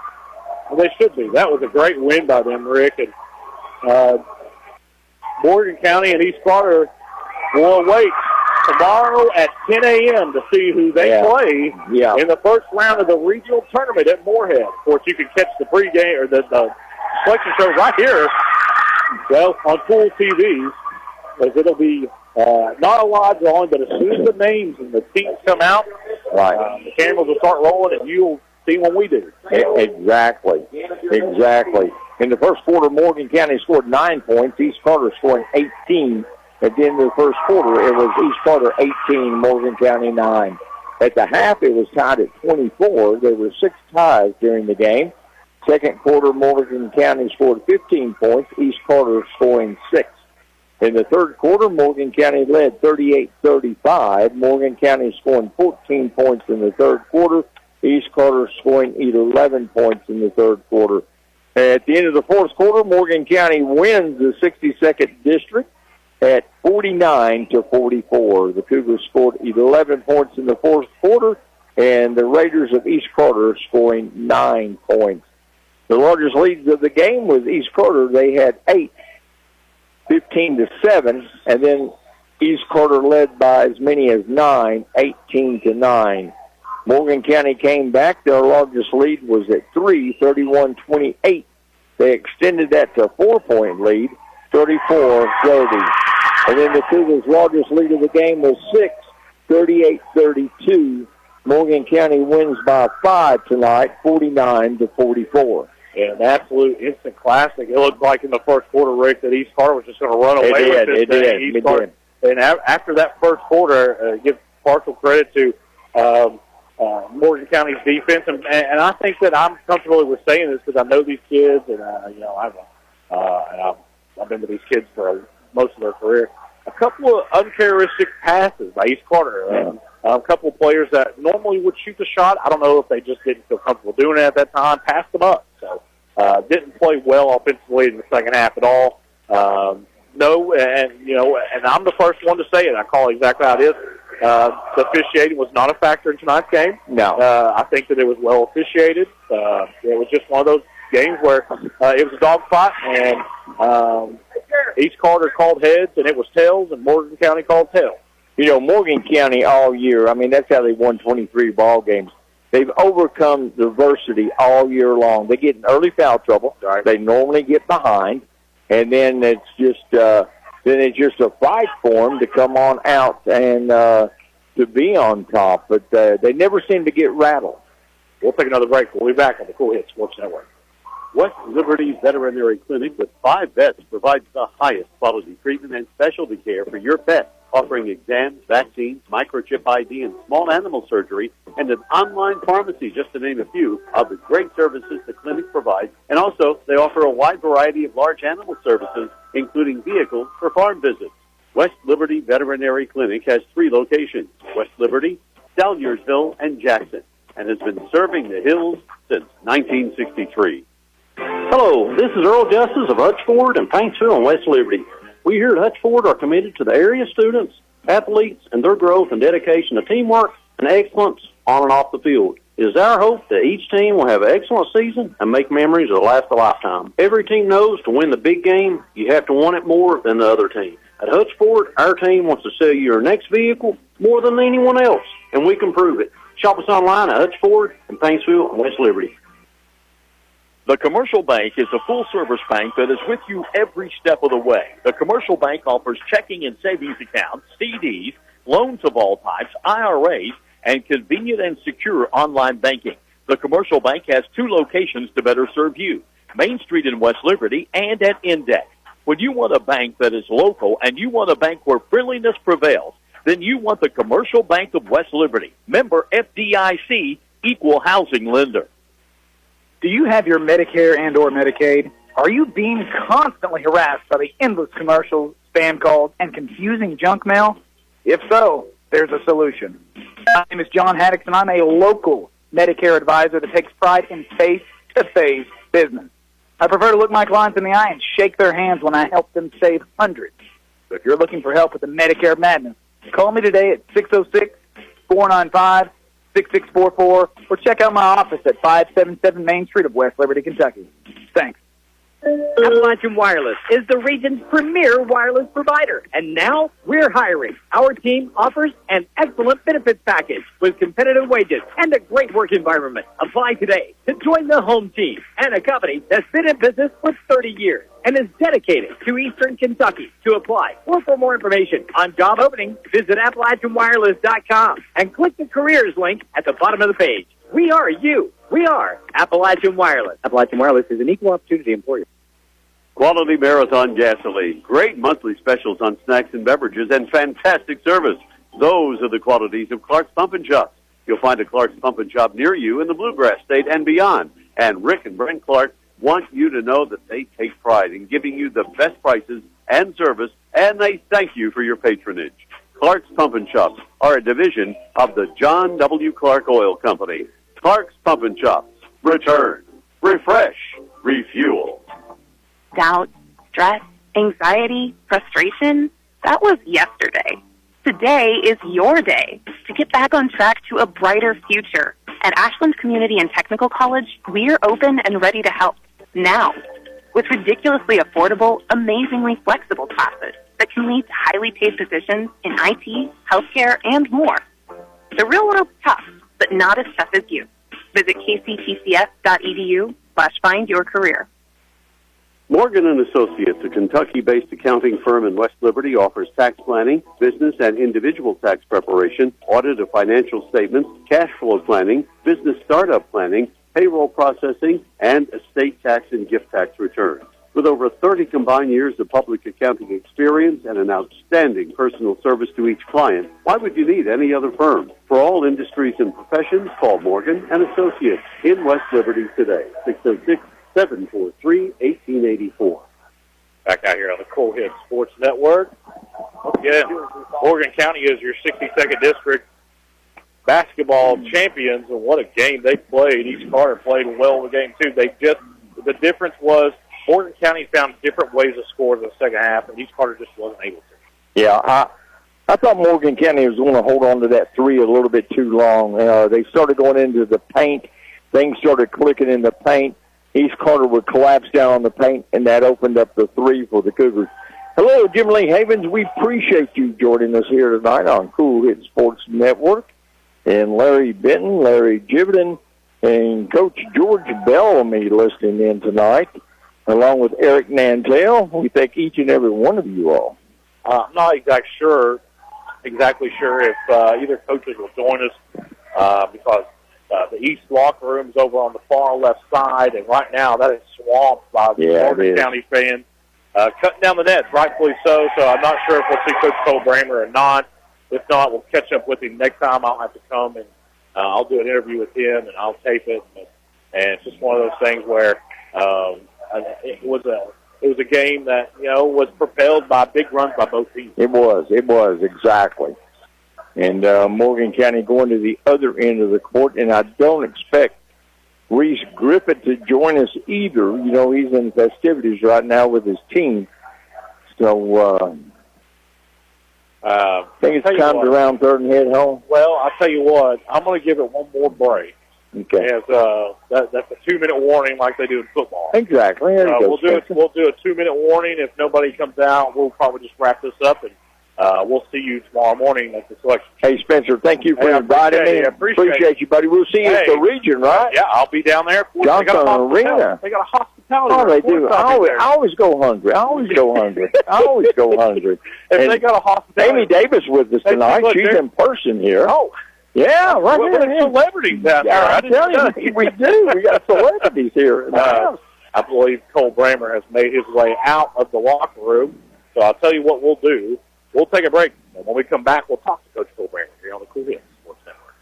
Well, they should be. That was a great win by them, Rick. And Morgan County and East Carter will wait tomorrow at 10 a.m. to see who they play in the first round of the regional tournament at Moorhead. Of course, you can catch the pregame or the selection show right here, well, on Kool TV, as it'll be not a live drawing, but as soon as the names and the teams come out, the cameras will start rolling, and you'll see what we do. Exactly. In the first quarter, Morgan County scored 9 points. East Carter scoring 18. At the end of the first quarter, it was East Carter 18, Morgan County 9. At the half, it was tied at 24. There were 6 ties during the game. Second quarter, Morgan County scored 15 points. East Carter scoring 6. In the third quarter, Morgan County led 38-35. Morgan County scoring 14 points in the third quarter. East Carter scoring 11 points in the third quarter. At the end of the fourth quarter, Morgan County wins the 62nd district at 49-44. The Cougars scored 11 points in the fourth quarter, and the Raiders of East Carter scoring 9 points. The largest leads of the game was East Carter. They had 8, 15-7, and then East Carter led by as many as 9, 18-9. Morgan County came back. Their largest lead was at 3, 31-28. They extended that to a 4-point lead, 34-30. And then the Cougars' largest lead of the game was 6, 38-32. Morgan County wins by 5 tonight, 49-44. An absolute instant classic. It looked like in the first quarter, Rick, that East Carter was just going to run away with this thing. It did. And after that first quarter, give partial credit to Morgan County's defense, and I think that I'm comfortable with saying this because I know these kids, and I've been with these kids for most of their career. A couple of uncharacteristic passes by East Carter. A couple of players that normally would shoot the shot. I don't know if they just didn't feel comfortable doing it at that time. Passed them up. So didn't play well offensively in the second half at all. And I'm the first one to say it. I call it exactly how it is. The officiating was not a factor in tonight's game. No. I think that it was well officiated. It was just one of those games where it was a dogfight, and East Carter called heads, and it was tails, and Morgan County called tails. You know, Morgan County all year, I mean, that's how they won 23 ball games. They've overcome diversity all year long. They get in early foul trouble. Right. They normally get behind, and then it's just a fight for them to come on out and to be on top. But they never seem to get rattled. We'll take another break. We'll be back on the Kool Hit Sports Network. West Liberty Veterinary Clinic with 5 vets provides the highest quality treatment and specialty care for your pet. offering exams, vaccines, microchip ID, and small animal surgery, and an online pharmacy, just to name a few of the great services the clinic provides. And also, they offer a wide variety of large animal services, including vehicles for farm visits. West Liberty Veterinary Clinic has 3 locations, West Liberty, Salyersville, and Jackson, and has been serving the hills since 1963. Hello, this is Earl Justice of Hutch Ford and Paintsville and West Liberty. We here at Hutch Ford are committed to the area students, athletes, and their growth and dedication to teamwork and excellence on and off the field. It is our hope that each team will have an excellent season and make memories that last a lifetime. Every team knows to win the big game, you have to want it more than the other team. At Hutch Ford, our team wants to sell you your next vehicle more than anyone else, and we can prove it. Shop us online at Hutch Ford in Paintsville and West Liberty. The Commercial Bank is a full-service bank that is with you every step of the way. The Commercial Bank offers checking and savings accounts, CDs, loans of all types, IRAs, and convenient and secure online banking. The Commercial Bank has 2 locations to better serve you, Main Street in West Liberty and at Index. When you want a bank that is local and you want a bank where friendliness prevails, then you want the Commercial Bank of West Liberty. Member FDIC, equal housing lender. Do you have your Medicare and or Medicaid? Are you being constantly harassed by the endless commercials, spam calls, and confusing junk mail? If so, there's a solution. My name is John Haddix, and I'm a local Medicare advisor that takes pride in face-to-face business. I prefer to look my clients in the eye and shake their hands when I help them save hundreds. So if you're looking for help with the Medicare madness, call me today at 606-495-6644, or check out my office at 577 Main Street of West Liberty, Kentucky. Thanks. Appalachian Wireless is the region's premier wireless provider, and now we're hiring. Our team offers an excellent benefits package with competitive wages and a great work environment. Apply today to join the home team and a company that's been in business for 30 years and is dedicated to Eastern Kentucky. To apply or for more information on job openings, visit AppalachianWireless.com and click the careers link at the bottom of the page. We are you. We are Appalachian Wireless. Appalachian Wireless is an equal opportunity employer. Quality Marathon Gasoline. Great monthly specials on snacks and beverages and fantastic service. Those are the qualities of Clark's Pump and Shops. You'll find a Clark's Pump and Shop near you in the Bluegrass State and beyond. And Rick and Brent Clark want you to know that they take pride in giving you the best prices and service, and they thank you for your patronage. Clark's Pump and Shops are a division of the John W. Clark Oil Company. Clark's Pump and Shops. Return. Refresh. Refuel. Doubt, stress, anxiety, frustration, that was yesterday. Today is your day to get back on track to a brighter future. At Ashland Community and Technical College, we're open and ready to help now with ridiculously affordable, amazingly flexible classes that can lead to highly paid positions in IT, healthcare, and more. The real world's tough, but not as tough as you. Visit kctcs.edu/find-your-career. Morgan & Associates, a Kentucky-based accounting firm in West Liberty, offers tax planning, business and individual tax preparation, audit of financial statements, cash flow planning, business startup planning, payroll processing, and estate tax and gift tax returns. With over 30 combined years of public accounting experience and an outstanding personal service to each client, why would you need any other firm? For all industries and professions, call Morgan & Associates in West Liberty today, 606-743-1884. Back out here on the Kool Sports Network. Again, Morgan County is your 62nd district basketball champions, and what a game they played. East Carter played well in the game, too. The difference was Morgan County found different ways to score in the second half, and East Carter just wasn't able to. Yeah, I thought Morgan County was going to hold on to that three a little bit too long. They started going into the paint. Things started clicking in the paint. East Carter would collapse down on the paint, and that opened up the three for the Cougars. Hello, Jim Lee Havens. We appreciate you joining us here tonight on Kool Sports Network. And Larry Benton, Larry Jibbiden, and Coach George Bellamy listening in tonight, along with Eric Nantel. We thank each and every one of you all. I'm not exactly sure if either coaches will join us because the East locker room's over on the far left side, and right now that is swamped by Morgan County fans. cutting down the nets, rightfully so. So I'm not sure if we'll see Coach Cole Bramer or not. If not, we'll catch up with him next time. I'll have to come and I'll do an interview with him and I'll tape it. And it's just one of those things where it was a game that was propelled by big runs by both teams. It was exactly. And Morgan County going to the other end of the court, and I don't expect Reese Griffith to join us either. He's in festivities right now with his team. So I think it's time to round third and head home. Well, I'll tell you what, I'm going to give it one more break. Okay. As, that's a 2-minute warning like they do in football. Exactly. We'll do a 2-minute warning. If nobody comes out, we'll probably just wrap this up, and we'll see you tomorrow morning at the selection. Hey, Spencer, thank you for inviting me. Appreciate you, buddy. We'll see you at the region, right? Yeah, I'll be down there. Johnson Arena. They got a hospitality. Oh, they do. I always go hungry. If they got a hospitality. Amy Davis with us tonight. She's in person here. Oh. Yeah, right here. Celebrities down there. I'm telling you, we do. We got celebrities here. I believe Cole Bramer has made his way out of the locker room. So I'll tell you what we'll do. We'll take a break. And when we come back, we'll talk to Coach Cole Bramer here on the Kool Sports Network.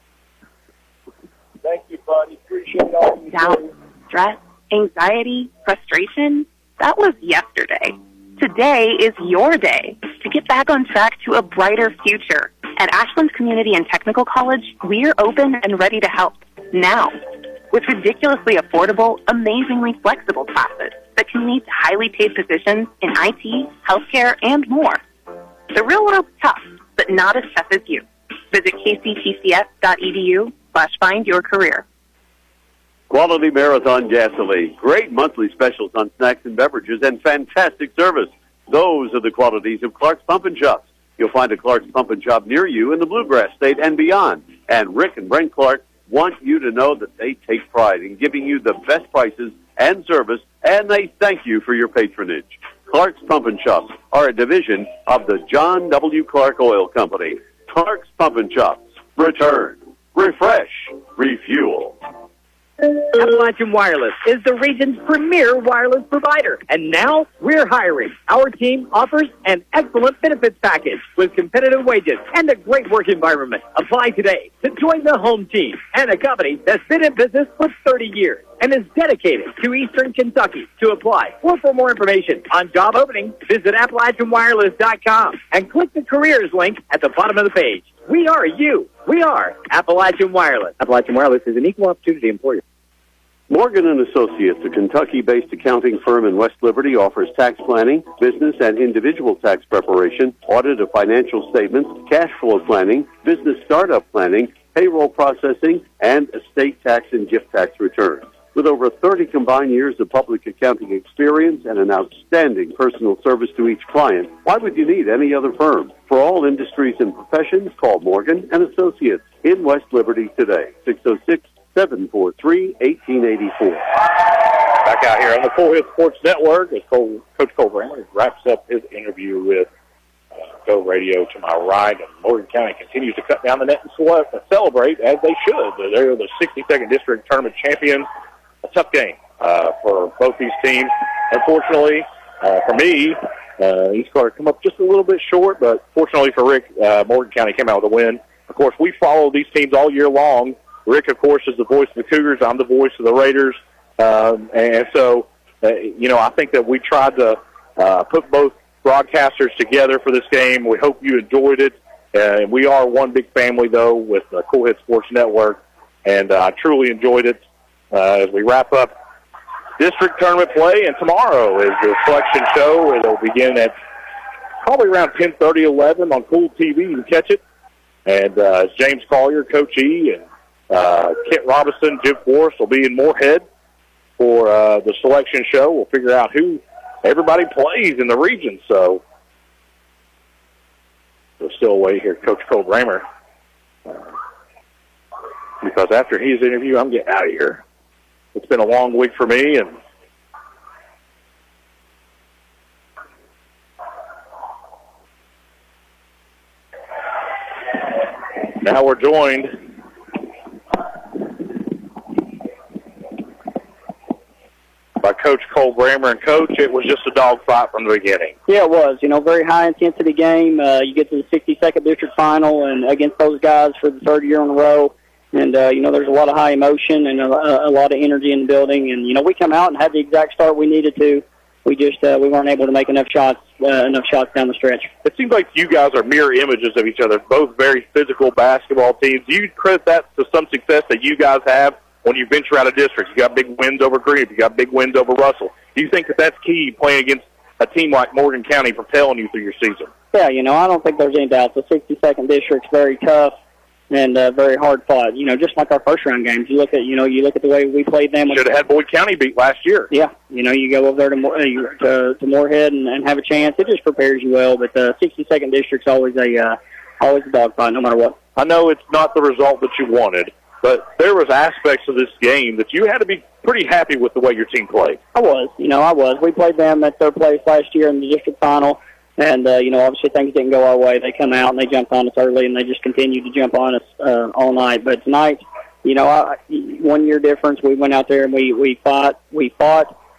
Thank you, buddy. Appreciate all you do. Stress, anxiety, frustration, that was yesterday. Today is your day to get back on track to a brighter future. At Ashland Community and Technical College, we're open and ready to help now. With ridiculously affordable, amazingly flexible classes that can lead to highly paid positions in IT, healthcare, and more. The real world's tough, but not as tough as you. Visit kctcs.edu/find your career. Quality Marathon Gasoline. Great monthly specials on snacks and beverages and fantastic service. Those are the qualities of Clark's Pump and Shops. You'll find a Clark's Pump and Shop near you in the Bluegrass State and beyond. And Rick and Brent Clark want you to know that they take pride in giving you the best prices and service, and they thank you for your patronage. Clark's Pump and Shops are a division of the John W. Clark Oil Company. Clark's Pump and Shops. Return, refresh, refuel. Appalachian Wireless is the region's premier wireless provider, and now we're hiring. Our team offers an excellent benefits package with competitive wages and a great work environment. Apply today to join the home team and a company that's been in business for 30 years and is dedicated to Eastern Kentucky. To apply or for more information on job openings, visit AppalachianWireless.com and click the careers link at the bottom of the page. We are you. We are Appalachian Wireless. Appalachian Wireless is an equal opportunity employer. Morgan & Associates, a Kentucky-based accounting firm in West Liberty, offers tax planning, business and individual tax preparation, audit of financial statements, cash flow planning, business startup planning, payroll processing, and estate tax and gift tax returns. With over 30 combined years of public accounting experience and an outstanding personal service to each client, why would you need any other firm? For all industries and professions, call Morgan & Associates in West Liberty today, 606-743-1884. Back out here on the Kool Sports Network as Coach Cole Bramer wraps up his interview with Go Radio to my right, and Morgan County continues to cut down the net and celebrate as they should. They're the 62nd District Tournament champions. A tough game for both these teams. Unfortunately, for me, East Clark come up just a little bit short, but fortunately for Rick, Morgan County came out with a win. Of course, we follow these teams all year long. Rick, of course, is the voice of the Cougars. I'm the voice of the Raiders. And so, I think that we tried to put both broadcasters together for this game. We hope you enjoyed it. We are one big family, though, with the Kool Sports Network, and I truly enjoyed it. As we wrap up district tournament play, and tomorrow is the selection show. It'll begin at probably around 10:30, 11 on Kool TV. You can catch it. And James Collier, Coach E, and Kent Robinson, Jim Forrest will be in Moorhead for the selection show. We'll figure out who everybody plays in the region. So we'll still wait here, Coach Cole Bramer. Because after his interview, I'm getting out of here. It's been a long week for me, and now we're joined by by Coach Cole Grammer. And, Coach, it was just a dogfight from the beginning. Yeah, it was. Very high-intensity game. You get to the 62nd district final and against those guys for the third year in a row. And, there's a lot of high emotion and a lot of energy in the building. And, we come out and had the exact start we needed to. We just we weren't able to make enough shots down the stretch. It seems like you guys are mirror images of each other, both very physical basketball teams. Do you credit that to some success that you guys have when you venture out of districts? You got big wins over Grieve. You got big wins over Russell. Do you think that that's key playing against a team like Morgan County propelling you through your season? Yeah, I don't think there's any doubt. The 62nd district's very tough and very hard fought. Just like our first round games. You look at the way we played them. Should have had Boyd County beat last year. Yeah, you go over there to Moorhead and have a chance. It just prepares you well. But the 62nd district's always a dogfight, no matter what. I know it's not the result that you wanted, but there was aspects of this game that you had to be pretty happy with the way your team played. I was. We played them at third place last year in the district final. And, obviously things didn't go our way. They come out and they jumped on us early, and they just continued to jump on us all night. But tonight, 1 year difference, we went out there and we fought,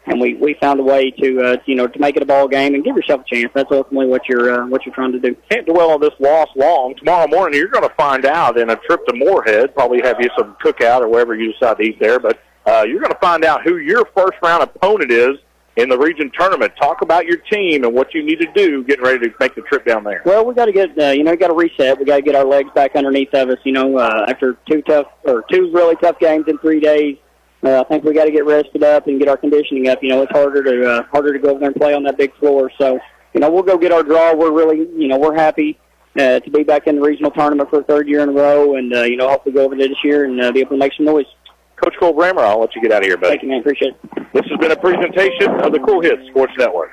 and we found a way to make it a ball game and give yourself a chance. That's ultimately what you're trying to do. Can't dwell on this loss long. Tomorrow morning, you're going to find out in a trip to Moorhead, probably have you some cookout or wherever you decide to eat there, but you're going to find out who your first-round opponent is in the region tournament. Talk about your team and what you need to do getting ready to make the trip down there. Well, we got to get, we got to reset. We got to get our legs back underneath of us. After two really tough games in 3 days, I think we got to get rested up and get our conditioning up. It's harder to go over there and play on that big floor. So, we'll go get our draw. We're really, we're happy to be back in the regional tournament for the third year in a row, and hopefully go over there this year and be able to make some noise. Coach Cole Brammer, I'll let you get out of here, buddy. Thank you, man. Appreciate it. This has been a presentation of the Cool Hits Sports Network.